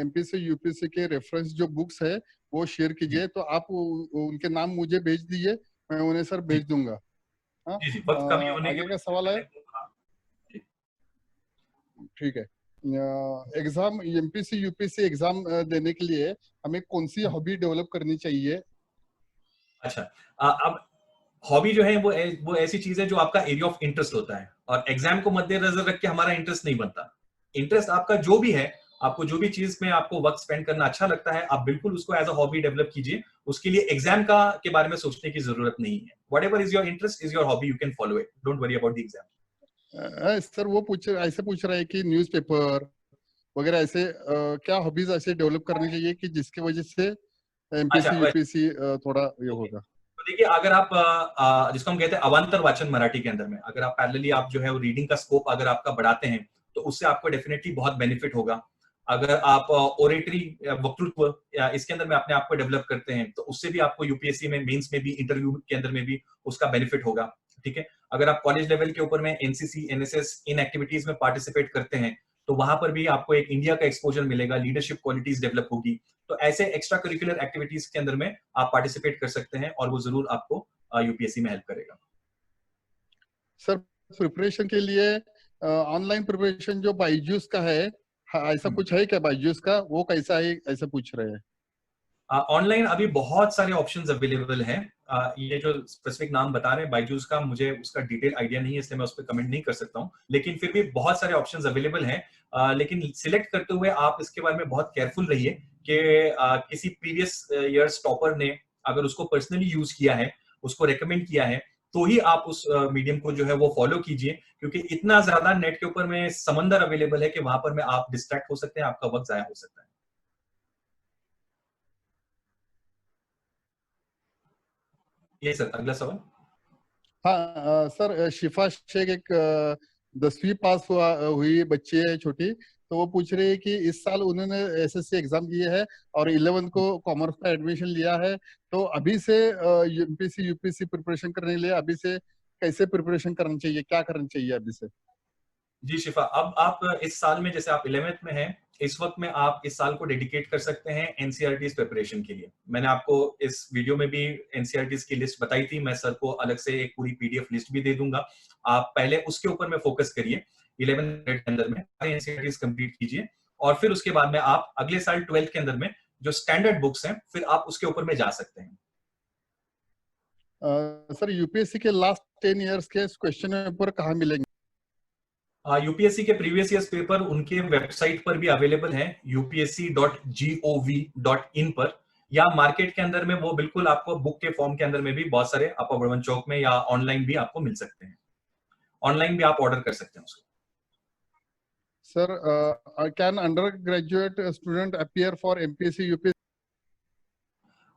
एमपीसी यूपीएससी के रेफरेंस जो बुक्स है वो शेयर जी कीजिए, तो आप उनके नाम मुझे भेज दीजिए, मैं उन्हें सर जी भेज दूंगा। हाँ। जी जी, वक्त कमी होने की आगे का वजह से सवाल है। मैंने हाँ, जी। ठीक है। एग्जाम एमपीसी यूपीएससी एग्जाम देने के लिए हमें कौन सी हॉबी डेवलप करनी चाहिए? अच्छा, अब हॉबी जो है वो ऐसी चीज है जो आपका एरिया ऑफ इंटरेस्ट होता है, और एग्जाम को मद्देनजर रख के हमारा इंटरेस्ट नहीं बनता। इंटरेस्ट आपका जो भी है, आपको जो भी चीज में आपको वक्त स्पेंड करना अच्छा लगता है, आप बिल्कुल उसको एज अ हॉबी डेवलप कीजिए। उसके लिए एग्जाम का के बारे में सोचने की जरूरत नहीं है। What ever is your interest is your hobby, you can follow it, don't worry about the exam. Sir वो ऐसे पूछ रहा है कि न्यूज़पेपर वगैरह ऐसे क्या हॉबीज ऐसे डेवलप करनी चाहिए कि जिसकी वजह से अच्छा, एमपीएससी यूपीएससी थोड़ा ये ओके, होगा। तो देखिए, अगर आप जिसको हम कहते हैं अवांतर वाचन मराठी के अंदर में, अगर आप पैरेलली आप जो है वो रीडिंग का स्कोप अगर आपका बढ़ाते हैं, तो उससे आपको डेफिनेटली बहुत बेनिफिट होगा। अगर आप ओरेटरी वक्तृत्व या इसके अंदर में अपने आप को डेवलप करते हैं, तो उससे भी आपको यूपीएससी में, मेंस में भी, इंटरव्यू के अंदर में भी उसका बेनिफिट होगा। ठीक है। अगर आप कॉलेज लेवल के ऊपर में एनसीसी एनएसएस इन एक्टिविटीज में पार्टिसिपेट करते हैं, तो वहां पर भी आपको एक इंडिया का एक्सपोजर मिलेगा, लीडरशिप क्वालिटीज डेवलप होगी। तो ऐसे एक्स्ट्रा करिकुलर एक्टिविटीज के अंदर में आप पार्टिसिपेट कर सकते हैं, और वो जरूर आपको यूपीएससी में हेल्प करेगा। सर प्रिपरेशन के लिए ऑनलाइन प्रिपरेशन जो बायजूस का है, हाँ, ऐसा कुछ है क्या बायजूस का, वो कैसा है ऐसा पूछ रहे हैं। ऑनलाइन अभी बहुत सारे ऑप्शंस अवेलेबल हैं। ये जो स्पेसिफिक नाम बता रहे हैं बायजूस का, मुझे उसका डिटेल आइडिया नहीं है, इसलिए मैं उस पर कमेंट नहीं कर सकता हूँ, लेकिन फिर भी बहुत सारे ऑप्शंस अवेलेबल हैं। लेकिन सिलेक्ट करते हुए आप इसके बारे में बहुत केयरफुल रहिए कि किसी प्रीवियस ईयर्स टॉपर ने अगर उसको पर्सनली यूज किया है, उसको रेकमेंड किया है, तो ही आप उस मीडियम को जो है वो फॉलो कीजिए, क्योंकि इतना ज्यादा नेट के ऊपर में समंदर अवेलेबल है कि वहां पर में आप डिस्ट्रैक्ट हो सकते हैं, आपका वक्त जाया हो सकता है। ये सर, अगला सवाल। हाँ सर शिफा शेख एक 10वीं पास हुई बच्ची है छोटी, तो वो पूछ रही है कि इस साल उन्होंने एसएससी एग्जाम दिए है और 11th को कॉमर्स का एडमिशन लिया है, तो अभी से यूपीसी यूपीसी प्रिपरेशन करने के लिए अभी से कैसे प्रिपरेशन करनी चाहिए, क्या करना चाहिए अभी से? जी शिफा, अब आप इस साल में, जैसे आप 11th में हैं, इस वक्त में आप इस साल को डेडिकेट कर सकते हैं एनसीईआरटीज प्रिपरेशन के लिए। मैंने आपको इस वीडियो में भी एनसीईआरटीज की लिस्ट बताई थी, मैं सर को अलग से एक पूरी पीडीएफ लिस्ट भी दे दूंगा। आप पहले उसके ऊपर में फोकस करिए, 11th के अंदर में एनसीईआरटीज कंप्लीट कीजिए, और फिर उसके बाद में आप अगले साल 12th के अंदर में जो स्टैंडर्ड बुक्स हैं, फिर आप उसके ऊपर में जा सकते हैं। सर यूपीएससी के लास्ट 10 इयर्स के क्वेश्चन पेपर कहाँ मिलेंगे? यूपीएससी के प्रीवियस ईयर्स पेपर उनके वेबसाइट पर भी अवेलेबल हैं, upsc.gov.in पर, या मार्केट के अंदर में वो बिल्कुल आपको बुक के फॉर्म के अंदर में भी बहुत सारे अपर बड़वन चौक में या ऑनलाइन भी आपको मिल सकते हैं। ऑनलाइन भी आप ऑर्डर कर सकते हैं उसको। Sir can under graduate student appear for MPSC UPSC?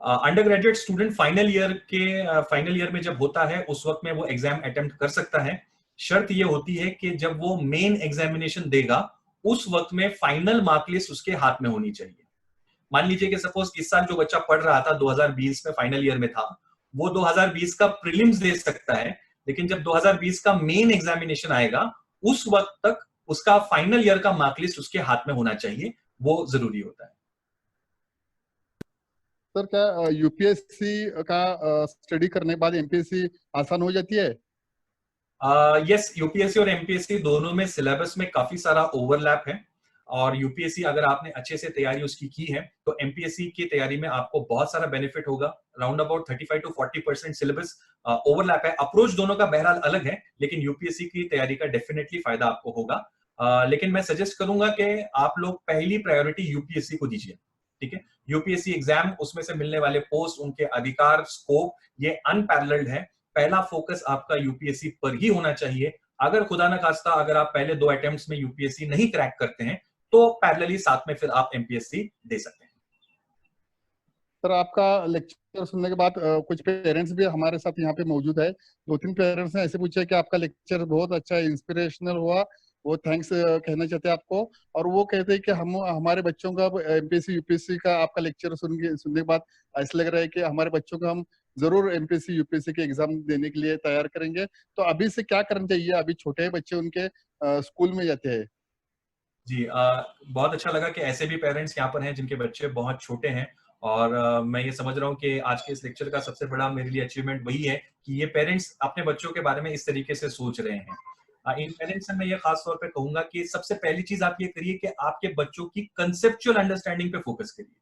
Under graduate student final year में जब होता है, उस वक्त में वो एग्जाम अटेम्प्ट कर सकता है। शर्त ये होती है कि जब वो मेन एग्जामिनेशन देगा, उस वक्त में फाइनल मार्क लिस्ट उसके हाथ में होनी चाहिए। मान लीजिए कि सपोज इस साल जो बच्चा पढ़ रहा था 2020 में फाइनल ईयर में था, वो 2020 का प्रीलिम्स दे सकता है, लेकिन जब 2020 का मेन एग्जामिनेशन आएगा, उस वक्त तक उसका फाइनल ईयर का मार्क लिस्ट उसके हाथ में होना चाहिए। वो जरूरी होता है। सर क्या यूपीएससी का स्टडी करने के बाद एमपीएससी आसान हो जाती है? यस, यूपीएससी और एमपीएससी दोनों में सिलेबस में काफी सारा ओवरलैप है, और यूपीएससी अगर आपने अच्छे से तैयारी उसकी की है, तो एमपीएससी की तैयारी में आपको बहुत सारा बेनिफिट होगा। Round about 35 to 40% syllabus overlap है। अप्रोच दोनों का बहरहाल अलग है, लेकिन यूपीएससी की तैयारी का डेफिनेटली फायदा आपको होगा। लेकिन मैं सजेस्ट करूंगा कि आप लोग पहली प्रायोरिटी यूपीएससी को दीजिए। ठीक है। यूपीएससी एग्जाम, उसमें से मिलने वाले पोस्ट, उनके अधिकार, स्कोप, ये अनपैरेलल्ड है। पहला फोकस आपका यूपीएससी पर ही होना चाहिए। अगर खुदा न खास्ता अगर आप पहले 2 अटेम्प्ट्स में यूपीएससी नहीं क्रैक करते हैं, तो पैरेलली साथ में फिर आप एमपीएससी दे सकते हैं। सर आपका लेक्चर सुनने के बाद कुछ पेरेंट्स भी हमारे साथ यहाँ पे मौजूद है। 2-3 पेरेंट्स ने ऐसे पूछा कि आपका लेक्चर बहुत अच्छा इंस्पिरेशनल हुआ, वो थैंक्स कहना चाहते हैं आपको, और वो कहते हैं कि हम हमारे बच्चों का एमपीएससी यूपीएससी का आपका लेक्चर सुनने के बाद ऐसा लग रहा है कि हमारे बच्चों को हम जरूर एमपीएससी यूपीएससी के एग्जाम देने के लिए तैयार करेंगे। तो अभी से क्या करना चाहिए? अभी छोटे बच्चे उनके स्कूल में जाते हैं। जी, बहुत अच्छा लगा कि ऐसे भी पेरेंट्स यहाँ पर हैं जिनके बच्चे बहुत छोटे हैं, और मैं ये समझ रहा हूँ कि आज के इस लेक्चर का सबसे बड़ा मेरे लिए अचीवमेंट वही है कि ये पेरेंट्स अपने बच्चों के बारे में इस तरीके से सोच रहे हैं। इन पेरेंट्स से मैं ये खास तौर पे कहूंगा कि सबसे पहली चीज आप ये करिए कि आपके बच्चों की कंसेप्चुअल अंडरस्टैंडिंग पे फोकस करिए।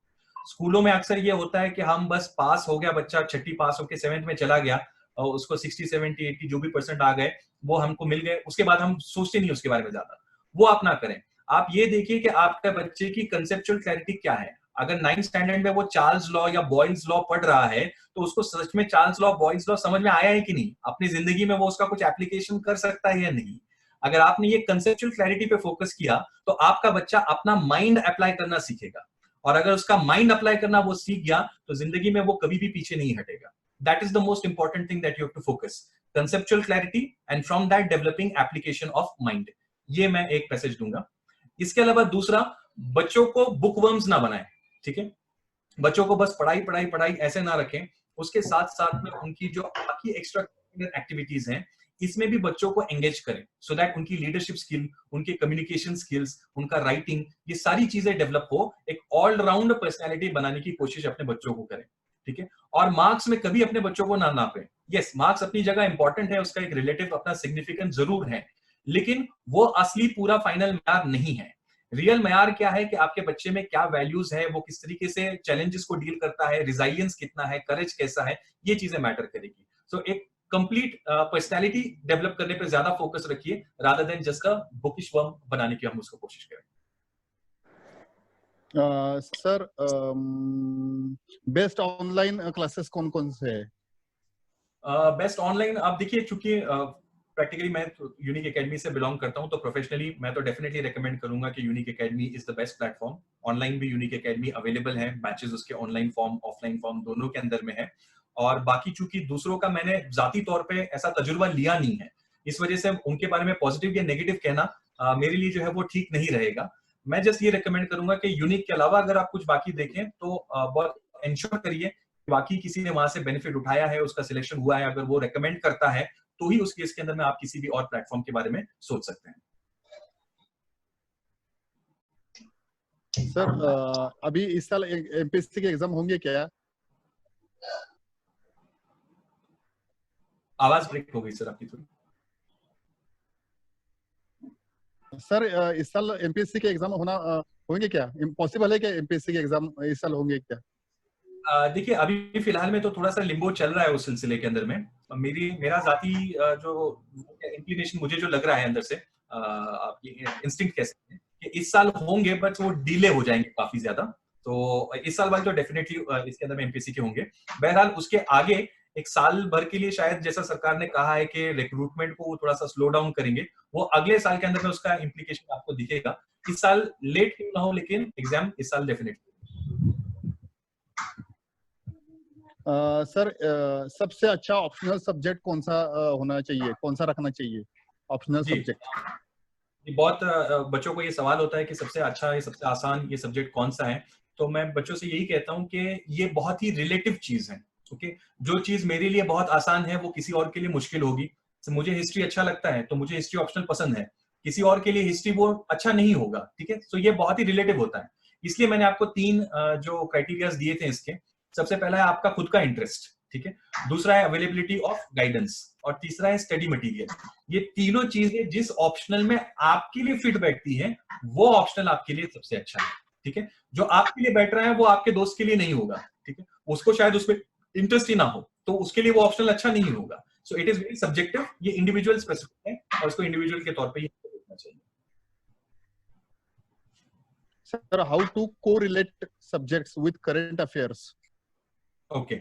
स्कूलों में अक्सर ये होता है कि हम बस पास हो गया बच्चा, छठी पास होकर 7th में चला गया और उसको 60 70 80 जो भी परसेंट आ गए वो हमको मिल गए, उसके बाद हम सोचते नहीं उसके बारे में ज्यादा। वो आप ना करें। आप ये देखिए कि आपके बच्चे की कंसेप्चुअल क्लैरिटी क्या है। अगर 9th स्टैंडर्ड में वो चार्ल्स लॉ या बॉयल्स लॉ पढ़ रहा है तो उसको सच में चार्ल्स लॉ बॉयल्स लॉ समझ में आया है कि नहीं, अपनी जिंदगी में वो उसका कुछ एप्लीकेशन कर सकता है या नहीं। अगर आपने ये कंसेप्चुअल क्लैरिटी पे फोकस किया तो आपका बच्चा अपना माइंड अप्लाई करना सीखेगा, और अगर उसका माइंड अप्लाई करना वो सीख गया तो जिंदगी में वो कभी भी पीछे नहीं हटेगा। That is the most important thing that you have to focus, conceptual clarity and from that developing application of mind. ये मैं एक मैसेज दूंगा। इसके अलावा दूसरा, बच्चों को बुकवर्म्स ना बनाएं। ठीक है, बच्चों को बस पढ़ाई पढ़ाई पढ़ाई ऐसे ना रखें, उसके साथ साथ में उनकी जो बाकी एक्स्ट्रा एक्टिविटीज हैं इसमें भी बच्चों को एंगेज करें, सो दैट उनकी लीडरशिप स्किल, उनके कम्युनिकेशन स्किल्स, उनका राइटिंग, ये सारी चीजें डेवलप हो। एक ऑलराउंड पर्सनैलिटी बनाने की कोशिश अपने बच्चों को करें। ठीक है, और मार्क्स में कभी अपने बच्चों को ना नापें। यस, मार्क्स अपनी जगह इंपॉर्टेंट है, उसका एक रिलेटिव अपना सिग्निफिकेंस जरूर है, लेकिन वो असली पूरा फाइनल मैप नहीं है। रियल मैार क्या है कि आपके बच्चे में क्या वैल्यूज है, वो किस तरीके से चैलेंजेस को डील करता है, रिजाइलियंस कितना है, करेज कैसा है, ये चीजें मैटर करेगी। सो एक कंप्लीट पर्सनैलिटी डेवलप करने पे ज्यादा फोकस रखिए rather than just a bookish worm बनाने की हम उसको कोशिश करें। सर, बेस्ट ऑनलाइन क्लासेस कौन कौन से है? बेस्ट ऑनलाइन आप देखिए, चूंकि प्रैक्टिकली मैं यूनिक एकेडमी से बिलोंग करता हूं तो प्रोफेशनली मैं तो डेफिनेटली रेकमेंड करूंगा कि unique academy is the best platform. Online भी यूनिक एकेडमी अवेलेबल है, बैचेस उसके ऑनलाइन फॉर्म ऑफलाइन फॉर्म दोनों के अंदर में है। और बाकी चूंकि दूसरों का मैंने जाती तौर पे ऐसा तजुर्बा लिया नहीं है, इस वजह से उनके बारे में पॉजिटिव या नेगेटिव कहना मेरे लिए जो है वो ठीक नहीं रहेगा। मैं जस्ट ये रिकमेंड करूंगा कि यूनिक के अलावा अगर आप कुछ बाकी देखें तो बहुत इंश्योर करिए बाकी किसी ने वहां से बेनिफिट उठाया है, उसका सिलेक्शन हुआ है, अगर वो रेकमेंड करता है तो ही उस केस के अंदर में आप किसी भी और प्लेटफॉर्म के बारे में सोच सकते हैं। सर, अभी इस साल एमपीएससी के एग्जाम होंगे क्या? आवाज ब्रेक हो गई सर आपकी थोड़ी। सर, इस साल एमपीएससी के एग्जाम होंगे क्या? पॉसिबल है क्या एमपीएससी के एग्जाम इस साल होंगे क्या? देखिए, अभी फिलहाल में तो थोड़ा सा लिम्बो चल रहा है उस सिलसिले के अंदर में। मेरा जाती जो इंक्लिनेशन मुझे जो लग रहा है अंदर से, आप ये इंस्टिंक्ट कह सकते हैं कि इस साल होंगे, बट वो डिले हो जाएंगे काफी ज्यादा। तो इस साल वाले तो डेफिनेटली इसके अंदर में एमपीएससी के होंगे। बहरहाल उसके आगे एक साल भर के लिए शायद, जैसा सरकार ने कहा है कि रिक्रूटमेंट को थोड़ा सा स्लो डाउन करेंगे, वो अगले साल के अंदर में उसका इम्प्लीकेशन आपको दिखेगा। इस साल लेट क्यों ना हो, लेकिन एग्जाम इस साल डेफिनेटली। सर, सबसे अच्छा ऑप्शनल सब्जेक्ट कौन सा होना चाहिए, कौन सा रखना चाहिए ऑप्शनल सब्जेक्ट? बहुत बच्चों को ये सवाल होता है कि सबसे अच्छा या सबसे आसान ये सब्जेक्ट कौन सा है। तो मैं बच्चों से यही कहता हूं कि ये बहुत ही रिलेटिव चीज है। ओके, जो चीज मेरे लिए बहुत आसान है वो किसी और के लिए मुश्किल होगी। तो मुझे हिस्ट्री अच्छा लगता है तो मुझे हिस्ट्री ऑप्शनल पसंद है, किसी और के लिए हिस्ट्री वो अच्छा नहीं होगा। ठीक है, तो ये बहुत ही रिलेटिव होता है। इसलिए मैंने आपको 3 जो क्राइटेरियाज दिए थे इसके। सबसे पहला है आपका खुद का इंटरेस्ट, ठीक है, दूसरा है अवेलेबिलिटी ऑफ गाइडेंस, और तीसरा है स्टडी मटेरियल। ये तीनों चीजें जिस ऑप्शनल में आपके लिए फिट बैठती हैं वो ऑप्शनल आपके लिए सबसे अच्छा है। ठीक है, जो आपके लिए बैठ रहा है वो आपके दोस्त के लिए नहीं होगा। ठीक है, उसको शायद उसमें इंटरेस्ट ही ना हो तो उसके लिए वो ऑप्शनल अच्छा नहीं होगा। सो इट इज वेरी सब्जेक्टिव, ये इंडिविजुअल स्पेसिफिक है और इसको इंडिविजुअल के तौर पर ही देखना चाहिए। Sir, how to correlate subjects with current affairs? Okay,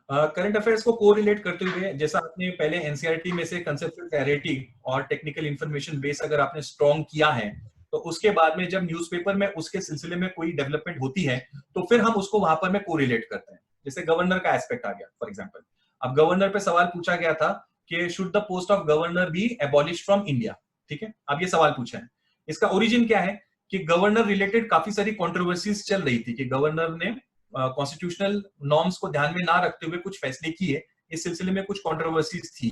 current affairs को कोरिलेट करते हुए, जैसा आपने पहले एनसीईआरटी में से कंसेप्चुअल क्लैरिटी और टेक्निकल इंफॉर्मेशन बेस अगर आपने स्ट्रॉन्ग किया है, तो उसके बाद में जब न्यूज़पेपर में उसके सिलसिले में कोई डेवलपमेंट होती है तो फिर हम उसको वहां पर में कोरिलेट करते हैं। जैसे गवर्नर का एस्पेक्ट आ गया फॉर एग्जांपल, अब गवर्नर पे सवाल पूछा गया था कि should the post of governor be abolish from India. ठीक है, अब ये सवाल पूछा है, इसका ओरिजिन क्या है कि गवर्नर रिलेटेड काफी सारी कंट्रोवर्सीज चल रही थी कि गवर्नर ने कॉन्स्टिट्यूशनल नॉर्म्स को ध्यान में ना रखते हुए कुछ फैसले किए, इस सिलसिले में कुछ कंट्रोवर्सीज थी।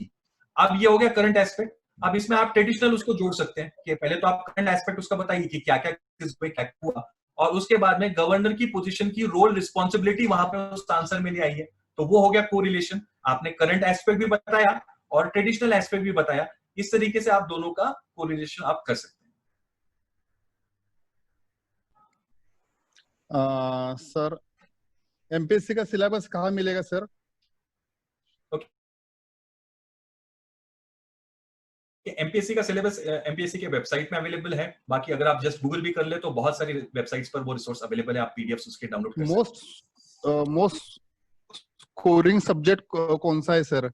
अब ये हो गया करंट एस्पेक्ट। अब इसमें आप ट्रेडिशनल उसको जोड़ सकते हैं कि पहले तो आप करंट एस्पेक्ट उसका बताइए कि क्या क्या क्या हुआ, और उसके बाद में गवर्नर की पोजीशन की रोल रिस्पॉन्सिबिलिटी वहां पे उस आंसर में ले आइए, तो वो हो गया कोरिलेशन। आपने करंट एस्पेक्ट भी बताया और ट्रेडिशनल एस्पेक्ट भी बताया, इस तरीके से आप दोनों का कोरिलेशन आप कर सकते हैं। सर एमपीएससी का सिलेबस कहाँ मिलेगा सर? एमपीएससी का सिलेबस एमपीएससी के वेबसाइट में अवेलेबल है, बाकी अगर आप जस्ट गूगल भी कर ले तो बहुत सारी वेबसाइट्स पर वो रिसोर्स अवेलेबल है, आप पीडीएफ उसके डाउनलोड कर सकते हैं। मोस्ट स्कोरिंग सब्जेक्ट कौन सा है सर?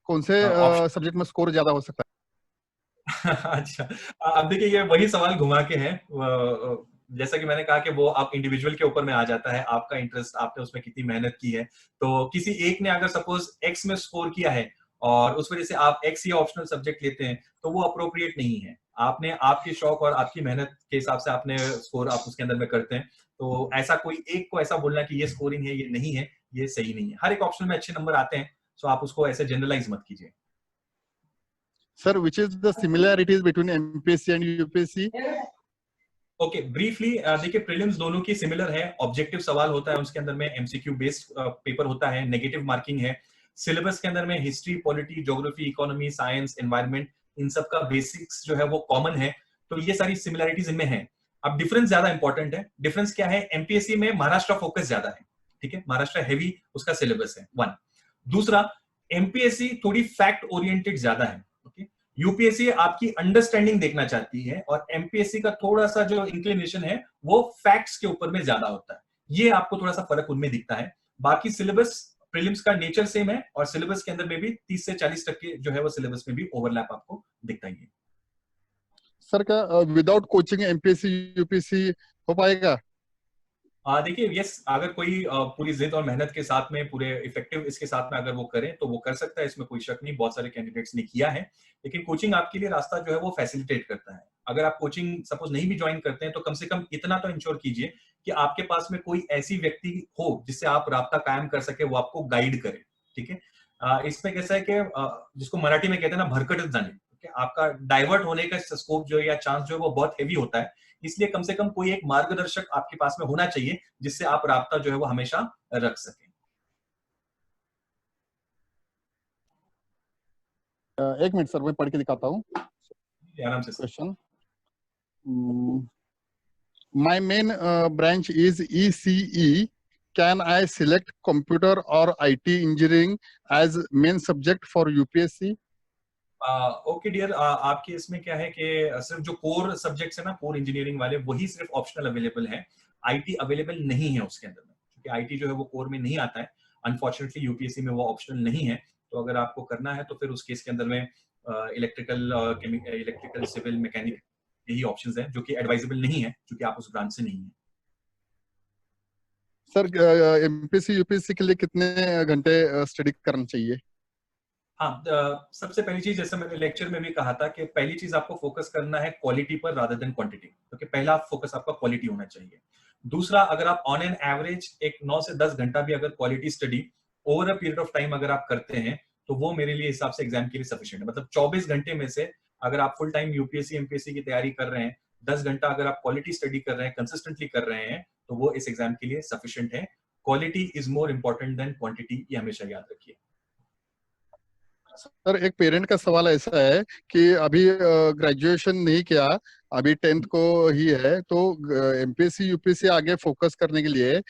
कौन से सब्जेक्ट में स्कोर ज्यादा हो सकता है? अच्छा, अब देखिए ये वही सवाल घुमा के हैं, जैसा कि मैंने कहा कि वो आप इंडिविजुअल के ऊपर में आ जाता है, आपका इंटरेस्ट, आपने उसमें कितनी मेहनत की है। तो किसी एक ने अगर सपोज एक्स में स्कोर किया है और उस वजह से आप एक्स या ऑप्शनल सब्जेक्ट लेते हैं, तो वो अप्रोप्रिएट नहीं है। आपने आपके शौक और आपकी मेहनत के हिसाब से आपने स्कोर आप उसके अंदर में करते हैं, तो ऐसा कोई एक को ऐसा बोलना कि ये स्कोरिंग है ये नहीं है, ये सही नहीं है। हर एक ऑप्शन में अच्छे नंबर आते हैं, तो आप उसको ऐसे जनरलाइज मत कीजिए। Sir which is the similarities between MPSC and UPSC? Okay, briefly देखिए प्रीलिम्स दोनों की सिमिलर है, ऑब्जेक्टिव सवाल होता है उसके अंदर में, एमसीक्यू बेस्ड पेपर होता है, नेगेटिव मार्किंग है। सिलेबस के अंदर में history, polity, geography, economy, science, environment, इन सब का बेसिक्स जो है वो कॉमन है, तो ये सारी सिमिलरिटीज इनमें है। अब डिफरेंस ज्यादा इंपॉर्टेंट है। डिफरेंस क्या है? एमपीएससी में महाराष्ट्र फोकस ज्यादा है, ठीक है, महाराष्ट्र हैवी उसका सिलेबस है, वन। दूसरा, एमपीएससी थोड़ी फैक्ट ओरिएंटेड ज्यादा है, ओके। यूपीएससी आपकी अंडरस्टैंडिंग देखना चाहती है, और एमपीएससी का थोड़ा सा जो इंक्लिनेशन है वो फैक्ट्स के ऊपर में ज्यादा होता है। ये आपको थोड़ा सा फर्क उनमें दिखता है। बाकी सिलेबस प्रीलिम्स का नेचर सेम है, और सिलेबस के अंदर में भी 30 से 40% जो है वो सिलेबस में भी ओवरलैप आपको दिखता ही है। सर क्या विदाउट कोचिंग एमपीएससी यूपीएससी हो पाएगा? देखिए यस, अगर कोई पूरी जिद और मेहनत के साथ में, पूरे इफेक्टिव इसके साथ में अगर वो करें तो वो कर सकता है, इसमें कोई शक नहीं, बहुत सारे कैंडिडेट्स ने किया है। लेकिन कोचिंग आपके लिए रास्ता जो है वो फैसिलिटेट करता है। अगर आप कोचिंग सपोज नहीं भी ज्वाइन करते हैं, तो कम से कम इतना तो इंश्योर कीजिए कि आपके पास में कोई ऐसी व्यक्ति हो जिससे आप राब्ता कायम कर सके, वो आपको गाइड करे, ठीक है। इसमें कैसा है कि जिसको मराठी में कहते हैं ना, भरकटत जाने, आपका डाइवर्ट होने का स्कोप जो है या चांस जो है वो बहुत हेवी होता है। इसलिए कम से कम कोई एक मार्गदर्शक आपके पास में होना चाहिए, जिससे आप राब्ता जो है वो हमेशा रख सकें। एक मिनट सर, मैं पढ़ के दिखाता हूँ आराम से। Question. My main branch is ECE. Can I select computer or IT engineering as main subject for UPSC? Okay dear, आपके इसमें क्या है कि सिर्फ जो कोर सब्जेक्ट्स है ना, कोर इंजीनियरिंग वाले, वही सिर्फ ऑप्शनल अवेलेबल है। आईटी अवेलेबल नहीं है उसके अंदर में, क्योंकि आईटी जो है वो कोर में नहीं आता है। अनफॉर्चुनेटली यूपीएससी में वो ऑप्शनल नहीं है। तो अगर आपको करना है तो फिर उस केस के अंदर में इलेक्ट्रिकल, सिविल, मैकेनिकल, यही ऑप्शंस हैं जो कि एडवाइजेबल नहीं है, क्योंकि आप उस ब्रांच से नहीं है। सर एमपीएससी यूपीएससी के लिए कितने घंटे स्टडी करना चाहिए? हाँ, सबसे पहली चीज, जैसे मैंने लेक्चर में भी कहा था कि पहली चीज आपको फोकस करना है क्वालिटी पर रादर देन क्वांटिटी, क्योंकि पहला फोकस आपका क्वालिटी होना चाहिए। दूसरा, अगर आप ऑन एन एवरेज एक 9 से 10 घंटा भी अगर quality study over a period of time अगर आप करते हैं, तो वो मेरे लिए हिसाब से एग्जाम के लिए सफिशिएंट है। मतलब 24 घंटे में से अगर आप फुल टाइम यूपीएससी एमपीएससी की तैयारी कर रहे हैं, 10 घंटा अगर आप क्वालिटी स्टडी कर रहे हैं, कंसिस्टेंटली कर रहे हैं, तो वो इस एग्जाम के लिए सफिशिएंट है। Quality is more important than quantity, ये हमेशा याद रखिए। सर एक पेरेंट का सवाल ऐसा है कि अभी ग्रेजुएशन नहीं किया, अभी 10th को ही है, तो एमपीएससी यूपीएससी आगे फोकस करने के लिए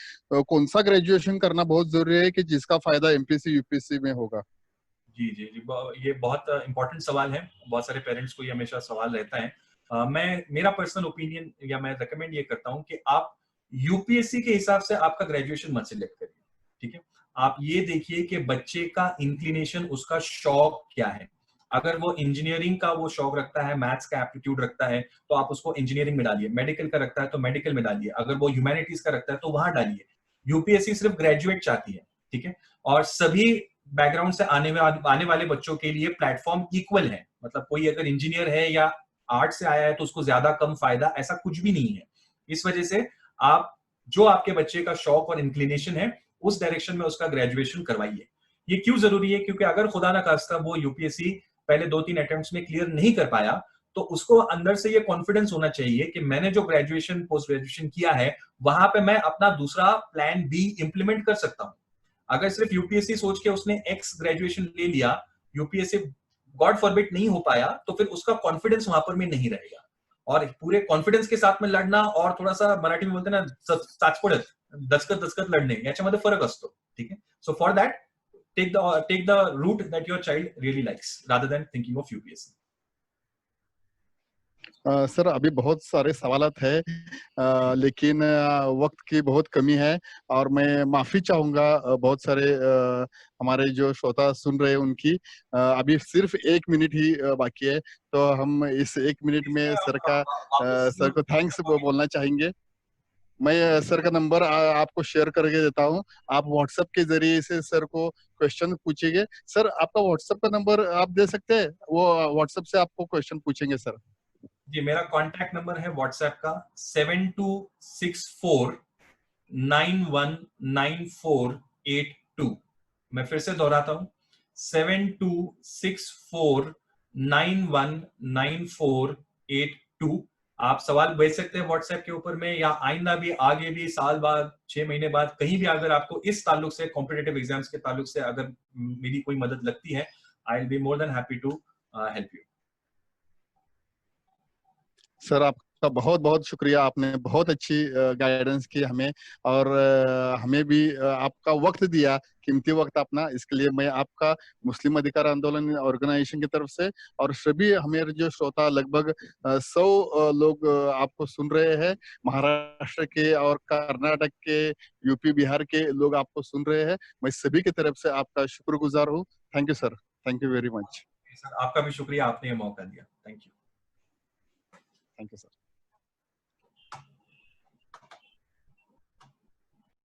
कौन सा ग्रेजुएशन करना बहुत जरूरी है कि जिसका फायदा एमपीएससी यूपीएससी में होगा? जी जी जी, ये बहुत इंपॉर्टेंट सवाल है। बहुत सारे पेरेंट्स को ये हमेशा सवाल रहता है। मेरा पर्सनल ओपिनियन या मैं रेकमेंड ये करता हूं कि आप यूपीएससी के हिसाब से आपका ग्रेजुएशन मत सिलेक्ट करिए, ठीक है। आप ये देखिए कि बच्चे का इंक्लिनेशन, उसका शौक क्या है। अगर वो इंजीनियरिंग का वो शौक रखता है, मैथ्स का एप्टीट्यूड रखता है, तो आप उसको इंजीनियरिंग में डालिए। मेडिकल का रखता है तो मेडिकल में डालिए। अगर वो ह्यूमैनिटीज का रखता है तो वहां डालिए। यूपीएससी सिर्फ ग्रेजुएट चाहती है, ठीक है। और सभी बैकग्राउंड से आने वाले बच्चों के लिए प्लेटफॉर्म इक्वल है। मतलब कोई अगर इंजीनियर है या आर्ट से आया है तो उसको ज्यादा कम फायदा, ऐसा कुछ भी नहीं है। इस वजह से आप जो आपके बच्चे का शौक और इंक्लिनेशन है, उस डायरेक्शन में उसका ग्रेजुएशन करवाइए। ये क्यों जरूरी है? क्योंकि अगर खुदा ना खास्ता वो यूपीएससी पहले 2-3 अटेम्प्ट्स में क्लियर नहीं कर पाया, तो उसको अंदर से ये कॉन्फिडेंस होना चाहिए कि मैंने जो ग्रेजुएशन पोस्ट ग्रेजुएशन किया है वहां पे मैं अपना दूसरा प्लान बी इंप्लीमेंट कर सकता हूं। अगर सिर्फ यूपीएससी सोच के उसने एक्स ग्रेजुएशन ले लिया, यूपीएससी गॉड फॉरबिड नहीं हो पाया, तो फिर उसका कॉन्फिडेंस वहां पर में नहीं रहेगा। और पूरे कॉन्फिडेंस के साथ में लढणं और थोडासा मराठी में बोलते ना चाचपडत, दचकत दचकत लढणे याच्यामध्ये फरक असतो, ठीक है। So for that take the route that your child really likes rather than thinking of UPSC. Sir अभी बहुत सारे सवालात है, लेकिन वक्त की बहुत कमी है और मैं माफी चाहूंगा बहुत सारे हमारे जो श्रोता सुन रहे हैं उनकी। अभी सिर्फ 1 मिनट ही बाकी है, तो हम इस 1 मिनट में सर को थैंक्स बोलना चाहेंगे। मैं सर का नंबर आपको शेयर करके देता हूँ, आप व्हाट्सएप के जरिए से सर को क्वेश्चन पूछेंगे। सर आपका व्हाट्सएप का नंबर आप दे सकते हैं, वो व्हाट्सएप से आपको क्वेश्चन पूछेंगे सर। जी, मेरा कॉन्टैक्ट नंबर है व्हाट्सएप का 7264919482। मैं फिर से दोहराता हूं 7264919482। आप सवाल भेज सकते हैं व्हाट्सएप के ऊपर में, या आइंदा भी, आगे भी, साल बाद, 6 महीने बाद, कहीं भी अगर आपको इस ताल्लुक से, कॉम्पिटिटिव एग्जाम्स के ताल्लुक से अगर मेरी कोई मदद लगती है, I will be more than happy to help you. Sir आपका बहुत बहुत शुक्रिया, आपने बहुत अच्छी गाइडेंस की हमें, और हमें भी आपका वक्त दिया, कीमती वक्त अपना। इसके लिए मैं आपका मुस्लिम अधिकार आंदोलन ऑर्गेनाइजेशन की तरफ से और सभी हमारे जो श्रोता लगभग 100 लोग आपको सुन रहे हैं, महाराष्ट्र के और कर्नाटक के, यूपी बिहार के लोग आपको सुन रहे हैं, मैं सभी की तरफ से आपका शुक्रगुजार हूँ। Thank you sir, thank you very much. Sir आपका भी शुक्रिया, आपने ये मौका दिया। Thank you. Thank you sir.